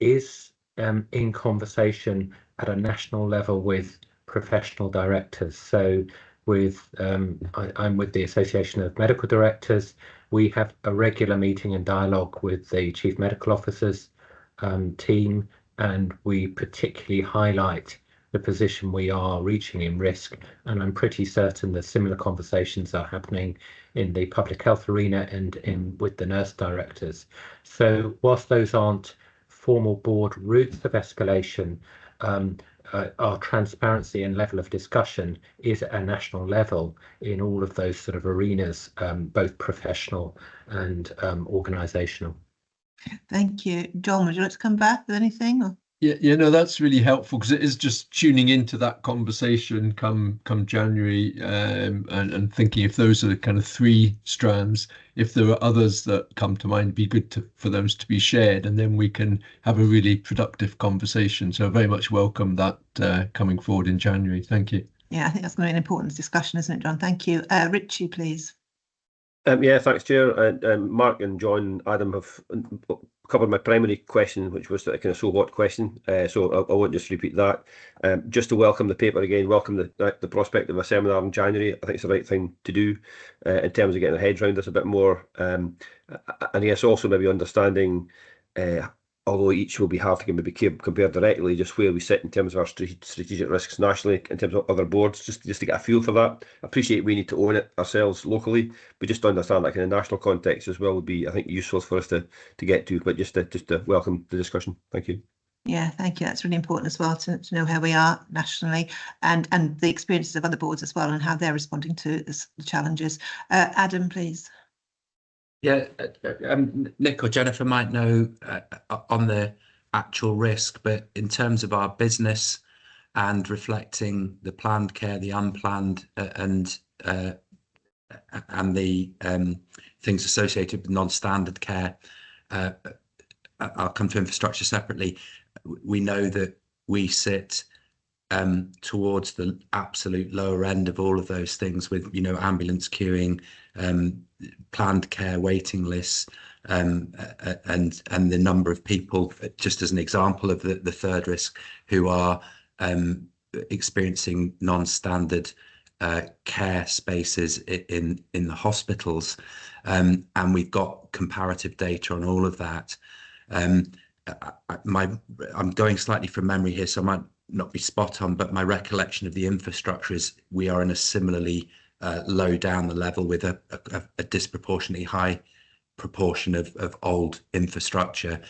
is in conversation at a national level with professional directors. So with I'm with the Association of Medical Directors. We have a regular meeting and dialogue with the Chief Medical Officer's team, and we particularly highlight the position we are reaching in risk. And I'm pretty certain that similar conversations are happening in the public health arena and with the nurse directors. So whilst those aren't formal board routes of escalation, our transparency and level of discussion is at a national level in all of those sort of arenas, both professional and organisational. Thank you. John, would you like to come back with anything? Or? Yeah, no, that's really helpful, because it is just tuning into that conversation come January, and thinking if those are the kind of 3 strands, if there are others that come to mind, it'd be good for those to be shared, and then we can have a really productive conversation. So I very much welcome that coming forward in January. Thank you. Yeah, I think that's going to be an important discussion, isn't it, John? Thank you. Richie, please. Yeah, thanks, Chair. Mark and John, Adam have covered my primary question, which was the kind of so what question. So I won't just repeat that. Just to welcome the paper again, welcome the prospect of a seminar in January. I think it's the right thing to do in terms of getting our heads around this a bit more. And yes, also maybe understanding, although each will be hard to maybe compare directly, just where we sit in terms of our strategic risks nationally, in terms of other boards, just to get a feel for that. I appreciate we need to own it ourselves locally, but just to understand that kind of national context as well would be, I think, useful for us to get to. But just to welcome the discussion. Thank you. Yeah, thank you. That's really important as well to know how we are nationally, and the experiences of other boards as well, and how they're responding to the challenges. Adam, please. Yeah, Nick or Jennifer might know on the actual risk, but in terms of our business and reflecting the planned care, the unplanned, and the things associated with non-standard care, I'll come to infrastructure separately. We know that we sit towards the absolute lower end of all of those things, with ambulance queuing, planned care waiting lists, and the number of people, just as an example of the third risk, who are experiencing non-standard care spaces in the hospitals. and we've got comparative data on all of that. I'm going slightly from memory here, so I might not be spot on, but my recollection of the infrastructure is we are in a similarly low down the level with a disproportionately high proportion of old infrastructure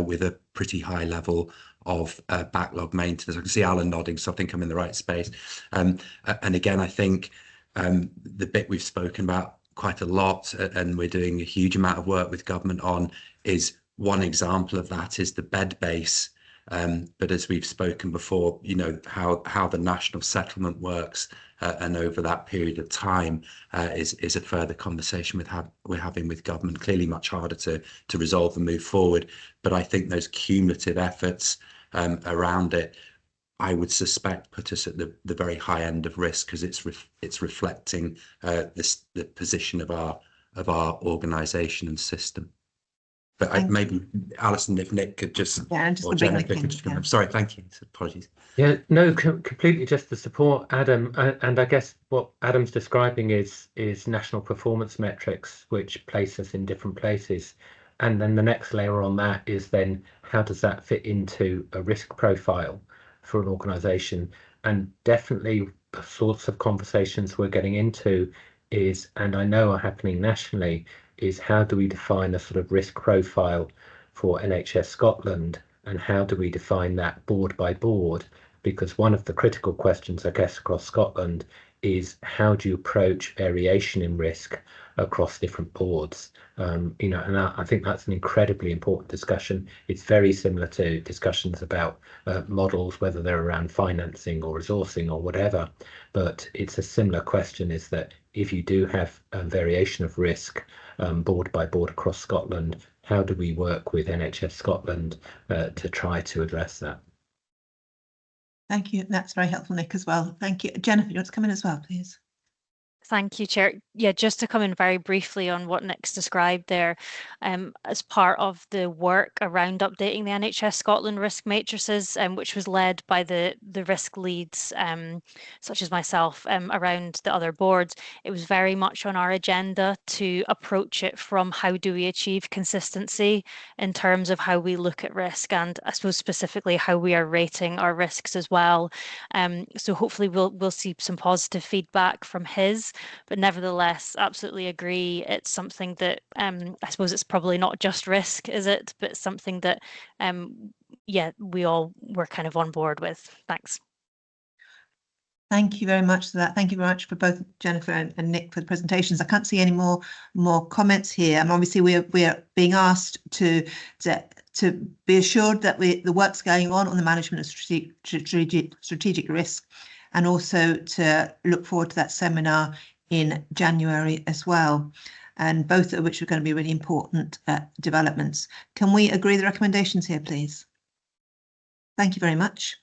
with a pretty high level of backlog maintenance. I can see Alan nodding, so I think I'm in the right space. And again, I think the bit we've spoken about quite a lot, and we're doing a huge amount of work with government on, is one example of that is the bed base. But as we've spoken before, you know, how the national settlement works and over that period of time is a further conversation we're having with government. Clearly much harder to resolve and move forward. But I think those cumulative efforts around it, I would suspect, put us at the very high end of risk, because it's reflecting the position of our organisation and system. But maybe Alison, if Nick could just, or Jennifer could just come up. Sorry, thank you. Apologies. Yeah, no, completely just to support Adam. And I guess what Adam's describing is national performance metrics, which place us in different places. And then the next layer on that is then how does that fit into a risk profile for an organisation? And definitely the sorts of conversations we're getting into is, and I know are happening nationally, is how do we define a sort of risk profile for NHS Scotland, and how do we define that board by board? Because one of the critical questions, I guess, across Scotland is how do you approach variation in risk across different boards? You know, and I think that's an incredibly important discussion. It's very similar to discussions about models, whether they're around financing or resourcing or whatever. But it's a similar question, is that if you do have variation of risk board by board across Scotland, how do we work with NHS Scotland to try to address that? Thank you. That's very helpful, Nick, as well. Thank you. Jennifer, you want to come in as well, please? Thank you, Chair. Yeah, just to come in very briefly on what Nick's described there, as part of the work around updating the NHS Scotland risk matrices, which was led by the risk leads, such as myself, around the other boards, it was very much on our agenda to approach it from how do we achieve consistency in terms of how we look at risk, and I suppose specifically how we are rating our risks as well. So hopefully we'll see some positive feedback from his. But nevertheless, absolutely agree. It's something that I suppose it's probably not just risk, is it? But something that, yeah, we all were kind of on board with. Thanks. Thank you very much for that. Thank you very much for both Jennifer and Nick for the presentations. I can't see any more comments here. And obviously we are being asked to be assured that the work's going on the management of strategic risk, and also to look forward to that seminar in January as well, and both of which are going to be really important developments. Can we agree the recommendations here, please? Thank you very much.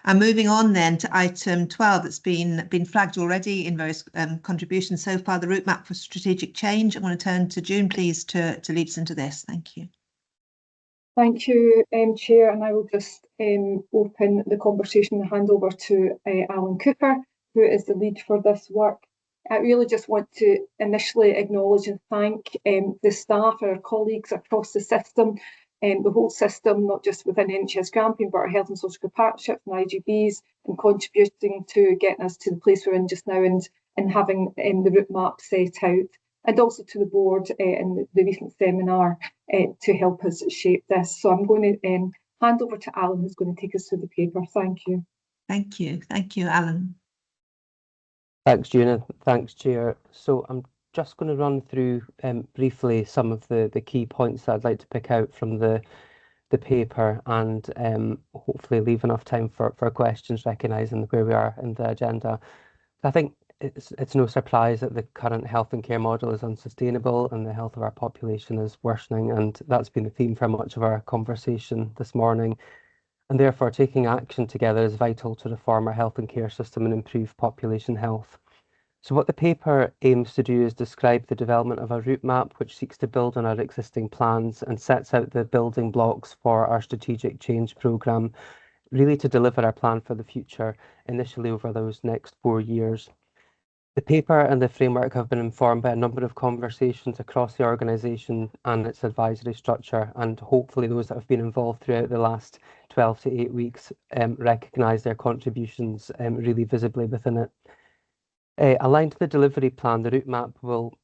And moving on then to item 12, that's been flagged already in various contributions so far, the route map for strategic change. I'm going to turn to June, please, to lead us into this. Thank you. Thank you, Chair, and I will just open the conversation and hand over to Alan Cooper, who is the lead for this work. I really just want to initially acknowledge and thank the staff and our colleagues across the system, the whole system, not just within NHS Grampian, but our health and social care partnerships and IGBs, and contributing to getting us to the place we're in just now, and having the route map set out, and also to the board in the recent seminar to help us shape this. So I'm going to hand over to Alan, who's going to take us through the paper. Thank you. Thank you. Thank you, Alan. Thanks, June. Thanks, Chair. So I'm just going to run through briefly some of the key points that I'd like to pick out from the paper, and hopefully leave enough time for questions, recognising where we are in the agenda. I think it's no surprise that the current health and care model is unsustainable and the health of our population is worsening, and that's been the theme for much of our conversation this morning. And therefore, taking action together is vital to reform our health and care system and improve population health. So what the paper aims to do is describe the development of a route map which seeks to build on our existing plans and sets out the building blocks for our strategic change programme, really to deliver our plan for the future, initially over those next 4 years. The paper and the framework have been informed by a number of conversations across the organisation and its advisory structure, and hopefully those that have been involved throughout the last 12 to 8 weeks recognise their contributions really visibly within it. Aligned to the delivery plan, the route map will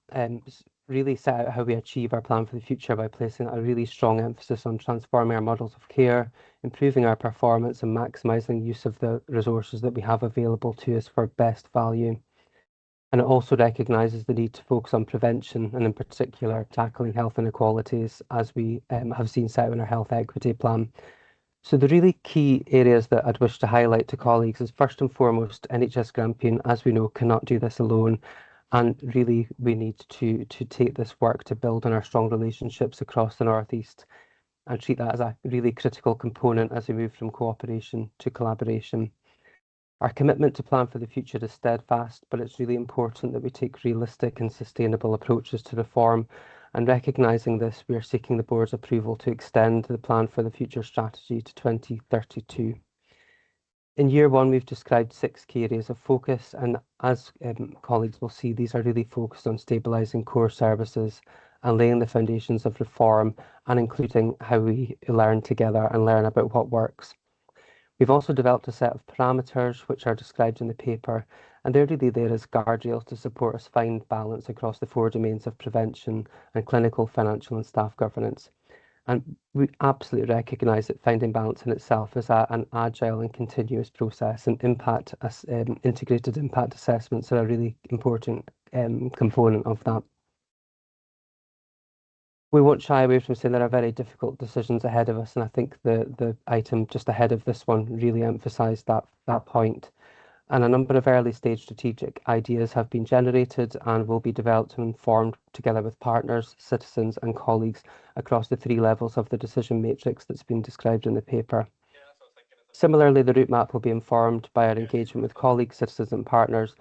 really set out how we achieve our plan for the future by placing a really strong emphasis on transforming our models of care, improving our performance and maximising use of the resources that we have available to us for best value. And it also recognises the need to focus on prevention and in particular tackling health inequalities as we have seen set out in our health equity plan. So the really key areas that I'd wish to highlight to colleagues is first and foremost, NHS Grampian, as we know, cannot do this alone. And really, we need to take this work to build on our strong relationships across the North East and treat that as a really critical component as we move from cooperation to collaboration. Our commitment to plan for the future is steadfast, but it's really important that we take realistic and sustainable approaches to reform. And recognising this, we are seeking the board's approval to extend the plan for the future strategy to 2032. In year one, we've described 6 key areas of focus, and as colleagues will see, these are really focused on stabilising core services and laying the foundations of reform and including how we learn together and learn about what works. We've also developed a set of parameters which are described in the paper, and they're really there as guardrails to support us find balance across the 4 domains of prevention and clinical, financial and staff governance. And we absolutely recognise that finding balance in itself is an agile and continuous process, and integrated impact assessments are a really important component of that. We won't shy away from saying there are very difficult decisions ahead of us, and I think the item just ahead of this one really emphasised that point. And a number of early stage strategic ideas have been generated and will be developed and informed together with partners, citizens and colleagues across the 3 levels of the decision matrix that's been described in the paper. Similarly, the route map will be informed by our engagement with colleagues, citizens and partners,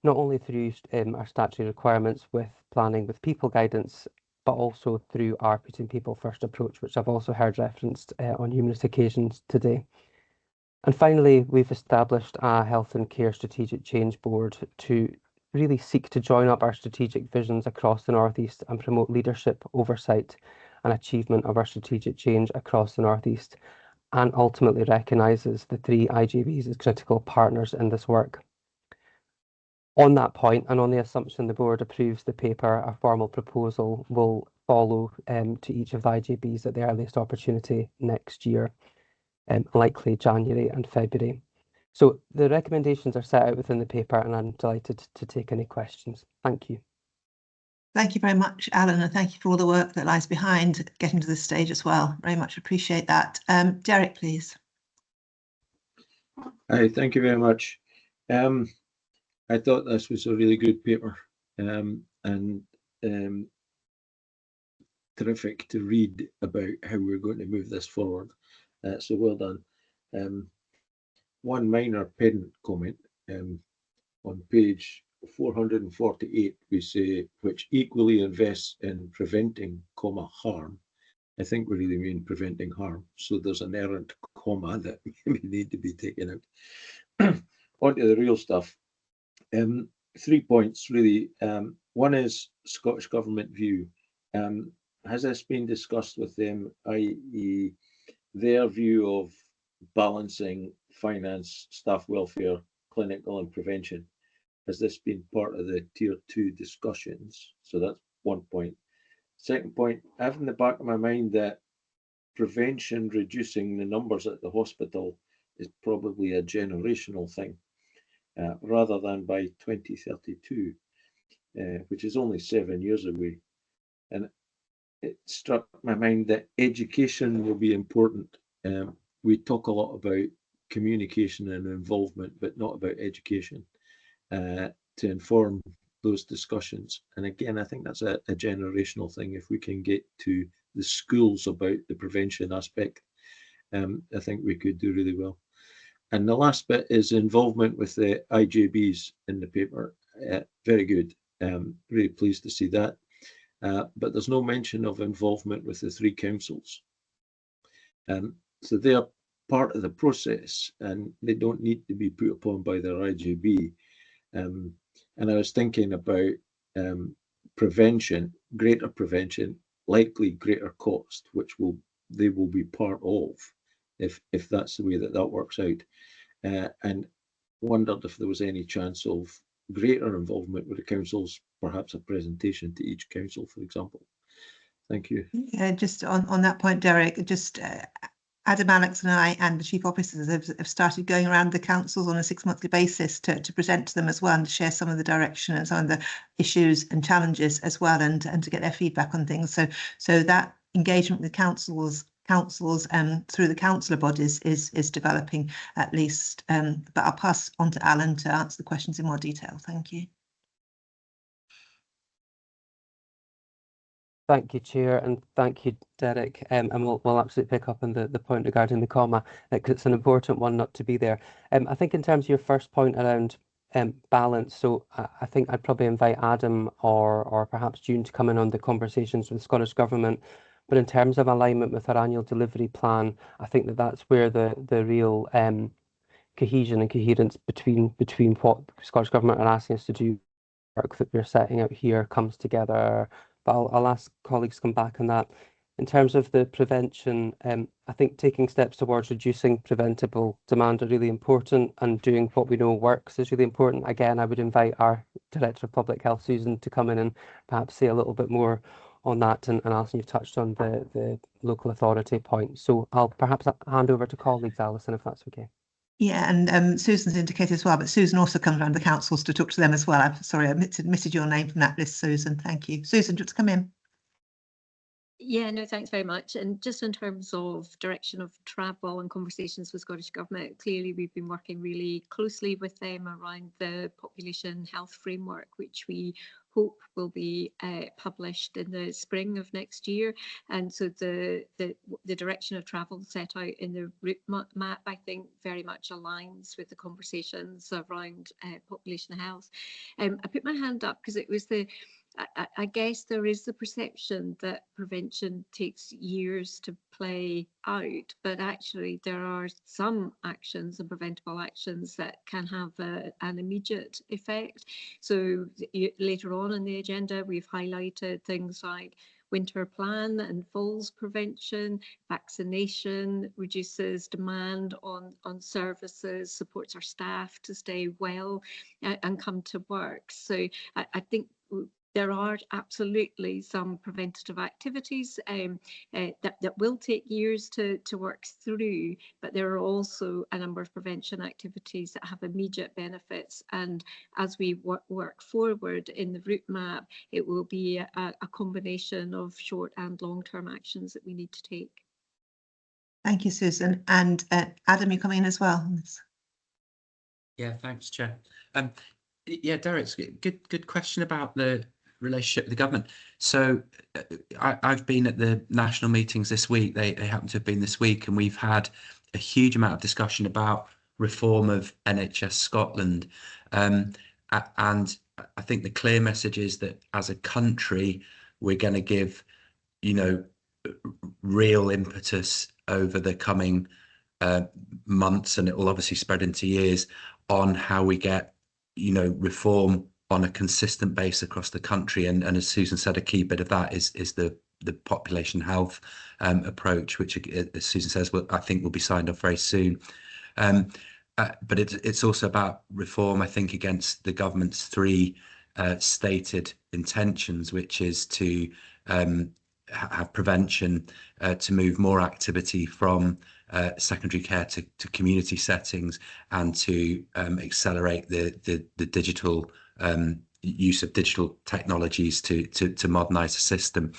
not only through our statutory requirements with planning with people guidance, but also through our putting people first approach, which I've also heard referenced on numerous occasions today. And finally, we've established a Health and Care Strategic Change Board to really seek to join up our strategic visions across the North East and promote leadership, oversight and achievement of our strategic change across the North East, and ultimately recognises the 3 IJBs as critical partners in this work. On that point, and on the assumption the board approves the paper, a formal proposal will follow to each of the IJBs at the earliest opportunity next year, likely January and February. So the recommendations are set out within the paper, and I'm delighted to take any questions. Thank you. Thank you very much, Alan, and thank you for all the work that lies behind getting to this stage as well. Very much appreciate that. Derek, please. Hi, thank you very much. I thought this was a really good paper and terrific to read about how we're going to move this forward. So well done. One minor pedant comment. On page 448, we say, which equally invests in preventing, harm. I think we really mean preventing harm. So there's an errant comma that we need to be taken out. On to the real stuff. 3 points really. One is Scottish Government view. Has this been discussed with them, i.e. their view of balancing finance, staff welfare, clinical and prevention? Has this been part of the tier 2 discussions? So that's 1 point. Second point, I have in the back of my mind that prevention, reducing the numbers at the hospital is probably a generational thing. Rather than by 2032, which is only 7 years away. And it struck my mind that education will be important. We talk a lot about communication and involvement, but not about education to inform those discussions. And again, I think that's a generational thing. If we can get to the schools about the prevention aspect, I think we could do really well. And the last bit is involvement with the IJBs in the paper. Very good. Really pleased to see that. But there's no mention of involvement with the 3 councils. So they are part of the process and they don't need to be put upon by their IJB. And I was thinking about prevention, greater prevention, likely greater cost, which they will be part of if that's the way that works out. And wondered if there was any chance of greater involvement with the councils, perhaps a presentation to each council, for example. Thank you. Just on that point, Derek, just Adam, Alex and I and the chief officers have started going around the councils on a 6-monthly basis to present to them as well and to share some of the direction and some of the issues and challenges as well, and to get their feedback on things. So that engagement with the councils through the councillor bodies is developing at least. But I'll pass on to Alan to answer the questions in more detail. Thank you. Thank you, Chair, and thank you, Derek. And we'll absolutely pick up on the point regarding the comma, because it's an important one not to be there. I think in terms of your first point around balance, so I think I'd probably invite Adam or perhaps June to come in on the conversations with the Scottish Government. But in terms of alignment with our annual delivery plan, I think that's where the real cohesion and coherence between what the Scottish Government are asking us to do, work that we're setting out here, comes together. But I'll ask colleagues to come back on that. In terms of the prevention, I think taking steps towards reducing preventable demand are really important, and doing what we know works is really important. Again, I would invite our Director of Public Health, Susan, to come in and perhaps say a little bit more on that, and Alison, you've touched on the local authority point. So I'll perhaps hand over to colleagues, Alison, if that's okay. Yeah, and Susan's indicated as well, but Susan also comes around the councils to talk to them as well. I'm sorry, I omitted your name from that list, Susan. Thank you. Susan, just come in. Yeah, no, thanks very much. And just in terms of direction of travel and conversations with Scottish Government, clearly we've been working really closely with them around the population health framework, which we hope will be published in the spring of next year. And so the direction of travel set out in the route map, I think, very much aligns with the conversations around population health. I put my hand up because it was I guess there is the perception that prevention takes years to play out, but actually there are some actions and preventable actions that can have an immediate effect. So later on in the agenda, we've highlighted things like winter plan and falls prevention, vaccination reduces demand on services, supports our staff to stay well and come to work. So I think there are absolutely some preventative activities that will take years to work through, but there are also a number of prevention activities that have immediate benefits. And as we work forward in the route map, it will be a combination of short and long-term actions that we need to take. Thank you, Susan. And Adam, you come in as well. Yeah, thanks, Chair. Yeah, Derek's good question about the relationship with the government. So I've been at the national meetings this week. They happen to have been this week, and we've had a huge amount of discussion about reform of NHS Scotland. And I think the clear message is that as a country, we're going to give, real impetus over the coming months, and it will obviously spread into years, on how we get, reform on a consistent base across the country. And as Susan said, a key bit of that is the population health approach, which, as Susan says, I think will be signed off very soon. But it's also about reform, I think, against the government's three stated intentions, which is to have prevention, to move more activity from secondary care to community settings, and to accelerate the digital use of digital technologies to modernise the system.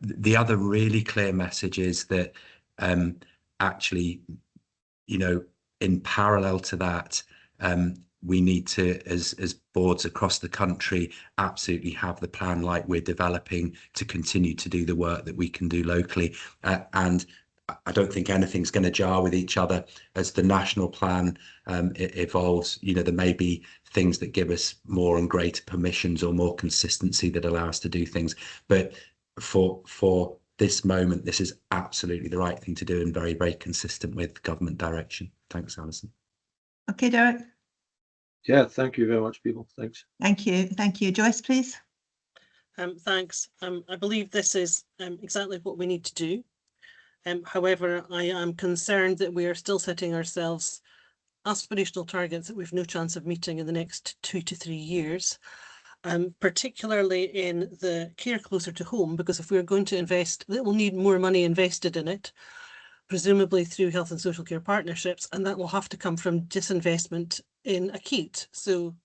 The other really clear message is that actually, in parallel to that, we need to, as boards across the country, absolutely have the plan like we're developing to continue to do the work that we can do locally. And I don't think anything's going to jar with each other as the national plan it evolves. There may be things that give us more and greater permissions or more consistency that allow us to do things. But for this moment, this is absolutely the right thing to do, and very, very consistent with government direction. Thanks, Alison. Okay, Derek. Yeah, thank you very much, people. Thanks. Thank you. Thank you. Joyce, please. Thanks. I believe this is exactly what we need to do. However, I am concerned that we are still setting ourselves aspirational targets that we've no chance of meeting in the next 2 to 3 years, particularly in the care closer to home, because if we're going to invest, it will need more money invested in it, presumably through health and social care partnerships, and that will have to come from disinvestment in acute. So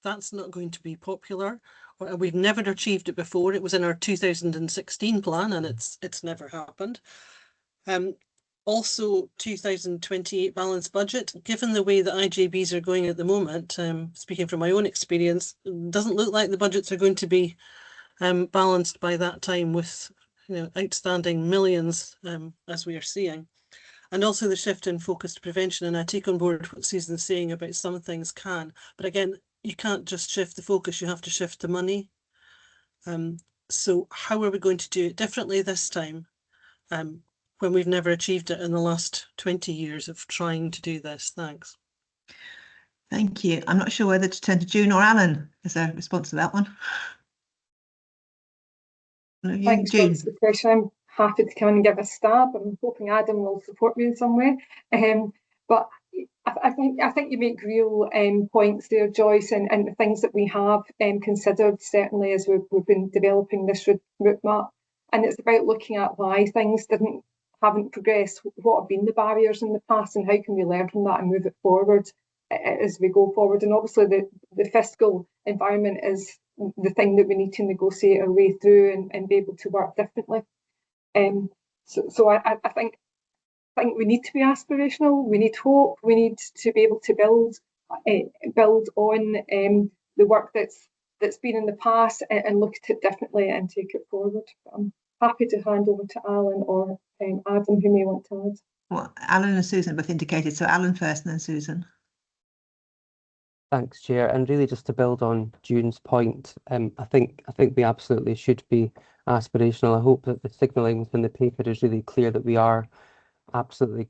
that's not going to be popular. We've never achieved it before. It was in our 2016 plan and it's never happened. Also, 2028 balanced budget, given the way that IJBs are going at the moment, speaking from my own experience, doesn't look like the budgets are going to be balanced by that time with outstanding millions as we are seeing. And also the shift in focus to prevention. And I take on board what Susan's saying about some things can, but again, you can't just shift the focus, you have to shift the money. So how are we going to do it differently this time when we've never achieved it in the last 20 years of trying to do this? Thanks. Thank you. I'm not sure whether to turn to June or Alan as a response to that one. Thanks, June. For the question. I'm happy to come and give a stab. I'm hoping Adam will support me in some way. But I think you make real points there, Joyce, and the things that we have considered, certainly as we've been developing this route map. And it's about looking at why things haven't progressed, what have been the barriers in the past, and how can we learn from that and move it forward as we go forward. And obviously the fiscal environment is the thing that we need to negotiate our way through and be able to work differently. So I think we need to be aspirational, we need hope, we need to be able to build on the work that's been in the past and look at it differently and take it forward. I'm happy to hand over to Alan or Adam, who may want to add. Well, Alan and Susan both indicated, so Alan first and then Susan. Thanks, Chair. And really just to build on June's point, I think we absolutely should be aspirational. I hope that the signalling within the paper is really clear that we are absolutely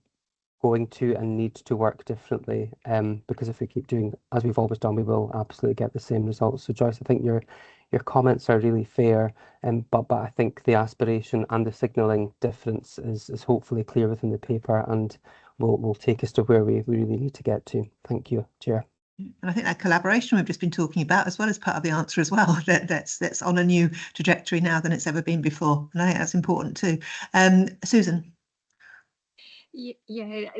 going to and need to work differently, because if we keep doing as we've always done, we will absolutely get the same results. So Joyce, I think your comments are really fair, but I think the aspiration and the signalling difference is hopefully clear within the paper and will take us to where we really need to get to. Thank you, Chair. And I think that collaboration we've just been talking about as well as part of the answer as well, that's on a new trajectory now than it's ever been before. And I think that's important too. Susan. Yeah,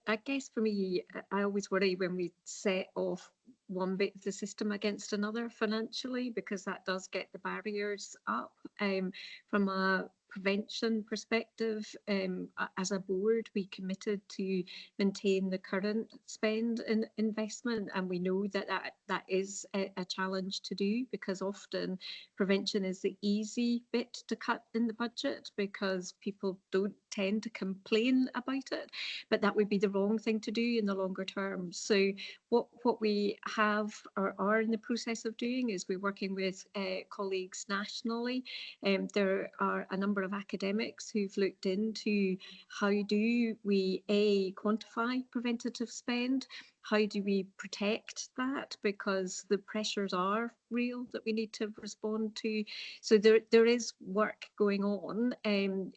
I guess for me, I always worry when we set off one bit of the system against another financially, because that does get the barriers up. From a prevention perspective, as a board, we committed to maintain the current spend and investment, and we know that is a challenge to do, because often prevention is the easy bit to cut in the budget because people don't tend to complain about it, but that would be the wrong thing to do in the longer term. So what we have or are in the process of doing is we're working with colleagues nationally. There are a number of academics who've looked into how do we quantify preventative spend, how do we protect that, because the pressures are real that we need to respond to. So there is work going on in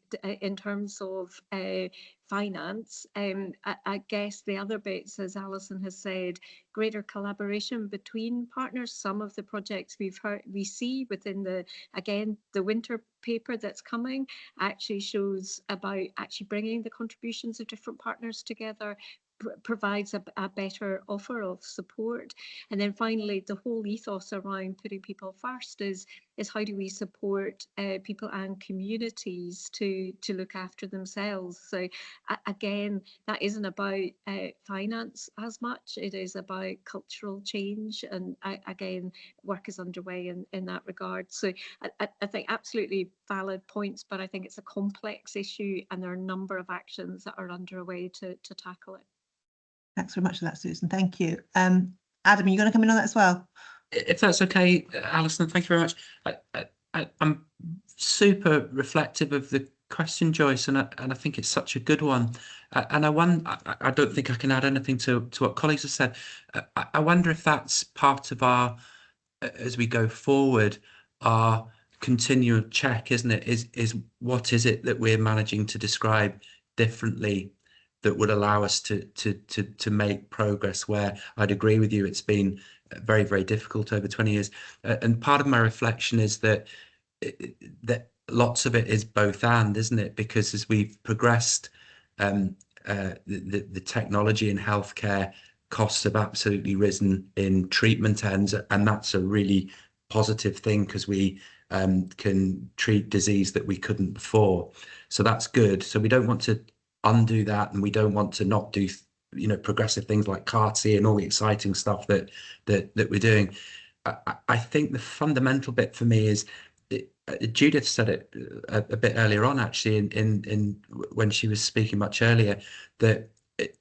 terms of finance. I guess the other bits, as Alison has said, greater collaboration between partners. Some of the projects we see within the winter paper that's coming actually shows about actually bringing the contributions of different partners together, provides a better offer of support. And then finally, the whole ethos around putting people first is how do we support people and communities to look after themselves. So again, that isn't about finance as much, it is about cultural change, and again, work is underway in that regard. So I think absolutely valid points, but I think it's a complex issue and there are a number of actions that are underway to tackle it. Thanks very much for that, Susan. Thank you. Adam, are you going to come in on that as well? If that's okay, Alison, thank you very much. I'm super reflective of the question, Joyce, and I think it's such a good one. And I don't think I can add anything to what colleagues have said. I wonder if that's part of our, as we go forward, our continual check, isn't it? Is what is it that we're managing to describe differently that would allow us to make progress, where I'd agree with you, it's been very, very difficult over 20 years. And part of my reflection is that lots of it is both and, isn't it? Because as we've progressed, the technology in healthcare, costs have absolutely risen in treatment ends, and that's a really positive thing because we can treat disease that we couldn't before. So that's good. So we don't want to undo that, and we don't want to not do progressive things like CAR-T and all the exciting stuff that we're doing. I think the fundamental bit for me is, Judith said it a bit earlier on, actually, in when she was speaking much earlier, that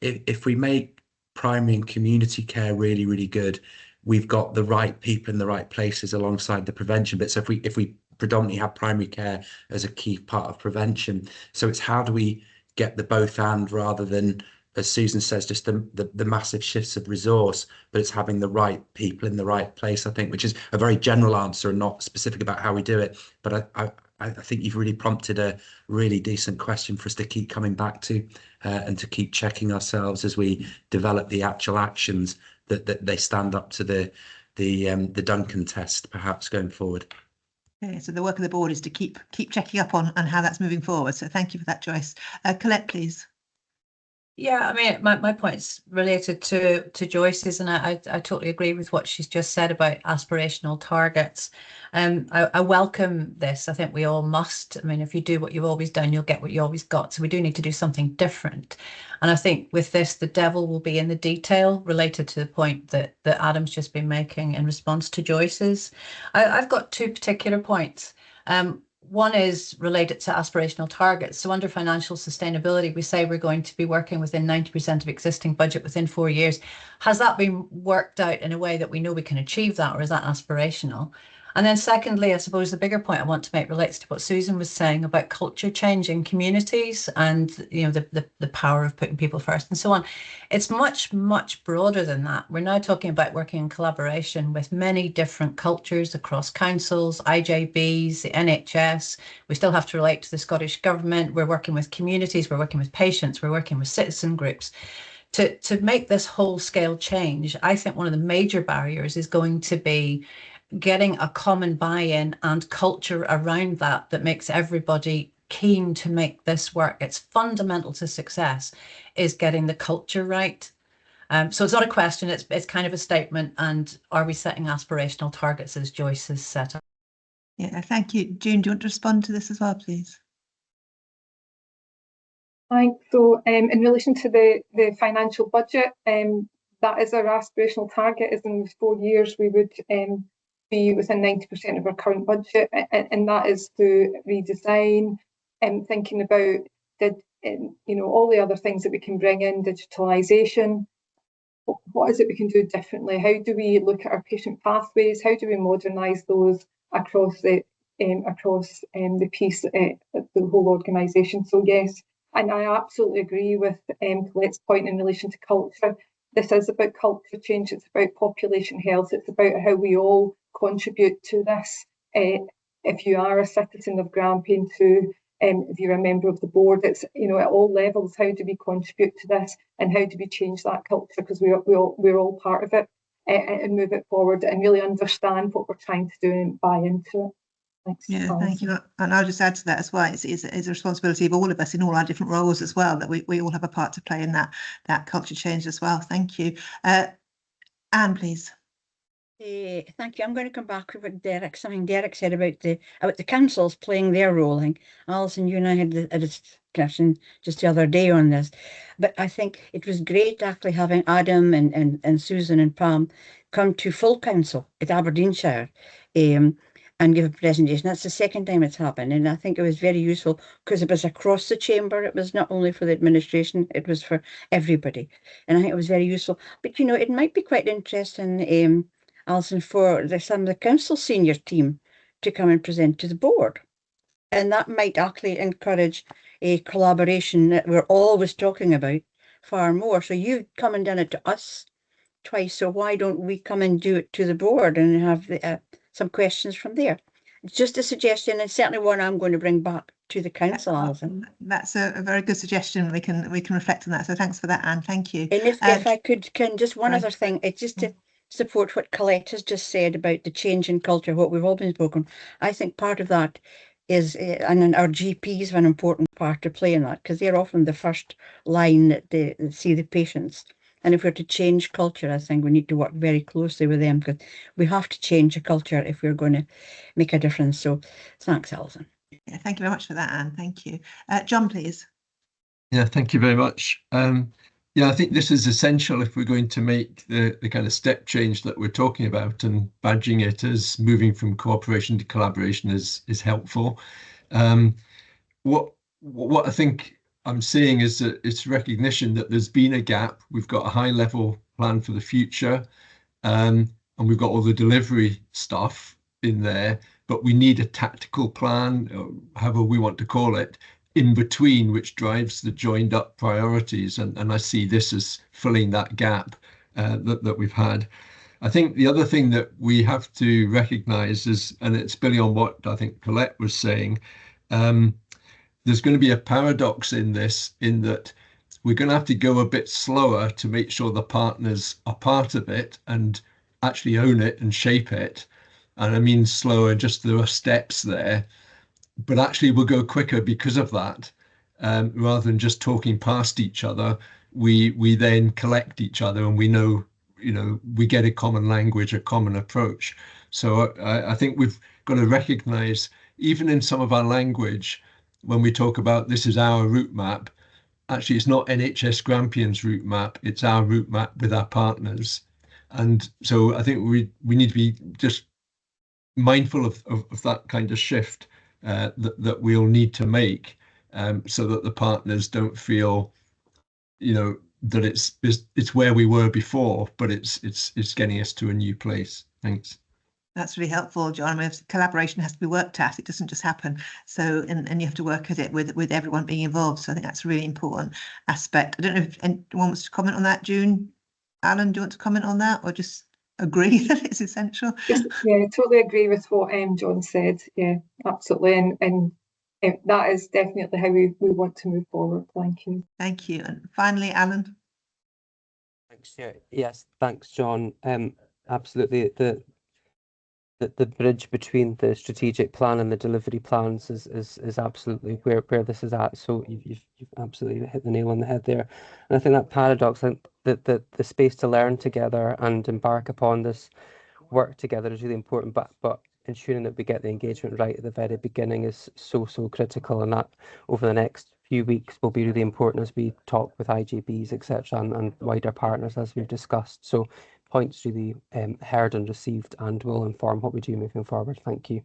if we make primary and community care really, really good, we've got the right people in the right places alongside the prevention bit. So if we predominantly have primary care as a key part of prevention, so it's how do we get the both and, rather than, as Susan says, just the massive shifts of resource, but it's having the right people in the right place, I think, which is a very general answer and not specific about how we do it. But I think you've really prompted a really decent question for us to keep coming back to, and to keep checking ourselves as we develop the actual actions that they stand up to the Duncan test, perhaps, going forward. Okay, so the work of the board is to keep checking up on how that's moving forward. So thank you for that, Joyce. Colette, please. Yeah, I mean, my point's related to Joyce's, and I totally agree with what she's just said about aspirational targets. I welcome this. I think we all must. I mean, if you do what you've always done, you'll get what you always got. So we do need to do something different. And I think with this, the devil will be in the detail, related to the point that Adam's just been making in response to Joyce's. I've got two particular points. One is related to aspirational targets. So under financial sustainability, we say we're going to be working within 90% of existing budget within 4 years. Has that been worked out in a way that we know we can achieve that, or is that aspirational? And then secondly, I suppose the bigger point I want to make relates to what Susan was saying about culture change in communities and, the power of putting people first and so on. It's much, much broader than that. We're now talking about working in collaboration with many different cultures across councils, IJBs, the NHS. We still have to relate to the Scottish Government. We're working with communities, we're working with patients, we're working with citizen groups. To make this whole scale change, I think one of the major barriers is going to be getting a common buy-in and culture around that makes everybody keen to make this work. It's fundamental to success, is getting the culture right. So it's not a question, it's kind of a statement. And are we setting aspirational targets, as Joyce has set up? Yeah, thank you. June, do you want to respond to this as well, please? Thanks. So in relation to the financial budget, that is our aspirational target, is in 4 years we would be within 90% of our current budget, and that is through redesign and thinking about all the other things that we can bring in, digitalisation. What is it we can do differently? How do we look at our patient pathways? How do we modernise those across the piece, the whole organisation? So yes, and I absolutely agree with Colette's point in relation to culture. This is about culture change. It's about population health. It's about how we all contribute to this. If you are a citizen of Grampian too, if you're a member of the board, it's at all levels. How do we contribute to this, and how do we change that culture? Because we're all part of it, and move it forward and really understand what we're trying to do and buy into it. Thanks. Yeah, thank you. And I'll just add to that as well. It's a responsibility of all of us in all our different roles as well, that we all have a part to play in that culture change as well. Thank you. Anne, please. Thank you. I'm going to come back with something Derek said about the councils playing their role. Alison, you and I had a discussion just the other day on this, but I think it was great actually having Adam and Susan and Pam come to full council at Aberdeenshire and give a presentation. That's the second time it's happened, and I think it was very useful because it was across the chamber. It was not only for the administration, it was for everybody, and I think it was very useful. But it might be quite interesting, Alison, for some of the council senior team to come and present to the board. and that might actually encourage a collaboration that we're always talking about far more. So you've come and done it to us twice, so why don't we come and do it to the board and have some questions from there? It's just a suggestion, and certainly one I'm going to bring back to the council, Alison. That's a very good suggestion. We can reflect on that. So thanks for that, Anne. Thank you. And if I could, just one other thing, it's just to support what Colette has just said about the change in culture, what we've all been spoken. I think part of that is, and our GPs have an important part to play in that, because they're often the first line that they see the patients. And if we're to change culture, I think we need to work very closely with them, because we have to change a culture if we're going to make a difference. So thanks, Alison. Yeah, thank you very much for that, Anne. Thank you. John, please. Yeah, thank you very much. Yeah, I think this is essential if we're going to make the kind of step change that we're talking about, and badging it as moving from cooperation to collaboration is helpful. What I think I'm seeing is that it's recognition that there's been a gap. We've got a high level plan for the future, and we've got all the delivery stuff in there, but we need a tactical plan, or however we want to call it, in between, which drives the joined up priorities. And I see this as filling that gap that we've had. I think the other thing that we have to recognise is, and it's building on what I think Colette was saying, there's going to be a paradox in this, in that we're going to have to go a bit slower to make sure the partners are part of it and actually own it and shape it. And I mean slower, just there are steps there, but actually we'll go quicker because of that. Rather than just talking past each other, we then collect each other, and we know, we get a common language, a common approach. So I think we've got to recognise, even in some of our language, when we talk about this is our route map, actually it's not NHS Grampian's route map, it's our route map with our partners. And so I think we need to be just mindful of that kind of shift that we'll need to make, so that the partners don't feel, that it's where we were before, but it's getting us to a new place. Thanks. That's really helpful, John. I mean, collaboration has to be worked at. It doesn't just happen. So, and you have to work at it with everyone being involved. So I think that's a really important aspect. I don't know if anyone wants to comment on that, June. Alan, do you want to comment on that, or just agree that it's essential? Yeah, totally agree with what John said. Yeah, absolutely. And that is definitely how we want to move forward. Thank you. Thank you. And finally, Alan. Thanks. Yes, thanks, John. Absolutely. The bridge between the strategic plan and the delivery plans is absolutely where this is at. So you've absolutely hit the nail on the head there. And I think that paradox, that the space to learn together and embark upon this work together is really important, but ensuring that we get the engagement right at the very beginning is so critical, and that over the next few weeks will be really important as we talk with IGBs, etc., and wider partners, as we've discussed. So points really heard and received, and will inform what we do moving forward. Thank you.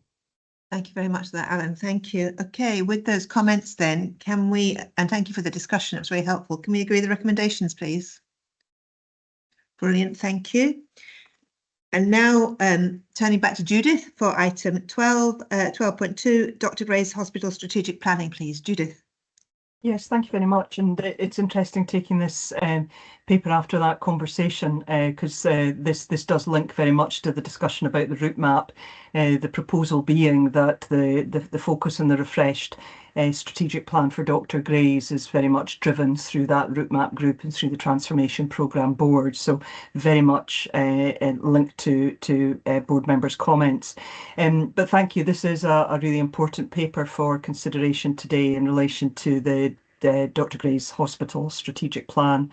Thank you very much for that, Alan. Thank you. Okay, with those comments then, can we, and thank you for the discussion, it was very helpful. Can we agree the recommendations, please? Brilliant, thank you. And now turning back to Judith for item 12.2, Dr. Gray's Hospital Strategic Planning, please. Judith. Yes, thank you very much. And it's interesting taking this paper after that conversation, because this does link very much to the discussion about the route map, the proposal being that the focus on the refreshed strategic plan for Dr. Gray's is very much driven through that route map group and through the transformation programme board. So very much linked to board members' comments. But thank you. This is a really important paper for consideration today in relation to the Dr. Gray's Hospital Strategic Plan.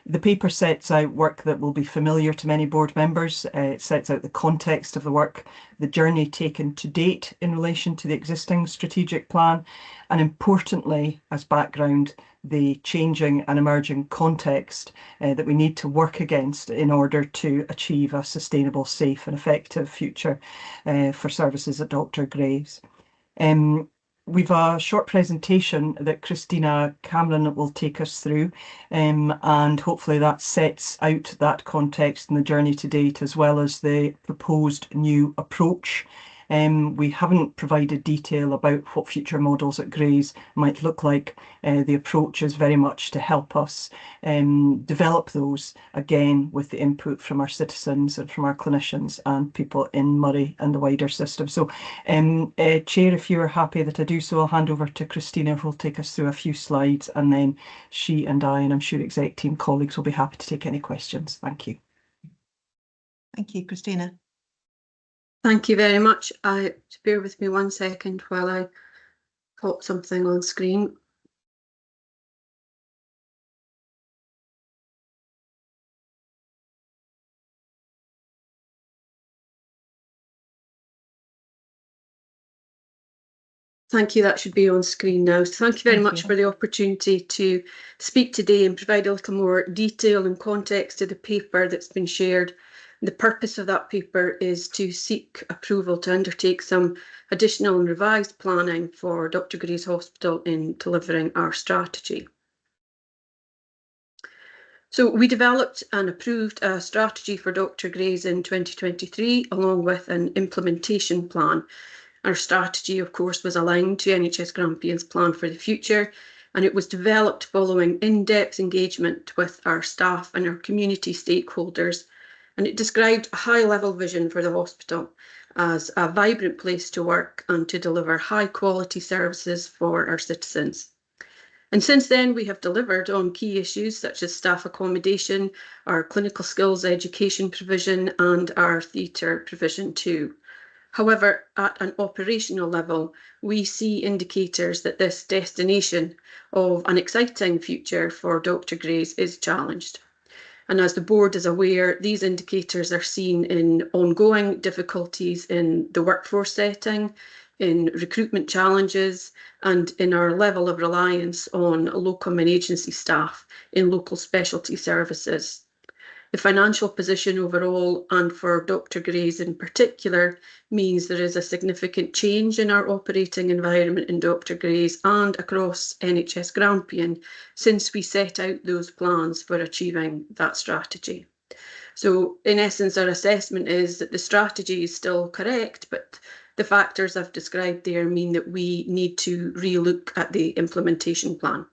The paper sets out work that will be familiar to many board members. It sets out the context of the work, the journey taken to date in relation to the existing strategic plan, and importantly, as background, the changing and emerging context that we need to work against in order to achieve a sustainable, safe and effective future for services at Dr. Gray's. We've a short presentation that Christina Cameron will take us through, and hopefully that sets out that context and the journey to date, as well as the proposed new approach We haven't provided detail about what future models at Grays might look like. The approach is very much to help us develop those, again, with the input from our citizens and from our clinicians and people in Moray and the wider system. So, Chair, if you're happy that I do so, I'll hand over to Christina, who will take us through a few slides, and then she and I, and I'm sure exec team colleagues, will be happy to take any questions. Thank you. Thank you, Christina. Thank you very much. Bear with me 1 second while I pop something on screen. Thank you, that should be on screen now. So thank you very much for the opportunity to speak today and provide a little more detail and context to the paper that's been shared. The purpose of that paper is to seek approval to undertake some additional and revised planning for Dr. Gray's Hospital in delivering our strategy. So we developed and approved a strategy for Dr. Gray's in 2023, along with an implementation plan. Our strategy, of course, was aligned to NHS Grampian's plan for the future, and it was developed following in-depth engagement with our staff and our community stakeholders. And it described a high-level vision for the hospital as a vibrant place to work and to deliver high-quality services for our citizens. And since then, we have delivered on key issues such as staff accommodation, our clinical skills education provision, and our theatre provision too. However, at an operational level, we see indicators that this destination of an exciting future for Dr. Gray's is challenged. And as the board is aware, these indicators are seen in ongoing difficulties in the workforce setting, in recruitment challenges, and in our level of reliance on locum and agency staff in local specialty services. The financial position overall, and for Dr. Gray's in particular, means there is a significant change in our operating environment in Dr. Gray's and across NHS Grampian since we set out those plans for achieving that strategy. So in essence, our assessment is that the strategy is still correct, but the factors I've described there mean that we need to relook at the implementation plan.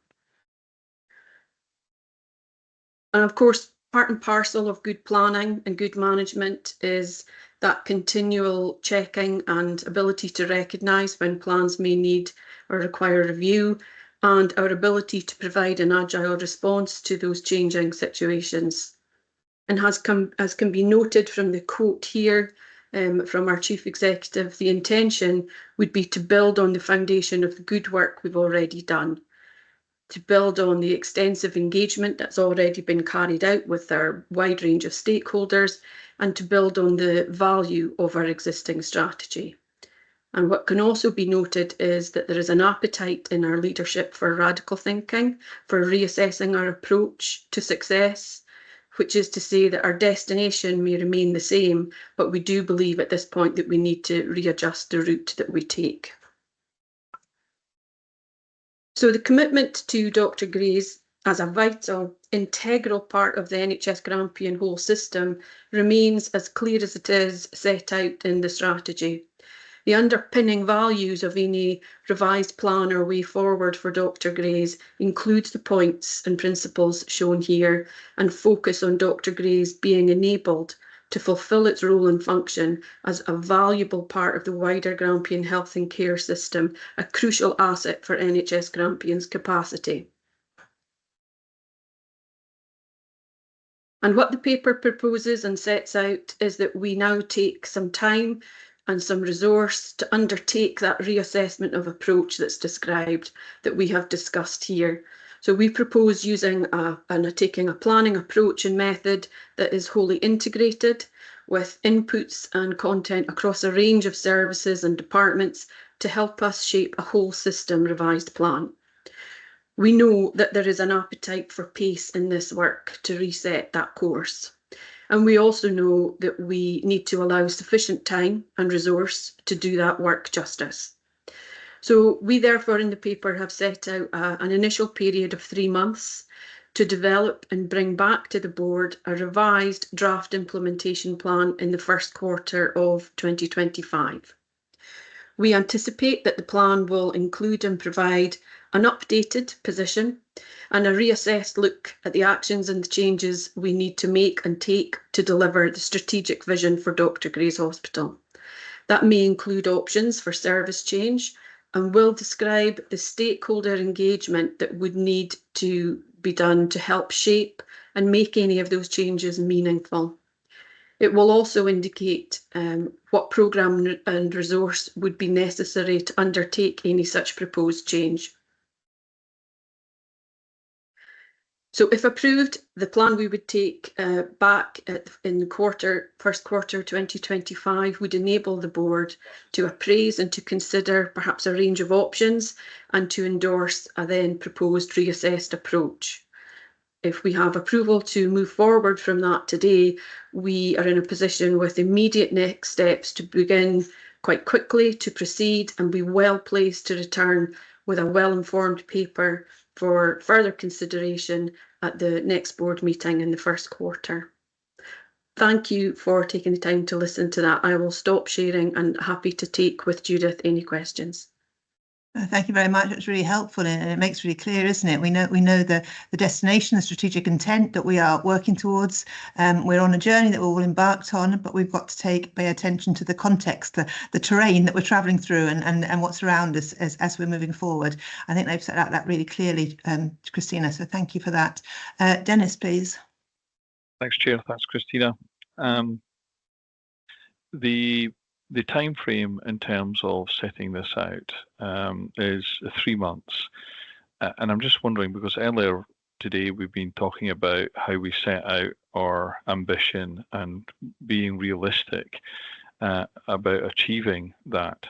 And of course, part and parcel of good planning and good management is that continual checking and ability to recognise when plans may need or require review, and our ability to provide an agile response to those changing situations. And as can be noted from the quote here from our Chief Executive, the intention would be to build on the foundation of the good work we've already done, to build on the extensive engagement that's already been carried out with our wide range of stakeholders, and to build on the value of our existing strategy. And what can also be noted is that there is an appetite in our leadership for radical thinking, for reassessing our approach to success, which is to say that our destination may remain the same, but we do believe at this point that we need to readjust the route that we take. So the commitment to Dr. Gray's as a vital, integral part of the NHS Grampian whole system remains as clear as it is set out in the strategy. The underpinning values of any revised plan or way forward for Dr. Gray's includes the points and principles shown here and focus on Dr. Gray's being enabled to fulfil its role and function as a valuable part of the wider Grampian health and care system, a crucial asset for NHS Grampian's capacity. And what the paper proposes and sets out is that we now take some time and some resource to undertake that reassessment of approach that's described, that we have discussed here. So we propose using taking a planning approach and method that is wholly integrated with inputs and content across a range of services and departments to help us shape a whole system revised plan. We know that there is an appetite for pace in this work to reset that course. And we also know that we need to allow sufficient time and resource to do that work justice. So we therefore in the paper have set out an initial period of 3 months to develop and bring back to the board a revised draft implementation plan in the first quarter of 2025. We anticipate that the plan will include and provide an updated position and a reassessed look at the actions and the changes we need to make and take to deliver the strategic vision for Dr. Gray's Hospital. That may include options for service change and will describe the stakeholder engagement that would need to be done to help shape and make any of those changes meaningful. It will also indicate what programme and resource would be necessary to undertake any such proposed change. So if approved, the plan we would take back in the first quarter 2025 would enable the board to appraise and to consider perhaps a range of options and to endorse a then proposed reassessed approach. If we have approval to move forward from that today, we are in a position with immediate next steps to begin quite quickly to proceed and be well placed to return with a well-informed paper for further consideration at the next board meeting in the first quarter. Thank you for taking the time to listen to that. I will stop sharing and happy to take with Judith any questions. Thank you very much. It's really helpful and it makes really clear, isn't it? We know the destination, the strategic intent that we are working towards. We're on a journey that we're all embarked on, but we've got to pay attention to the context, the terrain that we're travelling through and what's around us as we're moving forward. I think they've set out that really clearly, Christina, so thank you for that. Dennis, please. Thanks, Chair. Thanks, Christina. The time frame in terms of setting this out is 3 months. And I'm just wondering, because earlier today we've been talking about how we set out our ambition and being realistic about achieving that.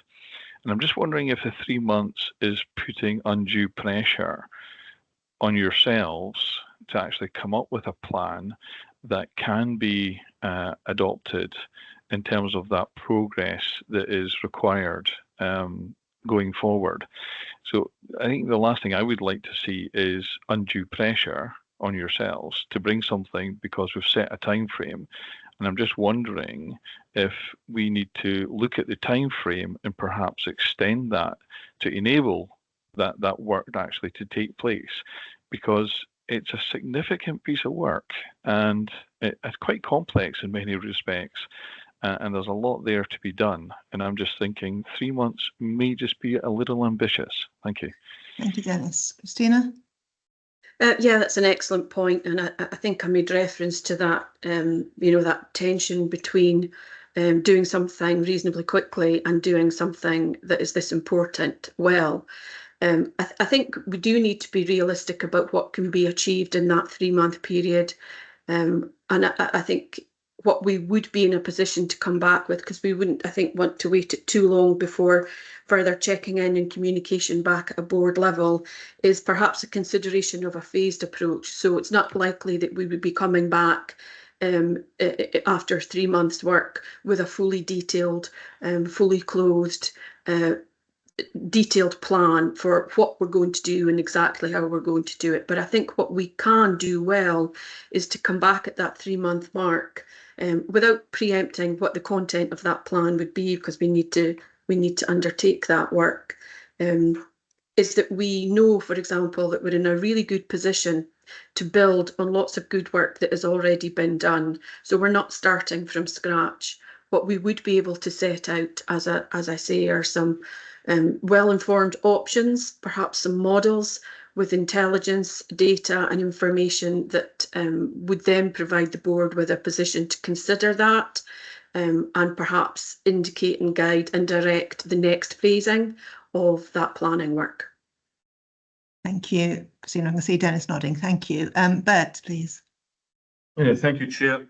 And I'm just wondering if the 3 months is putting undue pressure on yourselves to actually come up with a plan that can be adopted in terms of that progress that is required going forward. So I think the last thing I would like to see is undue pressure on yourselves to bring something because we've set a time frame. And I'm just wondering if we need to look at the time frame and perhaps extend that to enable that work actually to take place, because it's a significant piece of work and it's quite complex in many respects. And there's a lot there to be done. And I'm just thinking 3 months may just be a little ambitious. Thank you. Thank you, Dennis. Christina? Yeah, that's an excellent point. And I think I made reference to that, that tension between doing something reasonably quickly and doing something that is this important well. I think we do need to be realistic about what can be achieved in that 3-month period. And I think what we would be in a position to come back with, because we wouldn't, I think, want to wait it too long before further checking in and communication back at a board level, is perhaps a consideration of a phased approach. So it's not likely that we would be coming back after 3 months' work with a fully detailed, fully closed, detailed plan for what we're going to do and exactly how we're going to do it. But I think what we can do well is to come back at that 3-month mark without preempting what the content of that plan would be, because we need to undertake that work. Is that we know, for example, that we're in a really good position to build on lots of good work that has already been done. So we're not starting from scratch. What we would be able to set out, as I say, are some well-informed options, perhaps some models with intelligence, data and information that would then provide the board with a position to consider that and perhaps indicate and guide and direct the next phasing of that planning work. Thank you, Christina. I can see Dennis nodding. Thank you. Bert, please. Thank you, Chair.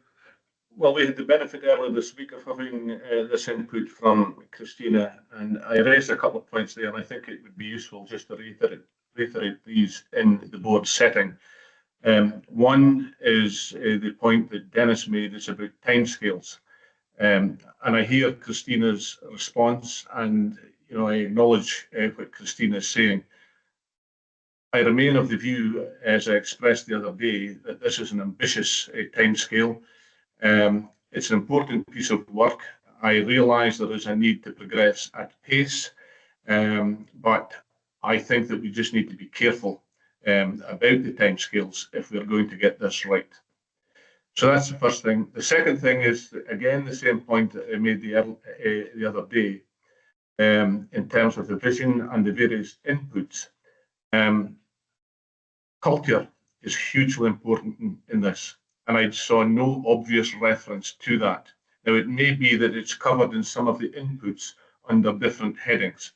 Well, we had the benefit earlier this week of having this input from Christina, and I raised a couple of points there, and I think it would be useful just to reiterate these in the board setting. One is the point that Dennis made, is about timescales. And I hear Christina's response, and I acknowledge what Christina is saying. I remain of the view, as I expressed the other day, that this is an ambitious timescale. It's an important piece of work. I realise there is a need to progress at pace, but I think that we just need to be careful about the timescales if we're going to get this right. So that's the first thing. The second thing is, again, the same point that I made the other day in terms of the vision and the various inputs. Culture is hugely important in this, and I saw no obvious reference to that. Now, it may be that it's covered in some of the inputs under different headings,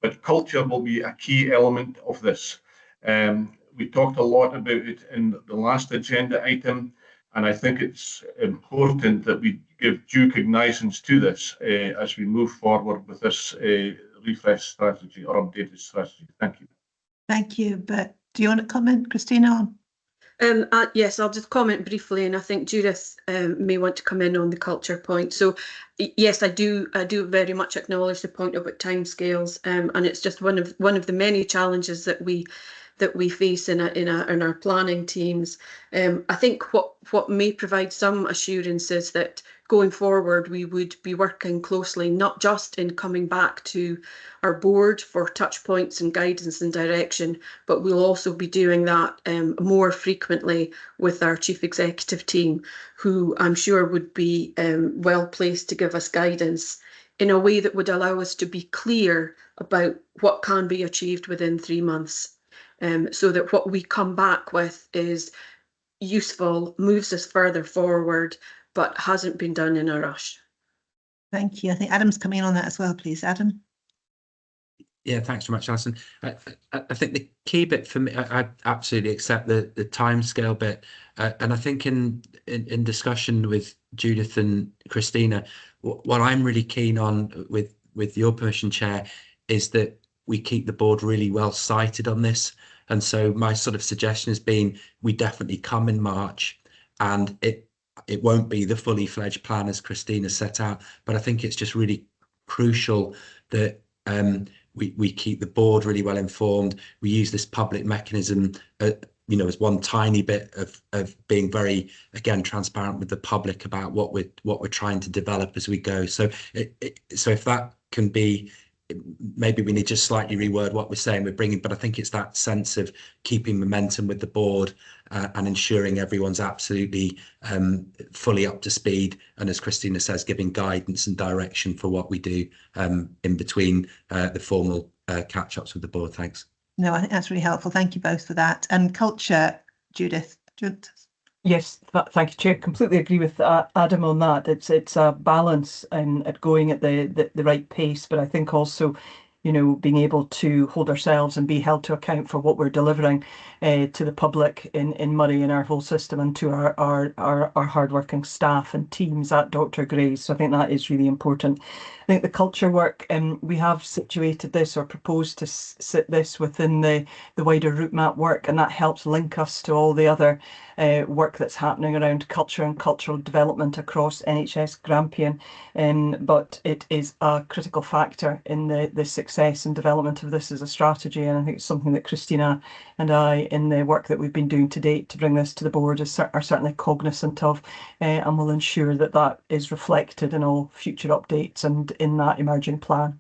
but culture will be a key element of this. We talked a lot about it in the last agenda item, and I think it's important that we give due cognizance to this as we move forward with this refresh strategy or updated strategy. Thank you. Thank you. But do you want to comment, Christina? Yes, I'll just comment briefly, and I think Judith may want to come in on the culture point. So, yes, I do very much acknowledge the point about timescales, and it's just one of the many challenges that we face in our planning teams. I think what may provide some assurance is that going forward we would be working closely, not just in coming back to our board for touch points and guidance and direction, but we'll also be doing that more frequently with our chief executive team, who I'm sure would be well placed to give us guidance in a way that would allow us to be clear about what can be achieved within 3 months. So that what we come back with is useful, moves us further forward, but hasn't been done in a rush. Thank you. I think Adam's coming in on that as well, please. Adam? Yeah, thanks very much, Alison. I think the key bit for me, I absolutely accept the timescale bit, and I think in discussion with Judith and Christina, what I'm really keen on with your permission, Chair, is that we keep the board really well sighted on this. And so my sort of suggestion has been we definitely come in March, and it won't be the fully fledged plan as Christina set out, but I think it's just really crucial that we keep the board really well informed. We use this public mechanism, as one tiny bit of being very, again, transparent with the public about what we're trying to develop as we go. So so if that can be, maybe we need to just slightly reword what we're saying we're bringing, but I think it's that sense of keeping momentum with the board and ensuring everyone's absolutely fully up to speed, and as Christina says, giving guidance and direction for what we do in between the formal catch-ups with the board. Thanks. No, I think that's really helpful. Thank you both for that. And culture, Judith. Yes, thank you, Chair. Completely agree with Adam on that. It's a balance at going at the right pace, but I think also, being able to hold ourselves and be held to account for what we're delivering to the public in Moray and our whole system, and to our hardworking staff and teams at Dr. Gray's. So I think that is really important. I think the culture work, we have situated this or proposed to sit this within the wider route map work, and that helps link us to all the other work that's happening around culture and cultural development across NHS Grampian. But it is a critical factor in the success and development of this as a strategy, and I think it's something that Christina and I, in the work that we've been doing to date to bring this to the board, are certainly cognizant of, and will ensure that that is reflected in all future updates and in that emerging plan.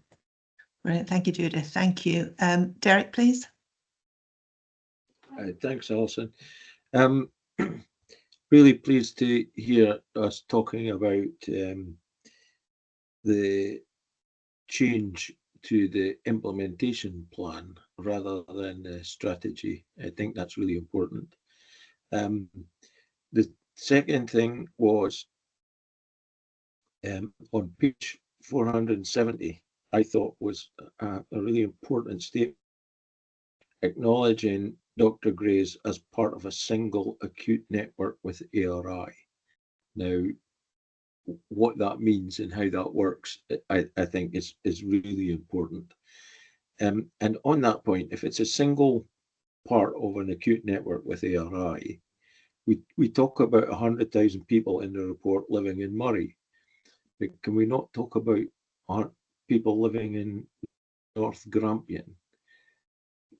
Brilliant. Thank you, Judith. Thank you. Derek, please. Thanks, Alison. Really pleased to hear us talking about the change to the implementation plan rather than the strategy. I think that's really important. The second thing was on page 470, I thought was a really important statement, acknowledging Dr. Gray's as part of a single acute network with ARI. Now, what that means and how that works, I think is really important. And on that point, if it's a single part of an acute network with ARI, we talk about 100,000 people in the report living in Moray. But can we not talk about people living in North Grampian?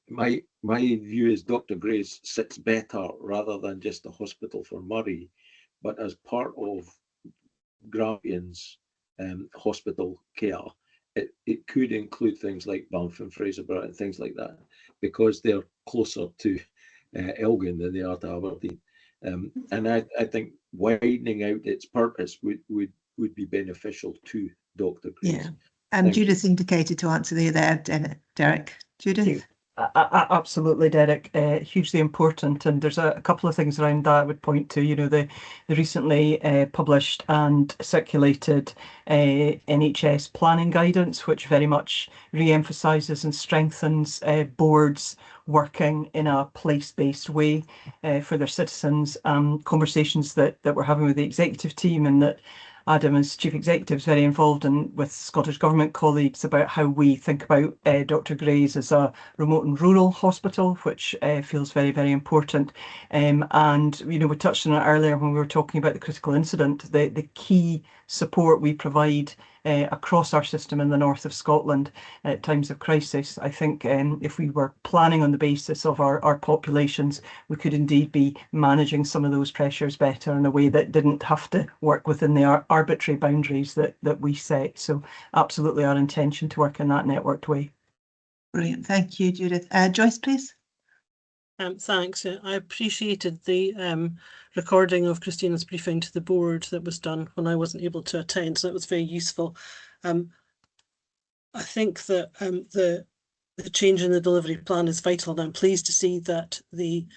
My view is Dr. Gray's sits better rather than just a hospital for Moray, but as part of Grampian's hospital care, it could include things like Banff and Fraserburgh and things like that, because they're closer to Elgin than they are to Aberdeen. And I think widening out its purpose would be beneficial to Dr. Grace. Yeah. Judith indicated to answer there, Derek. Judith? Absolutely, Derek. Hugely important, and there's a couple of things around that I would point to. You know, the recently published and circulated NHS planning guidance, which very much re-emphasises and strengthens boards working in a place-based way for their citizens. Conversations that we're having with the executive team, and that Adam, as Chief Executive, is very involved in with Scottish Government colleagues about how we think about Dr. Gray's as a remote and rural hospital, which feels very, very important. And, you know, we touched on it earlier when we were talking about the critical incident, the key support we provide across our system in the north of Scotland at times of crisis. I think if we were planning on the basis of our populations, we could indeed be managing some of those pressures better in a way that didn't have to work within the arbitrary boundaries that we set. So absolutely our intention to work in that networked way. Brilliant. Thank you, Judith. Joyce, please. Thanks. I appreciated the recording of Christina's briefing to the board that was done when I wasn't able to attend, so that was very useful. I think that the change in the delivery plan is vital, and I'm pleased to see that the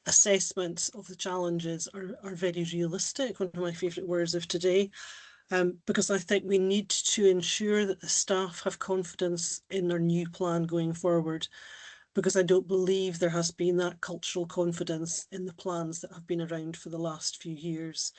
assessments of the challenges are very realistic, one of my favourite words of today, because I think we need to ensure that the staff have confidence in their new plan going forward, because I don't believe there has been that cultural confidence in the plans that have been around for the last few years.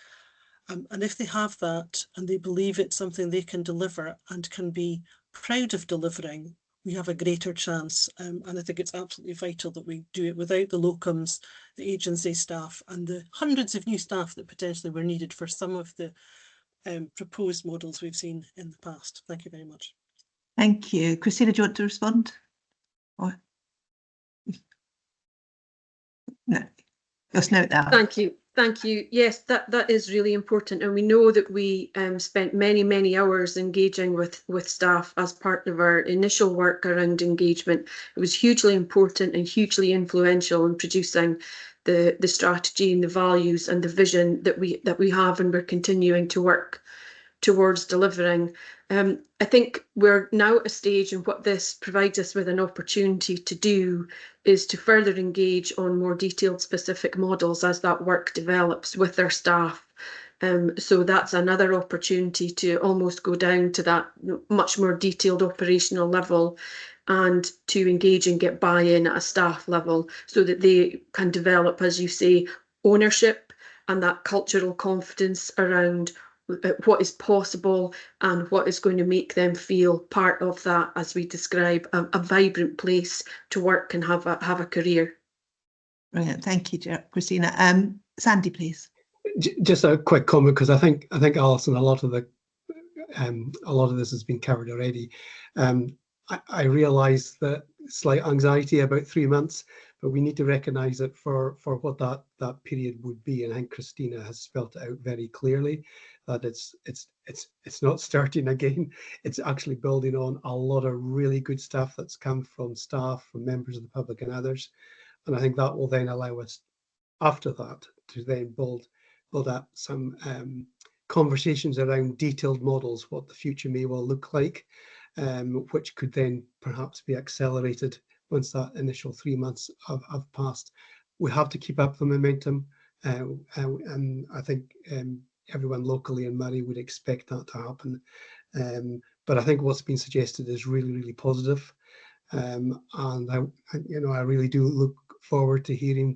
And if they have that and they believe it's something they can deliver and can be proud of delivering, we have a greater chance. And I think it's absolutely vital that we do it without the locums, the agency staff, and the hundreds of new staff that potentially were needed for some of the proposed models we've seen in the past. Thank you very much. Thank you. Christina, do you want to respond? Or... No, just note that. Thank you. Thank you. Yes, that is really important, and we know that we spent many hours engaging with staff as part of our initial work around engagement. It was hugely important and hugely influential in producing the strategy and the values and the vision that we have, and we're continuing to work towards delivering. I think we're now at a stage, and what this provides us with an opportunity to do is to further engage on more detailed specific models as that work develops with our staff. So that's another opportunity to almost go down to that much more detailed operational level and to engage and get buy-in at a staff level so that they can develop, as you say, ownership and that cultural confidence around what is possible and what is going to make them feel part of that, as we describe, a vibrant place to work and have a career. Brilliant. Thank you, Christina. Sandy, please. Just a quick comment, because I think Alison, a lot of this has been covered already. I realise that slight anxiety about 3 months, but we need to recognise it for what that period would be. And I think Christina has spelt it out very clearly, that it's not starting again. It's actually building on a lot of really good stuff that's come from staff, from members of the public and others. And I think that will then allow us, after that, to then build up some conversations around detailed models, what the future may well look like, which could then perhaps be accelerated once that initial 3 months have passed. We have to keep up the momentum, and I think everyone locally in Murray would expect that to happen. But I think what's been suggested is really, really positive, and I really do look forward to hearing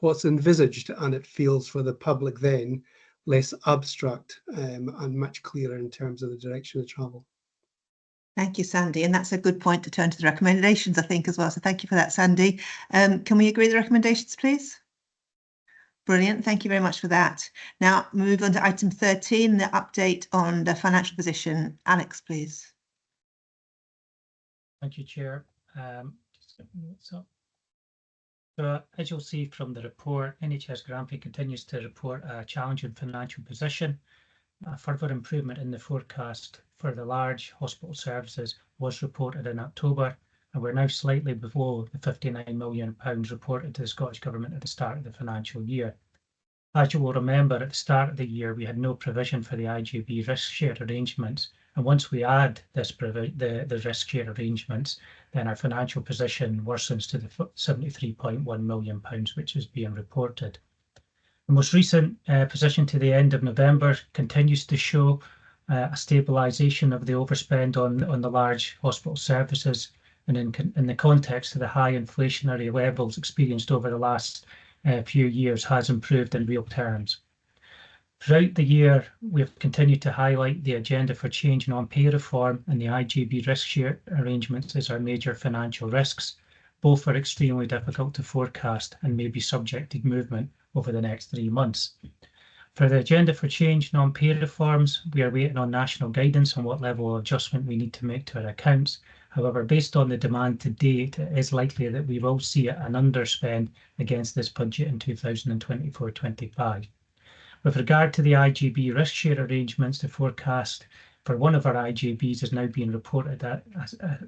what's envisaged, and it feels for the public then less abstract and much clearer in terms of the direction of travel. Thank you, Sandy. And that's a good point to turn to the recommendations, I think, as well. So thank you for that, Sandy. Can we agree with the recommendations, please? Brilliant. Thank you very much for that. Now, move on to item 13, the update on the financial position. Alex, please. Thank you, Chair. So as you'll see from the report, NHS Grampian continues to report a challenging financial position. A further improvement in the forecast for the large hospital services was reported in October, and we're now slightly below the £59 million reported to the Scottish Government at the start of the financial year. As you will remember, at the start of the year, we had no provision for the IGB risk share arrangements. And once we add this the risk share arrangements, then our financial position worsens to the £73.1 million, which is being reported. The most recent position to the end of November continues to show a stabilisation of the overspend on the large hospital services, and in the context of the high inflationary levels experienced over the last few years has improved in real terms. Throughout the year, we have continued to highlight the agenda for change non-pay reform and the IGB risk share arrangements as our major financial risks. Both are extremely difficult to forecast and may be subject to movement over the next 3 months. For the agenda for change non-pay reforms, we are waiting on national guidance on what level of adjustment we need to make to our accounts. However, based on the demand to date, it is likely that we will see an underspend against this budget in 2024-25. With regard to the IGB risk share arrangements, the forecast for one of our IGBs is now being reported at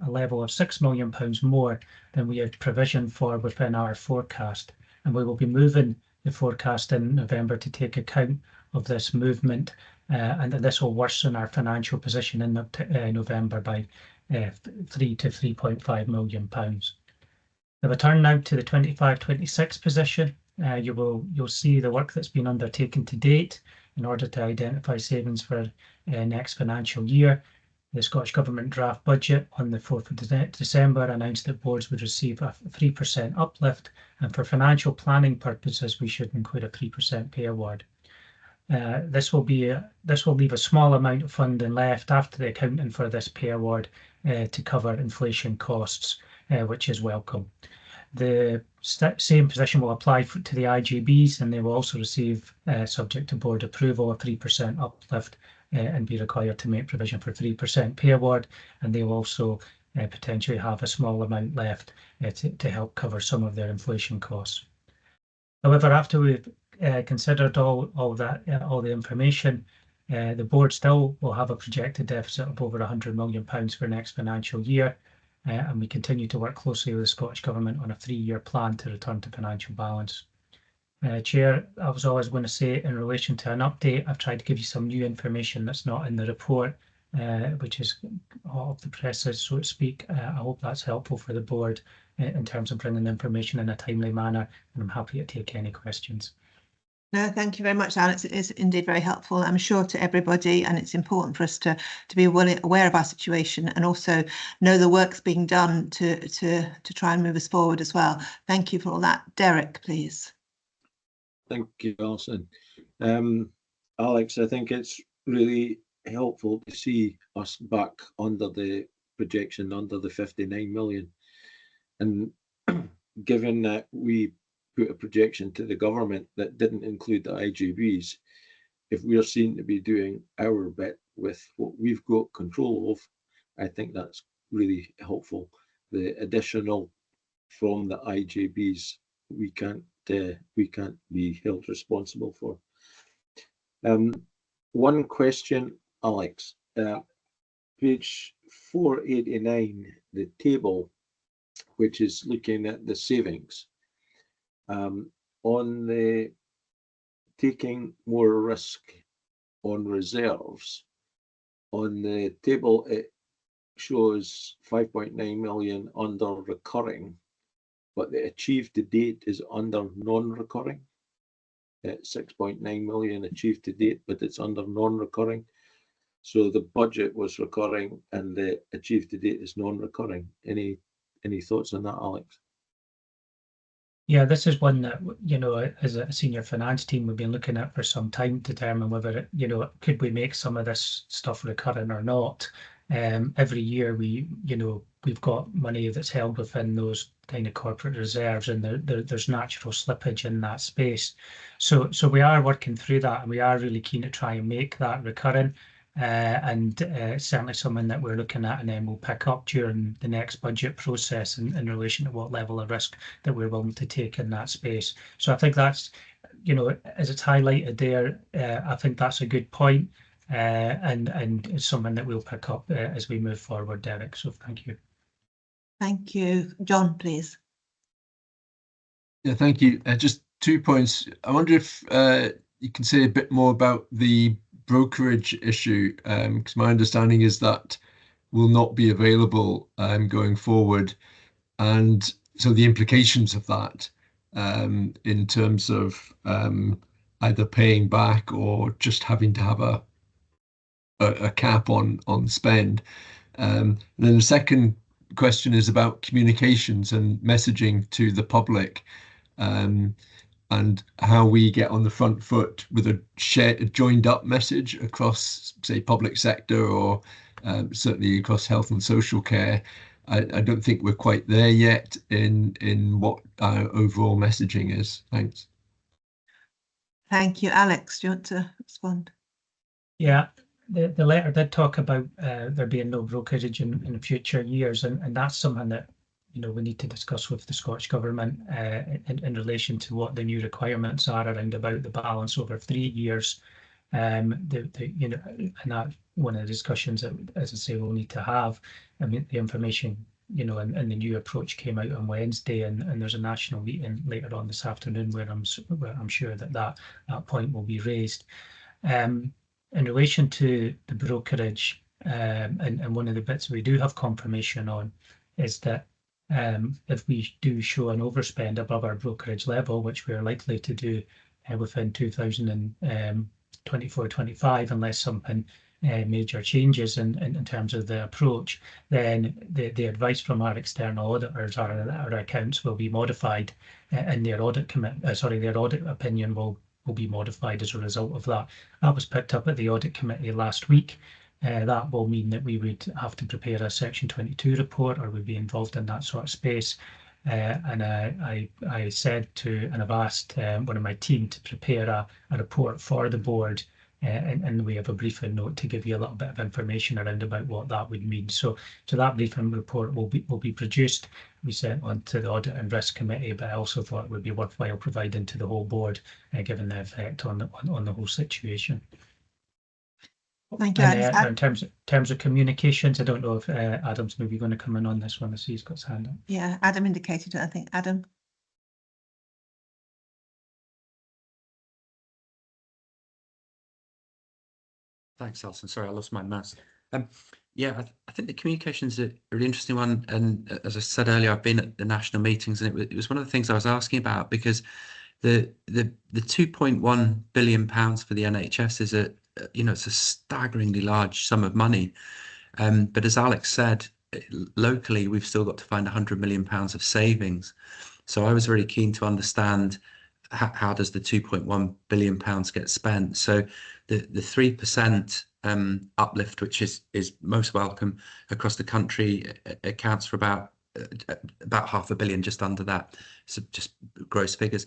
a level of £6 million more than we had provisioned for within our forecast, and we will be moving the forecast in November to take account of this movement, and this will worsen our financial position in November by £3 to £3.5 million. If I turn now to the 25-26 position, you'll see the work that's been undertaken to date in order to identify savings for next financial year. The Scottish Government draft budget on the 4th of December announced that boards would receive a 3% uplift, and for financial planning purposes, we should include a 3% pay award. This will leave a small amount of funding left after the accounting for this pay award to cover inflation costs, which is welcome. The same position will apply to the IGBs, and they will also receive, subject to board approval, a 3% uplift and be required to make provision for 3% pay award, and they will also potentially have a small amount left to help cover some of their inflation costs. However, after we've considered all the information, the board still will have a projected deficit of over £100 million for next financial year, and we continue to work closely with the Scottish Government on a 3-year plan to return to financial balance. Chair, I was always going to say, in relation to an update, I've tried to give you some new information that's not in the report, which is hot off the presses, so to speak. I hope that's helpful for the board in terms of bringing the information in a timely manner, and I'm happy to take any questions. No, thank you very much, Alex. It is indeed very helpful, I'm sure, to everybody, and it's important for us to be well aware of our situation and also know the work's being done to try and move us forward as well. Thank you for all that. Derek, please. Thank you, Alison. Alex, I think it's really helpful to see us back under the projection, under the 59 million. And given that we put a projection to the government that didn't include the IGBs, if we are seen to be doing our bit with what we've got control of, I think that's really helpful. The additional from the IGBs, we can't be held responsible for. One question, Alex, page 489, the table, which is looking at the savings, on the taking more risk on reserves, on the table it shows 5.9 million under recurring, but the achieved to date is under non-recurring. 6.9 million achieved to date, but it's under non-recurring. So the budget was recurring and the achieved to date is non-recurring. Any thoughts on that, Alex? Yeah, this is one that, as a senior finance team, we've been looking at for some time to determine whether, could we make some of this stuff recurring or not. Every year we've got money that's held within those kind of corporate reserves, and there's natural slippage in that space. So we are working through that, and we are really keen to try and make that recurring. And certainly something that we're looking at, and then we'll pick up during the next budget process in relation to what level of risk that we're willing to take in that space. So I think that's, as it's highlighted there, I think that's a good point. and it's something that we'll pick up as we move forward, Derek. So thank you. Thank you. John, please. Yeah, thank you. Just 2 points. I wonder if you can say a bit more about the brokerage issue, because my understanding is that will not be available going forward, and so the implications of that in terms of either paying back or just having to have a cap on spend. And then the second question is about communications and messaging to the public, and how we get on the front foot with a joined up message across, say, public sector or certainly across health and social care. I don't think we're quite there yet in what our overall messaging is. Thanks. Thank you. Alex, do you want to respond? Yeah, the letter did talk about there being no brokerage in future years, and that's something that we need to discuss with the Scottish Government in relation to what the new requirements are around about the balance over 3 years. And that's one of the discussions that, as I say, we'll need to have. I mean, the information, and the new approach came out on Wednesday, and there's a national meeting later on this afternoon where I'm sure that point will be raised. In relation to the brokerage, and one of the bits we do have confirmation on is that if we do show an overspend above our brokerage level, which we're likely to do within 2024-25, unless something major changes in terms of the approach, then the advice from our external auditors are that our accounts will be modified, and their audit opinion will be modified as a result of that. That was picked up at the audit committee last week. That will mean that we would have to prepare a Section 22 report, or would be involved in that sort of space. And I said to, and I've asked one of my team to prepare a report for the board, and we have a briefing note to give you a little bit of information around about what that would mean. So that briefing report will be produced, we sent on to the Audit and Risk Committee, but I also thought it would be worthwhile providing to the whole board, given the effect on the whole situation. Thank you. And, in terms of communications, I don't know if Adam's maybe going to come in on this one. I see he's got his hand up. Yeah, Adam indicated it, I think. Adam. Thanks, Alison. Sorry, I lost my mouse. Yeah, I think the communications are a really interesting one. And as I said earlier, I've been at the national meetings, and it was one of the things I was asking about, because the £2.1 billion for the NHS is it's a staggeringly large sum of money. But as Alex said, locally, we've still got to find £100 million of savings. So I was very keen to understand how does the £2.1 billion get spent. So the 3% uplift, which is most welcome across the country, accounts for about £500 million, just under that. So just gross figures.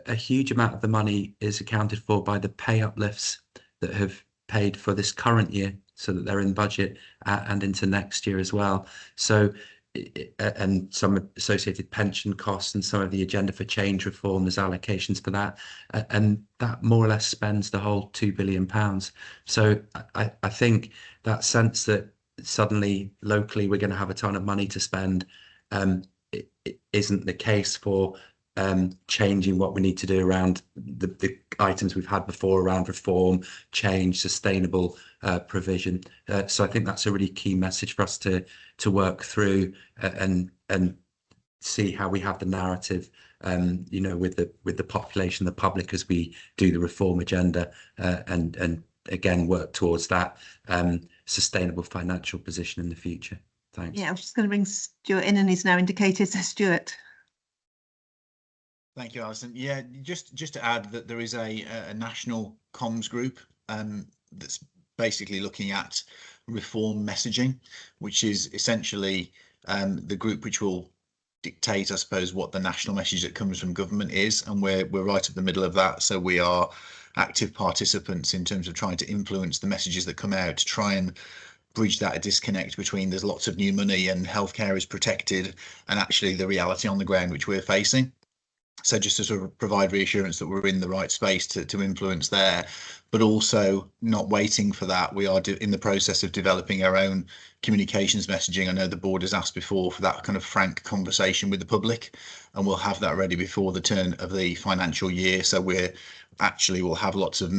A huge amount of the money is accounted for by the pay uplifts that have paid for this current year, so that they're in budget and into next year as well. So, and some associated pension costs, and some of the agenda for change reform, there's allocations for that, and that more or less spends the whole £2 billion. So I think that sense that suddenly locally we're going to have a ton of money to spend it isn't the case for changing what we need to do around the items we've had before around reform, change, sustainable provision. So I think that's a really key message for us to work through and see how we have the narrative, with the population, the public, as we do the reform agenda, and again work towards that sustainable financial position in the future. Thanks. Yeah, I was just going to bring Stuart in, and he's now indicated. So Stuart. Thank you, Alison. Yeah, just to add that there is a national comms group that's basically looking at reform messaging, which is essentially the group which will dictate, I suppose, what the national message that comes from government is, and we're right at the middle of that. So we are active participants in terms of trying to influence the messages that come out, to try and bridge that disconnect between there's lots of new money and healthcare is protected, and actually the reality on the ground which we're facing. So just to sort of provide reassurance that we're in the right space to influence there, but also not waiting for that. We are in the process of developing our own communications messaging. I know the board has asked before for that kind of frank conversation with the public, and we'll have that ready before the turn of the financial year. So we'll have lots of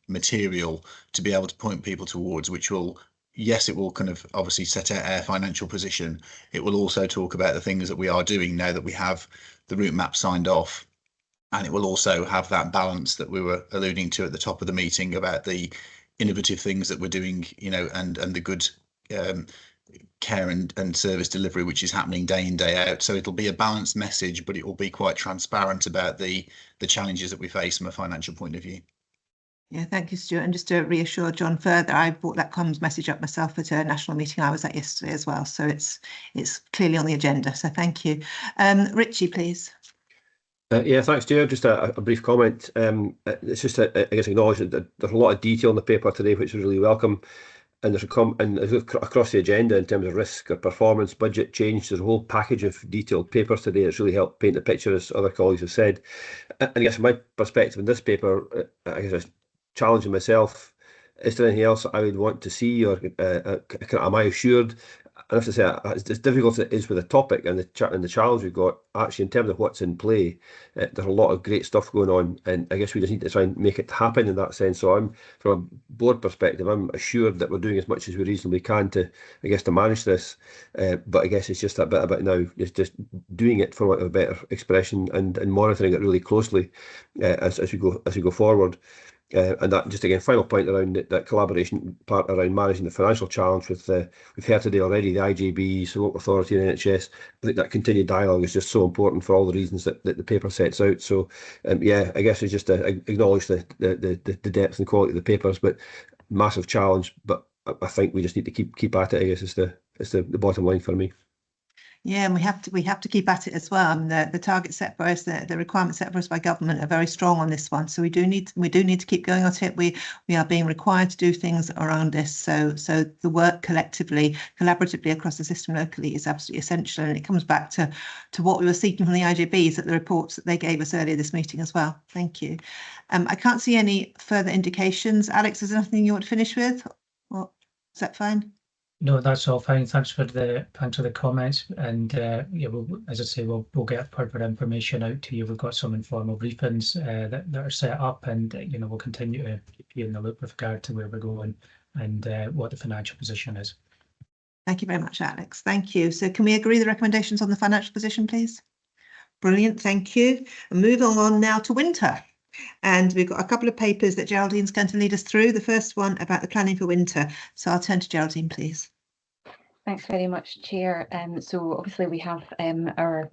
material to be able to point people towards, which will, yes, it will kind of obviously set out our financial position. It will also talk about the things that we are doing now that we have the route map signed off, and it will also have that balance that we were alluding to at the top of the meeting about the innovative things that we're doing, you know, and the good care and service delivery which is happening day in, day out. So it'll be a balanced message, but it will be quite transparent about the challenges that we face from a financial point of view. Yeah, thank you, Stuart. And just to reassure John further, I brought that comms message up myself at a national meeting I was at yesterday as well. So it's clearly on the agenda. So thank you. Richie, please. Yeah, thanks, Stuart. Just a brief comment. It's just, I guess, acknowledge that there's a lot of detail in the paper today, which is really welcome. And there's across the agenda in terms of risk or performance, budget change. There's a whole package of detailed papers today that's really helped paint the picture, as other colleagues have said. And I guess from my perspective in this paper, I guess challenging myself, is there anything else I would want to see, or am I assured? And I have to say, as difficult as it is with the topic and the challenge we've got, actually in terms of what's in play, there's a lot of great stuff going on, and I guess we just need to try and make it happen in that sense. So I'm, from a board perspective, I'm assured that we're doing as much as we reasonably can to manage this. But I guess it's just that bit about now, just doing it, for want of a better expression, and monitoring it really closely as we go forward. And that, just again, final point around that collaboration part around managing the financial challenge with, we've heard today already, the IJBs, the local authority and NHS. I think that continued dialogue is just so important for all the reasons that the paper sets out. So yeah, I guess it's just to acknowledge the depth and quality of the papers, but massive challenge. But I think we just need to keep at it, I guess, is the bottom line for me. Yeah, and we have to keep at it as well. The target set for us, the requirements set for us by government are very strong on this one. So we do need to keep going at it. We are being required to do things around this. So the work collaboratively across the system locally is absolutely essential. And it comes back to what we were seeking from the IJBs at the reports that they gave us earlier this meeting as well. Thank you. I can't see any further indications. Alex, is there anything you want to finish with? Or is that fine? No, that's all fine. Thanks for the comments, and yeah, as I say, we'll get further information out to you. We've got some informal briefings that are set up, and we'll continue to keep you in the loop with regard to where we're going and what the financial position is. Thank you very much, Alex. Thank you. So can we agree the recommendations on the financial position, please? Brilliant, thank you. And moving on now to winter. And we've got a couple of papers that Geraldine's going to lead us through. The first one about the planning for winter. So I'll turn to Geraldine, please. Thanks very much, Chair. So obviously we have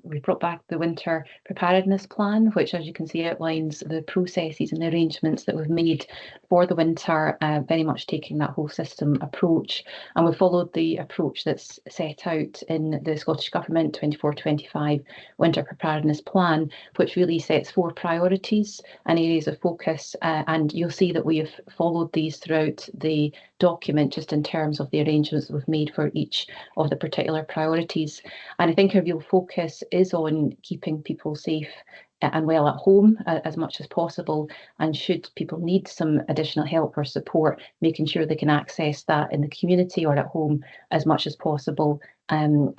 we brought back the winter preparedness plan, which, as you can see, outlines the processes and the arrangements that we've made for the winter, very much taking that whole system approach. And we followed the approach that's set out in the Scottish Government 24-25 winter preparedness plan, which really sets 4 priorities and areas of focus. And you'll see that we have followed these throughout the document, just in terms of the arrangements that we've made for each of the particular priorities. And I think our real focus is on keeping people safe and well at home as much as possible, and should people need some additional help or support, making sure they can access that in the community or at home as much as possible, and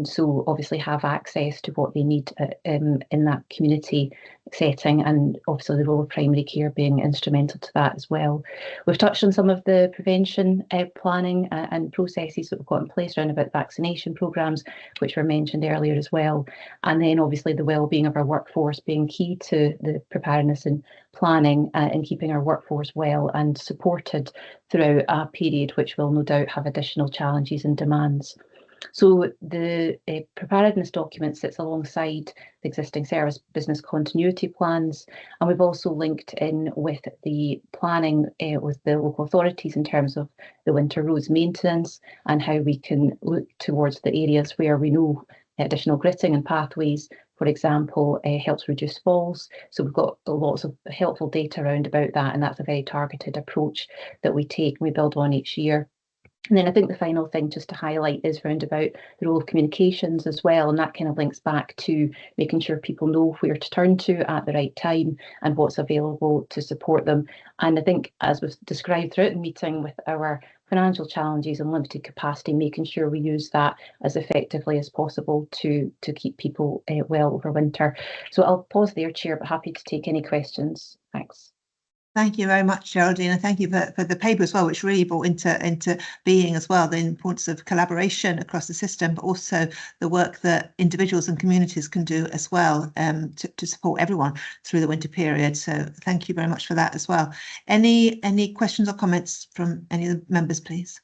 so obviously have access to what they need in that community setting, and obviously the role of primary care being instrumental to that as well. We've touched on some of the prevention planning and processes that we've got in place around about vaccination programmes, which were mentioned earlier as well, and then obviously the well-being of our workforce being key to the preparedness and planning and keeping our workforce well and supported throughout a period which will no doubt have additional challenges and demands. So the preparedness document sits alongside the existing service business continuity plans, and we've also linked in with the planning with the local authorities in terms of the winter roads maintenance and how we can look towards the areas where we know additional gritting and pathways, for example, helps reduce falls. So we've got lots of helpful data around about that, and that's a very targeted approach that we take and we build on each year. And then I think the final thing just to highlight is round about the role of communications as well, and that kind of links back to making sure people know where to turn to at the right time and what's available to support them. And I think, as was described throughout the meeting, with our financial challenges and limited capacity, making sure we use that as effectively as possible to keep people well over winter. So I'll pause there, Chair, but happy to take any questions. Thanks. Thank you very much, Geraldine, and thank you for the paper as well, which really brought into being as well the importance of collaboration across the system, but also the work that individuals and communities can do as well to support everyone through the winter period. So thank you very much for that as well. Any questions or comments from any of the members, please?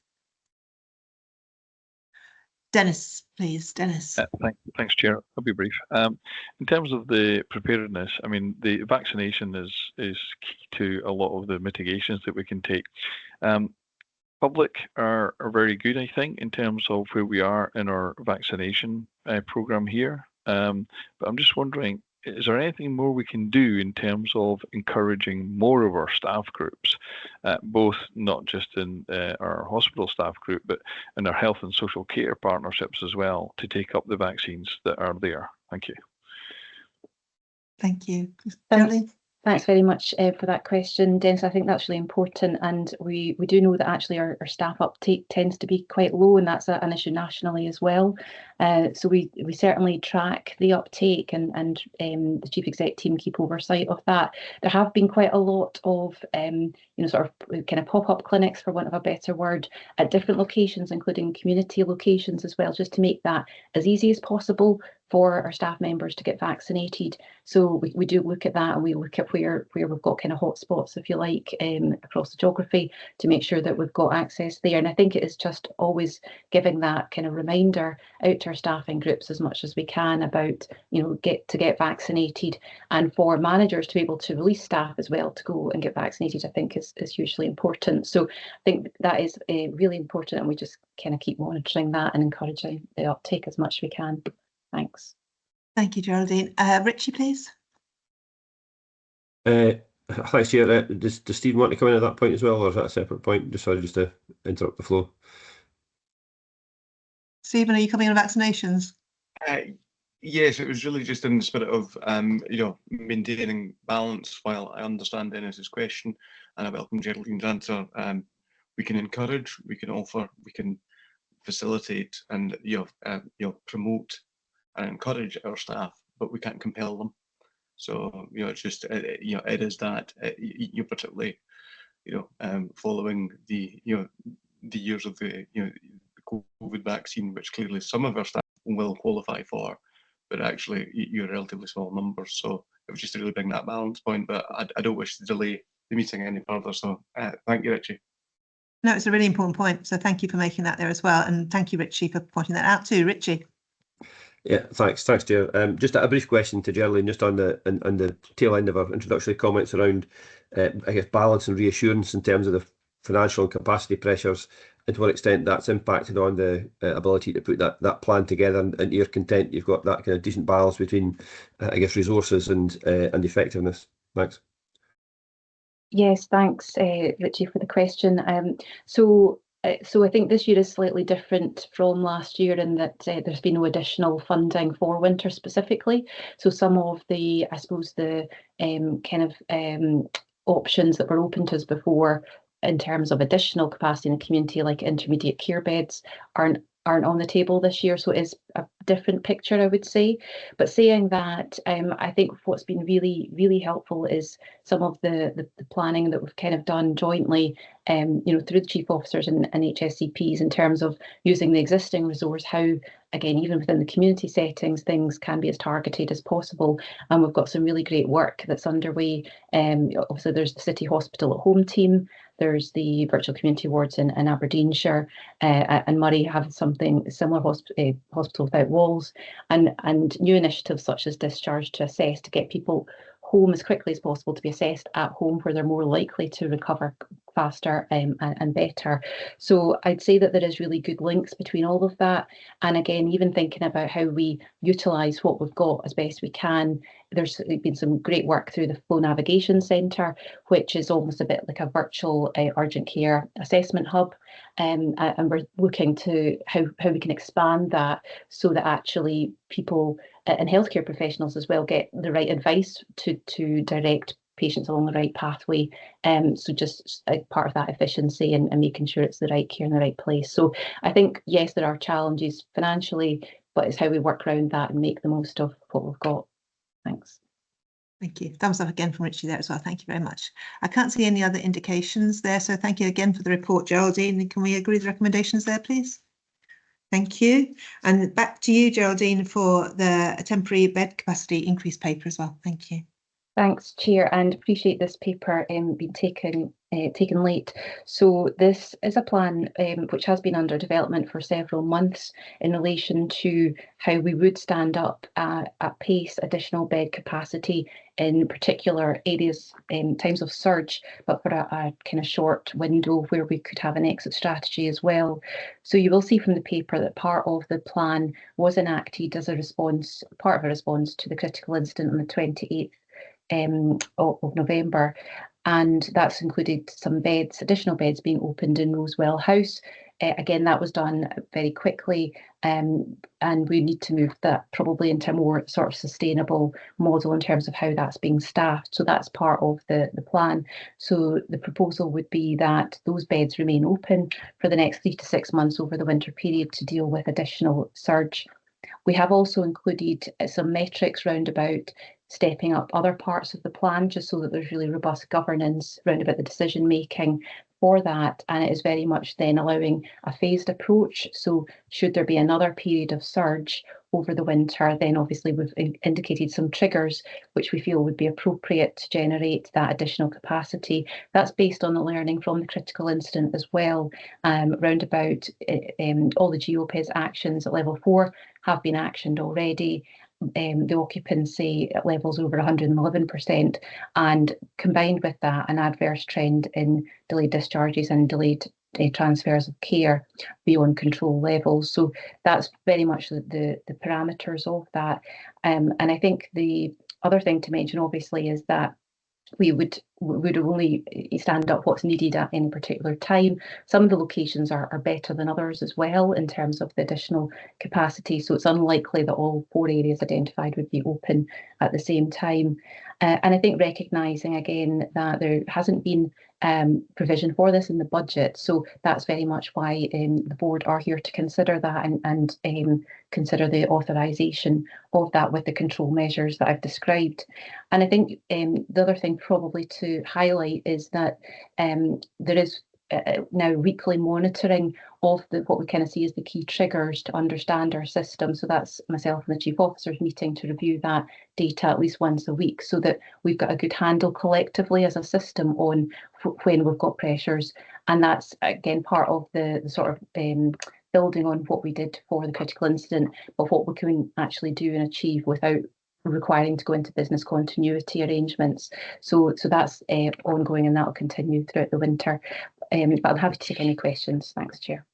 Dennis, please. Dennis. Thanks, Chair. I'll be brief. In terms of the preparedness, I mean, the vaccination is key to a lot of the mitigations that we can take. Public are very good, I think, in terms of where we are in our vaccination programme here. But I'm just wondering, is there anything more we can do in terms of encouraging more of our staff groups, both not just in our hospital staff group, but in our health and social care partnerships as well, to take up the vaccines that are there? Thank you. Thank you. Thanks very much for that question, Dennis. I think that's really important, and we do know that actually our staff uptake tends to be quite low, and that's an issue nationally as well. So we certainly track the uptake, and the Chief Exec team keep oversight of that. There have been quite a lot of sort of kind of pop-up clinics, for want of a better word, at different locations, including community locations as well, just to make that as easy as possible for our staff members to get vaccinated. So we do look at that, and we look at where we've got kind of hotspots, if you like, across the geography, to make sure that we've got access there. And I think it is just always giving that kind of reminder out to our staffing groups as much as we can about, get vaccinated, and for managers to be able to release staff as well to go and get vaccinated, I think is hugely important. So I think that is really important, and we just kind of keep monitoring that and encouraging the uptake as much as we can. Thanks. Thank you, Geraldine. Richie, please. Thanks, Chair. Does Stephen want to come in at that point as well, or is that a separate point? Just to interrupt the flow. Stephen, are you coming on vaccinations? Yes, it was really just in the spirit of maintaining balance. While I understand Dennis's question and I welcome Geraldine's answer, we can encourage, we can offer, we can facilitate, and promote and encourage our staff, but we can't compel them. So it's just it is that particularly following the the years of the COVID vaccine, which clearly some of our staff will qualify for, but actually you're relatively small numbers. So it was just to really bring that balance point, but I don't wish to delay the meeting any further. So thank you, Richie. No, it's a really important point. So thank you for making that there as well, and thank you, Richie, for pointing that out too. Richie. Yeah, thanks, Chair. Just a brief question to Geraldine, just on the tail end of our introductory comments around, I guess, balance and reassurance in terms of the financial and capacity pressures, and to what extent that's impacted on the ability to put that plan together, and you're content you've got that kind of decent balance between, I guess, resources and effectiveness. Thanks. Yes, thanks, Richie, for the question. So I think this year is slightly different from last year in that there's been no additional funding for winter specifically. So some of the, I suppose, the options that were open to us before in terms of additional capacity in the community, like intermediate care beds, aren't on the table this year. So it is a different picture, I would say. But saying that, I think what's been really, really helpful is some of the planning that we've kind of done jointly, through the chief officers and HSCPs, in terms of using the existing resource, how, again, even within the community settings, things can be as targeted as possible. And we've got some really great work that's underway. Obviously, there's the City Hospital at Home team, there's the virtual community wards in Aberdeenshire, and Murray have something similar, Hospital Without Walls, and new initiatives such as Discharge to Assess, to get people home as quickly as possible, to be assessed at home where they're more likely to recover faster and better. So I'd say that there is really good links between all of that. And again, even thinking about how we utilise what we've got as best we can, there's been some great work through the Flow Navigation Centre, which is almost a bit like a virtual urgent care assessment hub. And we're looking to how we can expand that so that actually people and healthcare professionals as well get the right advice to direct patients along the right pathway. So just part of that efficiency and making sure it's the right care in the right place. So I think, yes, there are challenges financially, but it's how we work around that and make the most of what we've got. Thanks. Thank you. Thumbs up again from Richie there as well. Thank you very much. I can't see any other indications there, so thank you again for the report, Geraldine. Can we agree with the recommendations there, please? Thank you. And back to you, Geraldine, for the temporary bed capacity increase paper as well. Thank you. Thanks, Chair, and appreciate this paper being taken late. So this is a plan which has been under development for several months in relation to how we would stand up at pace additional bed capacity in particular areas in times of surge, but for a kind of short window where we could have an exit strategy as well. So you will see from the paper that part of the plan was enacted as a response, part of a response to the critical incident on the 28th of November, and that's included some beds, additional beds being opened in Rosewell House. Again, that was done very quickly, and we need to move that probably into a more sort of sustainable model in terms of how that's being staffed. So that's part of the plan. So the proposal would be that those beds remain open for the next 3 to 6 months over the winter period to deal with additional surge. We have also included some metrics round about stepping up other parts of the plan, just so that there's really robust governance round about the decision making for that. And it is very much then allowing a phased approach. So should there be another period of surge over the winter, then obviously we've indicated some triggers which we feel would be appropriate to generate that additional capacity. That's based on the learning from the critical incident as well. Round about all the GOPES actions at level 4 have been actioned already. The occupancy levels over 111%, and combined with that, an adverse trend in delayed discharges and delayed transfers of care beyond control levels. So that's very much the parameters of that. And I think the other thing to mention, obviously, is that we would only stand up what's needed at any particular time. Some of the locations are better than others as well in terms of the additional capacity, so it's unlikely that all 4 areas identified would be open at the same time. And I think recognising again that there hasn't been provision for this in the budget, so that's very much why the board are here to consider that and consider the authorisation of that with the control measures that I've described. And I think the other thing probably to highlight is that there is now weekly monitoring of what we kind of see as the key triggers to understand our system. So that's myself and the chief officers meeting to review that data at least once a week, so that we've got a good handle collectively as a system on when we've got pressures. And that's again part of the sort of building on what we did for the critical incident, but what we can actually do and achieve without requiring to go into business continuity arrangements. So that's ongoing, and that will continue throughout the winter. But I'm happy to take any questions. Thanks, Chair.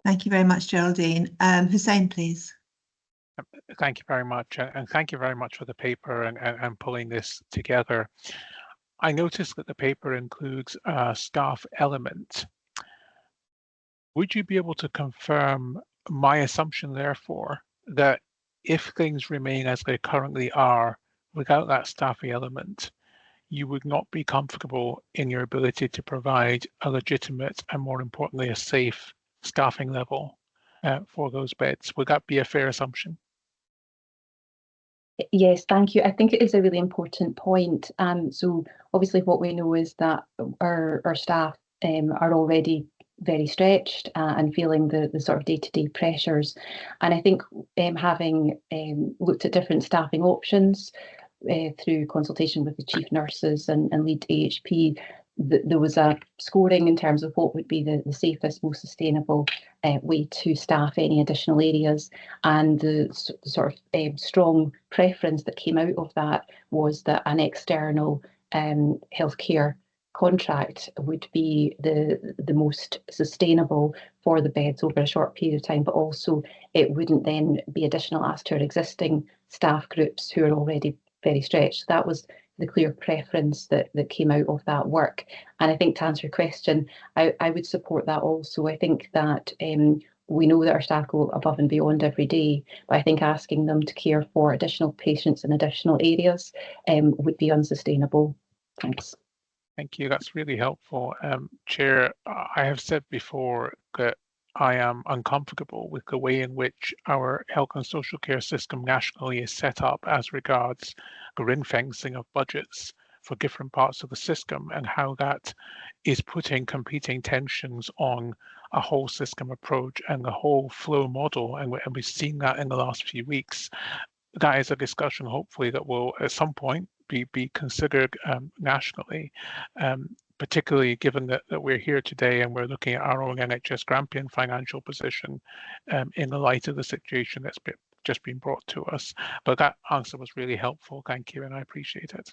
Thank you very much, Geraldine. Hussein, please. Thank you very much, and thank you very much for the paper and pulling this together. I noticed that the paper includes a staff element. Would you be able to confirm my assumption, therefore, that if things remain as they currently are without that staffing element, you would not be comfortable in your ability to provide a legitimate and, more importantly, a safe staffing level for those beds? Would that be a fair assumption? Yes, thank you. I think it is a really important point. So obviously what we know is that our staff are already very stretched and feeling the sort of day-to-day pressures. And I think having looked at different staffing options through consultation with the chief nurses and lead AHP, there was a scoring in terms of what would be the safest, most sustainable way to staff any additional areas. And the sort of strong preference that came out of that was that an external healthcare contract would be the most sustainable for the beds over a short period of time, but also it wouldn't then be additional ask to our existing staff groups who are already very stretched. That was the clear preference that came out of that work. And I think to answer your question, I would support that also. I think that we know that our staff go above and beyond every day, but I think asking them to care for additional patients in additional areas would be unsustainable. Thanks. Thank you. That's really helpful. Chair, I have said before that I am uncomfortable with the way in which our health and social care system nationally is set up as regards the ring fencing of budgets for different parts of the system, and how that is putting competing tensions on a whole system approach and the whole flow model. And we've seen that in the last few weeks. That is a discussion, hopefully, that will at some point be considered nationally, particularly given that we're here today and we're looking at our own NHS Grampian financial position in the light of the situation that's just been brought to us. But that answer was really helpful. Thank you, and I appreciate it.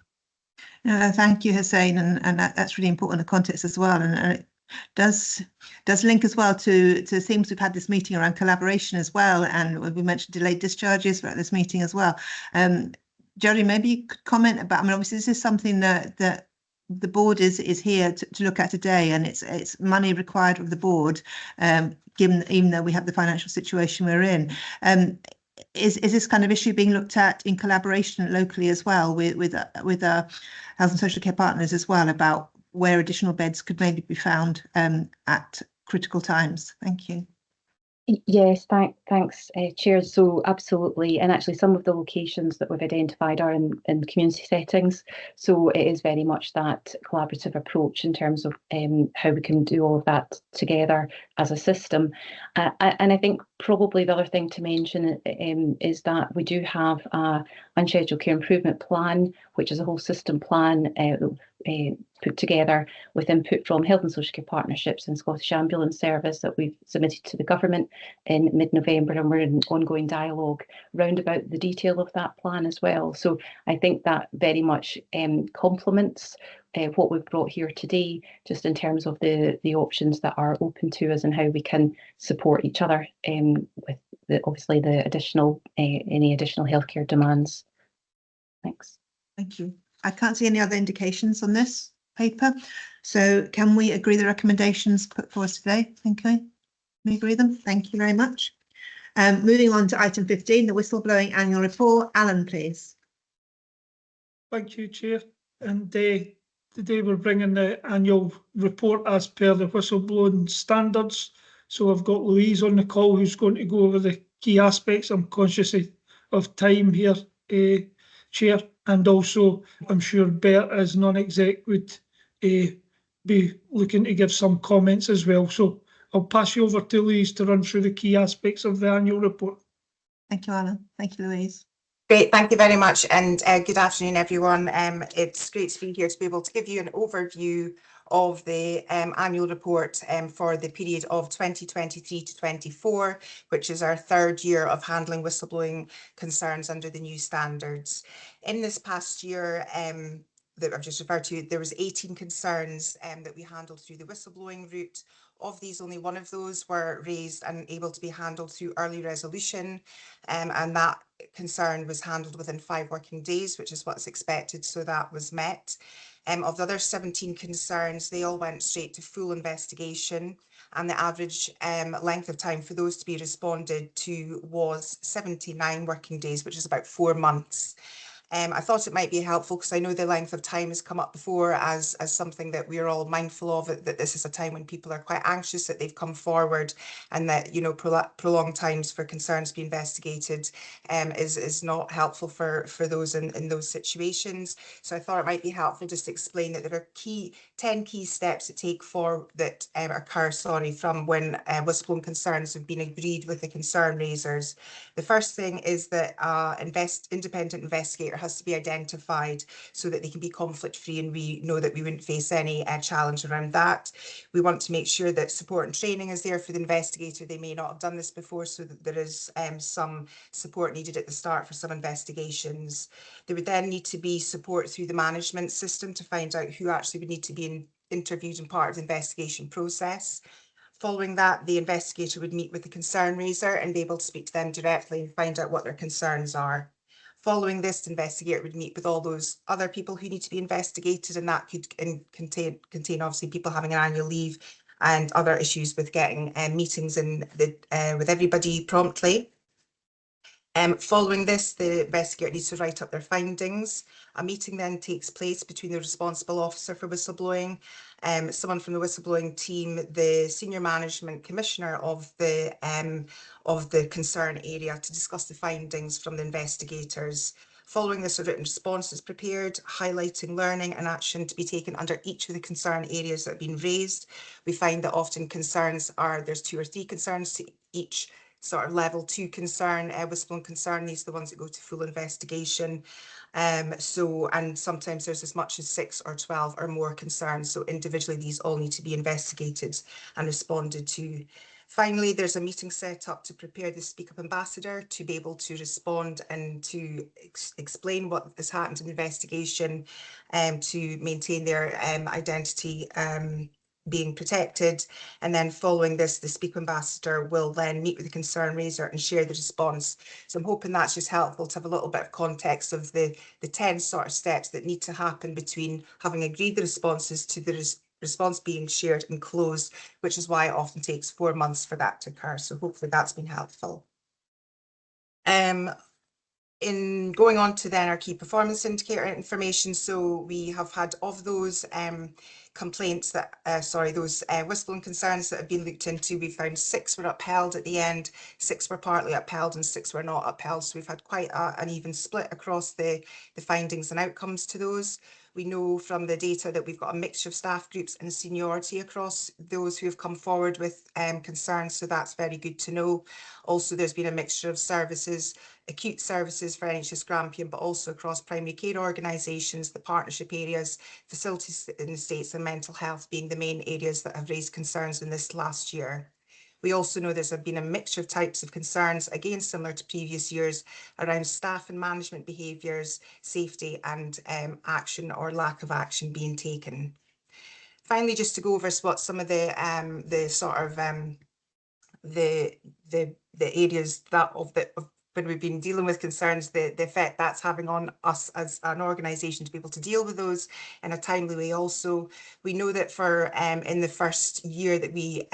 Thank you, Hussein, and that's really important in the context as well. And it does link as well to themes we've had this meeting around collaboration as well, and we mentioned delayed discharges at this meeting as well. Jerry, maybe you could comment about, I mean, obviously this is something that the board is here to look at today, and it's money required of the board, even though we have the financial situation we're in. Is this kind of issue being looked at in collaboration locally as well with our health and social care partners as well, about where additional beds could maybe be found at critical times? Thank you. Yes, thanks, Chair. So absolutely, and actually some of the locations that we've identified are in community settings. So it is very much that collaborative approach in terms of how we can do all of that together as a system. And I think probably the other thing to mention is that we do have a unscheduled care improvement plan, which is a whole system plan put together with input from health and social care partnerships and Scottish Ambulance Service that we've submitted to the government in mid-November, and we're in ongoing dialogue round about the detail of that plan as well. So I think that very much complements what we've brought here today, just in terms of the options that are open to us and how we can support each other with obviously the additional any additional healthcare demands. Thanks. Thank you. I can't see any other indications on this paper, so can we agree the recommendations put forward today? Thank you. We agree them. Thank you very much. Moving on to item 15, the whistleblowing annual report. Alan, please. Thank you, Chair. And today we're bringing the annual report as per the whistleblowing standards. So I've got Louise on the call who's going to go over the key aspects. I'm conscious of time here, Chair, and also I'm sure Bert as non-exec would be looking to give some comments as well. So I'll pass you over to Louise to run through the key aspects of the annual report. Thank you, Alan. Thank you, Louise. Great, thank you very much, and good afternoon, everyone. It's great to be here to be able to give you an overview of the annual report for the period of 2023 to 24, which is our third year of handling whistleblowing concerns under the new standards. In this past year that I've just referred to, there was 18 concerns that we handled through the whistleblowing route. Of these, only one of those were raised and able to be handled through early resolution, and that concern was handled within 5 working days, which is what's expected, so that was met. Of the other 17 concerns, they all went straight to full investigation, and the average length of time for those to be responded to was 79 working days, which is about 4 months. I thought it might be helpful because I know the length of time has come up before as something that we're all mindful of, that this is a time when people are quite anxious that they've come forward, and that, you know, prolonged times for concerns to be investigated is not helpful for those in those situations. So I thought it might be helpful just to explain that there are 10 key steps to take that occur from when whistleblowing concerns have been agreed with the concern raisers. The first thing is that independent investigator has to be identified so that they can be conflict free, and we know that we wouldn't face any challenge around that. We want to make sure that support and training is there for the investigator. They may not have done this before, so that there is some support needed at the start for some investigations. There would then need to be support through the management system to find out who actually would need to be interviewed and part of the investigation process. Following that, the investigator would meet with the concern raiser and be able to speak to them directly and find out what their concerns are. Following this, the investigator would meet with all those other people who need to be investigated, and that could contain obviously people having an annual leave and other issues with getting meetings in with everybody promptly. Following this, the investigator needs to write up their findings. A meeting then takes place between the responsible officer for whistleblowing, someone from the whistleblowing team, the senior management commissioner of the concern area, to discuss the findings from the investigators. Following this, a written response is prepared, highlighting learning and action to be taken under each of the concern areas that have been raised. We find that often concerns there's 2 or 3 concerns to each sort of level 2 concern, whistleblowing concern. These are the ones that go to full investigation. And sometimes there's as much as 6 or 12 or more concerns. So individually, these all need to be investigated and responded to. Finally, there's a meeting set up to prepare the Speak Up Ambassador to be able to respond and to explain what has happened in the investigation, to maintain their identity being protected. And then following this, the Speak Ambassador will then meet with the concern raiser and share the response. So I'm hoping that's just helpful to have a little bit of context of the 10 sort of steps that need to happen between having agreed the responses to the response being shared and closed, which is why it often takes 4 months for that to occur. So hopefully that's been helpful. In going on to then our key performance indicator information, so we have had of those complaints that, those whistleblowing concerns that have been looked into, we found 6 were upheld at the end, 6 were partly upheld and 6 were not upheld. So we've had quite an even split across the findings and outcomes to those. We know from the data that we've got a mixture of staff groups and seniority across those who have come forward with concerns, so that's very good to know. Also, there's been a mixture of services, acute services for NHS Grampian, but also across primary care organisations, the partnership areas, facilities in the States and mental health being the main areas that have raised concerns in this last year. We also know there's been a mixture of types of concerns, again similar to previous years, around staff and management behaviours, safety and action or lack of action being taken. Finally, just to go over what some of the areas that when we've been dealing with concerns, the effect that's having on us as an organisation to be able to deal with those in a timely way. Also, we know that for in the first year that we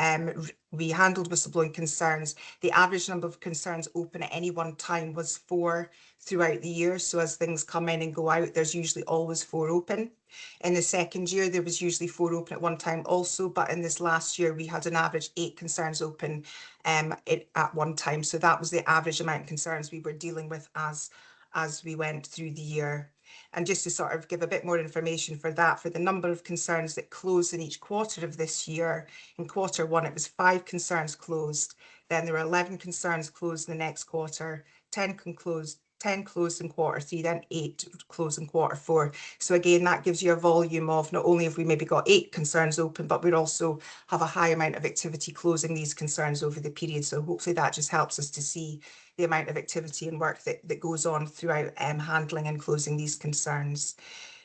handled whistleblowing concerns, the average number of concerns open at any one time was 4 throughout the year. So as things come in and go out, there's usually always 4 open. In the second year, there was usually 4 open at one time also, but in this last year, we had an average 8 concerns open at one time. So that was the average amount of concerns we were dealing with as we went through the year. And just to sort of give a bit more information for that, for the number of concerns that closed in each quarter of this year, in quarter 1, it was 5 concerns closed. Then there were 11 concerns closed in the next quarter, 10 closed in quarter 3, then 8 closed in quarter 4. So again, that gives you a volume of not only have we maybe got 8 concerns open, but we also have a high amount of activity closing these concerns over the period. So hopefully that just helps us to see the amount of activity and work that goes on throughout handling and closing these concerns.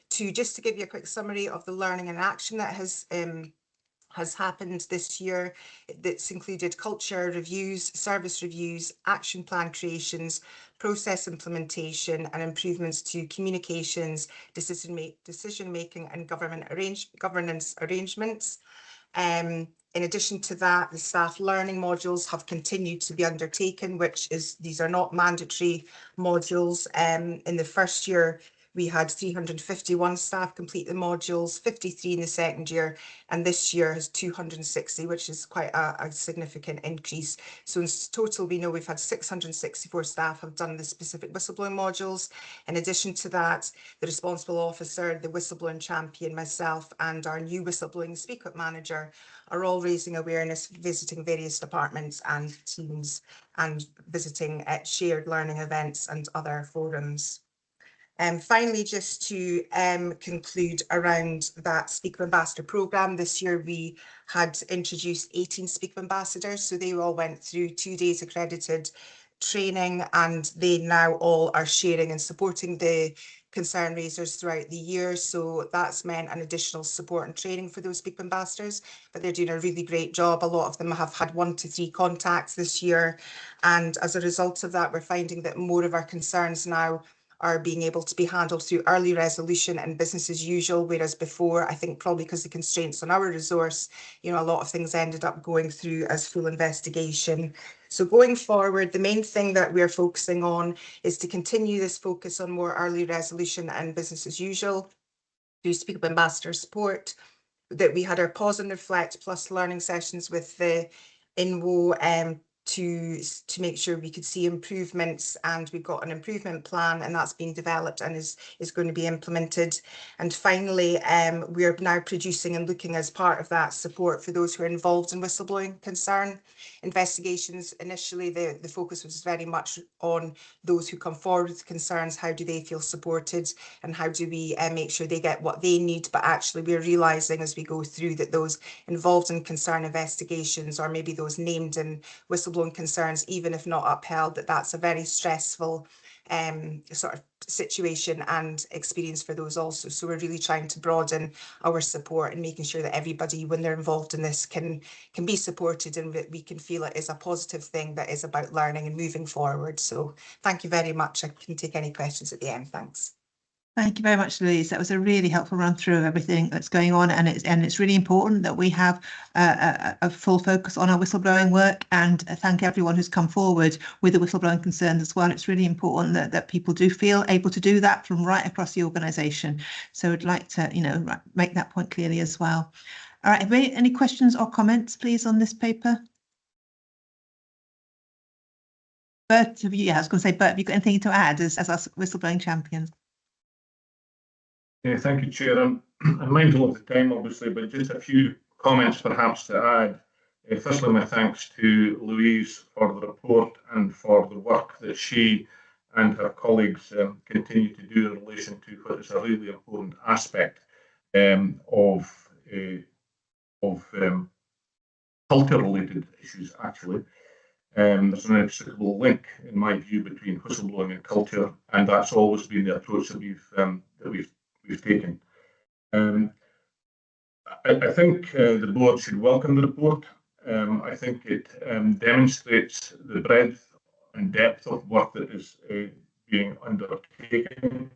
Just to give you a quick summary of the learning and action that has happened this year, that's included culture reviews, service reviews, action plan creations, process implementation and improvements to communications, decision making and governance arrangements. In addition to that, the staff learning modules have continued to be undertaken, these are not mandatory modules. In the first year, we had 351 staff complete the modules, 53 in the second year, and this year has 260, which is quite a significant increase. So in total, we know we've had 664 staff have done the specific whistleblowing modules. In addition to that, the responsible officer, the whistleblowing champion, myself, and our new whistleblowing Speak Up manager are all raising awareness, visiting various departments and teams, and visiting shared learning events and other forums. Finally, just to conclude around that Speaker Ambassador programme, this year we had introduced 18 Speaker Ambassadors, so they all went through 2 days accredited training, and they now all are sharing and supporting the concern raisers throughout the year. So that's meant an additional support and training for those Speaker Ambassadors, but they're doing a really great job. A lot of them have had 1 to 3 contacts this year, and as a result of that, we're finding that more of our concerns now are being able to be handled through early resolution and business as usual, whereas before, I think probably because the constraints on our resource, you know, a lot of things ended up going through as full investigation. So going forward, the main thing that we're focusing on is to continue this focus on more early resolution and business as usual through Speaker Ambassador support, that we had our pause and reflect plus learning sessions with the INWO to make sure we could see improvements, and we've got an improvement plan and that's being developed and is going to be implemented. And finally, we are now producing and looking as part of that support for those who are involved in whistleblowing concern investigations. Initially, the focus was very much on those who come forward with concerns. How do they feel supported and how do we make sure they get what they need? But actually we're realising as we go through that those involved in concern investigations, or maybe those named in whistleblowing concerns, even if not upheld, that's a very stressful sort of situation and experience for those also. So we're really trying to broaden our support and making sure that everybody, when they're involved in this, can be supported and that we can feel it is a positive thing that is about learning and moving forward. So thank you very much. I can take any questions at the end. Thanks. Thank you very much, Louise. That was a really helpful run through of everything that's going on, and it's really important that we have a full focus on our whistleblowing work, and thank everyone who's come forward with the whistleblowing concerns as well. It's really important that people do feel able to do that from right across the organisation. So I'd like to, you know, make that point clearly as well. All right, any questions or comments, please, on this paper? Bert, I was going to say, Bert, have you got anything to add as our whistleblowing champions? Yeah, thank you, Chair. I'm mindful of the time, obviously, but just a few comments perhaps to add. Firstly, my thanks to Louise for the report and for the work that she and her colleagues continue to do in relation to what is a really important aspect of culture-related issues, actually. There's an inextricable link, in my view, between whistleblowing and culture, and that's always been the approach that we've taken. I think the board should welcome the report. I think it demonstrates the breadth and depth of work that is being undertaken,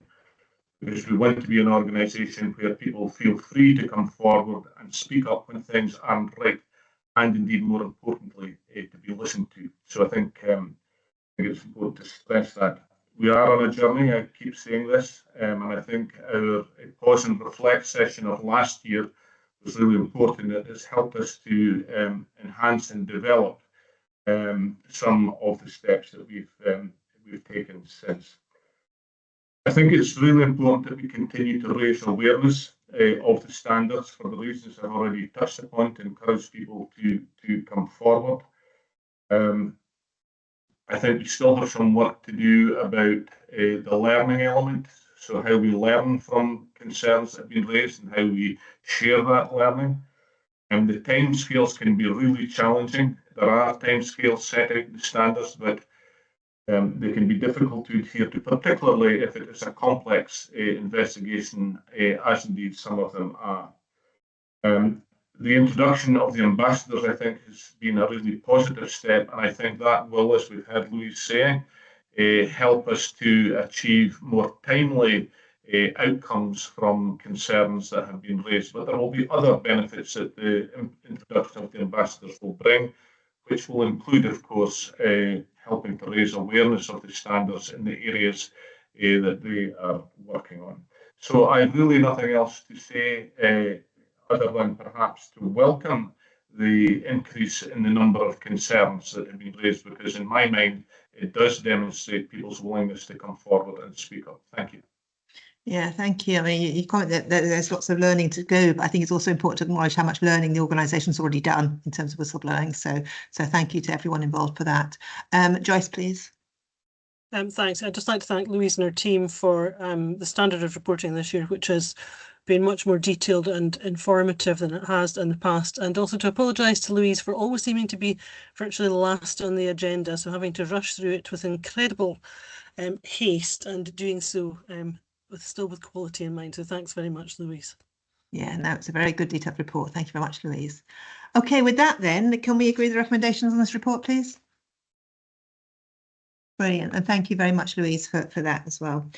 because we want to be an organisation where people feel free to come forward and speak up when things aren't right, and indeed, more importantly, to be listened to. So I think it's important to stress that. We are on a journey, I keep saying this, and I think our pause and reflect session of last year was really important. It has helped us to enhance and develop some of the steps that we've taken since. I think it's really important that we continue to raise awareness of the standards for the reasons I've already touched upon, to encourage people to come forward. I think we still have some work to do about the learning element, so how we learn from concerns that have been raised and how we share that learning. And the timescales can be really challenging. There are timescales set out in the standards, but they can be difficult to adhere to, particularly if it is a complex investigation, as indeed some of them are. The introduction of the ambassadors, I think, has been a really positive step, and I think that will, as we've heard Louise say, help us to achieve more timely outcomes from concerns that have been raised. But there will be other benefits that the introduction of the ambassadors will bring, which will include, of course, helping to raise awareness of the standards in the areas that they are working on. So I have really nothing else to say other than perhaps to welcome the increase in the number of concerns that have been raised, because in my mind, it does demonstrate people's willingness to come forward and speak up. Thank you. Yeah, thank you. I mean, you comment that there's lots of learning to go, but I think it's also important to acknowledge how much learning the organisation's already done in terms of whistleblowing. So thank you to everyone involved for that. Joyce, please. Thanks. I'd just like to thank Louise and her team for the standard of reporting this year, which has been much more detailed and informative than it has in the past, and also to apologise to Louise for always seeming to be virtually the last on the agenda, so having to rush through it with incredible haste and doing so still with quality in mind. So thanks very much, Louise. Yeah, no, it's a very good detailed report. Thank you very much, Louise. Okay, with that then, can we agree the recommendations on this report, please? Brilliant, and thank you very much, Louise, for that as well.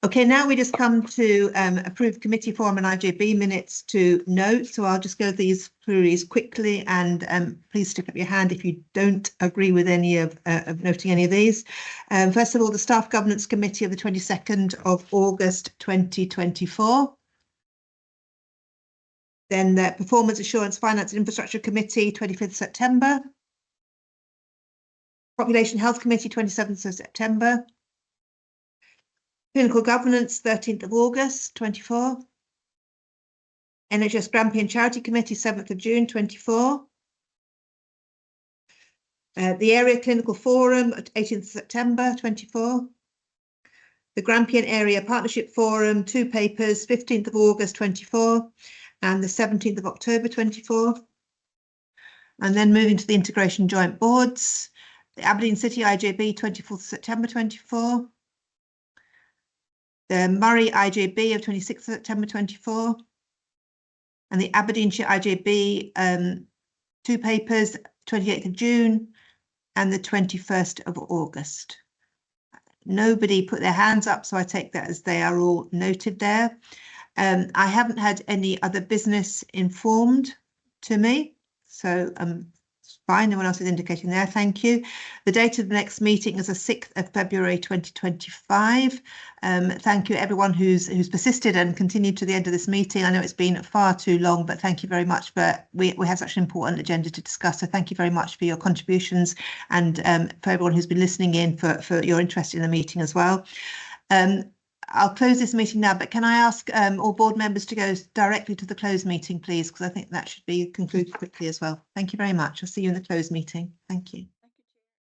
Okay, now we just come to approve committee forum and IJB minutes to note. So I'll just go through these quickly, and please stick up your hand if you don't agree with any of noting any of these. First of all, the Staff Governance Committee of the 22nd of August 2024. Then the Performance Assurance Finance and Infrastructure Committee, 25th September. Population Health Committee, 27th of September. Clinical Governance, 13th of August, 24. NHS Grampian Charity Committee, 7th of June, 24. The Area Clinical Forum, 18th September, 24. The Grampian Area Partnership Forum, 2 papers, 15th of August, 24. And the 17th of October, 24. And then moving to the Integration Joint Boards, the Aberdeen City IJB, 24th September, 24. The Murray IJB of 26th September 24, and the Aberdeenshire IJB, 2 papers, 28th of June and the 21st of August. Nobody put their hands up, so I take that as they are all noted there. I haven't had any other business informed to me, so it's fine. No one else is indicating there. Thank you. The date of the next meeting is the 6th of February 2025. Thank you everyone who's persisted and continued to the end of this meeting. I know it's been far too long, but thank you very much. But we have such an important agenda to discuss, so thank you very much for your contributions, and for everyone who's been listening in for your interest in the meeting as well. I'll close this meeting now, but can I ask all board members to go directly to the closed meeting, please, because I think that should be concluded quickly as well. Thank you very much. I'll see you in the closed meeting. Thank you.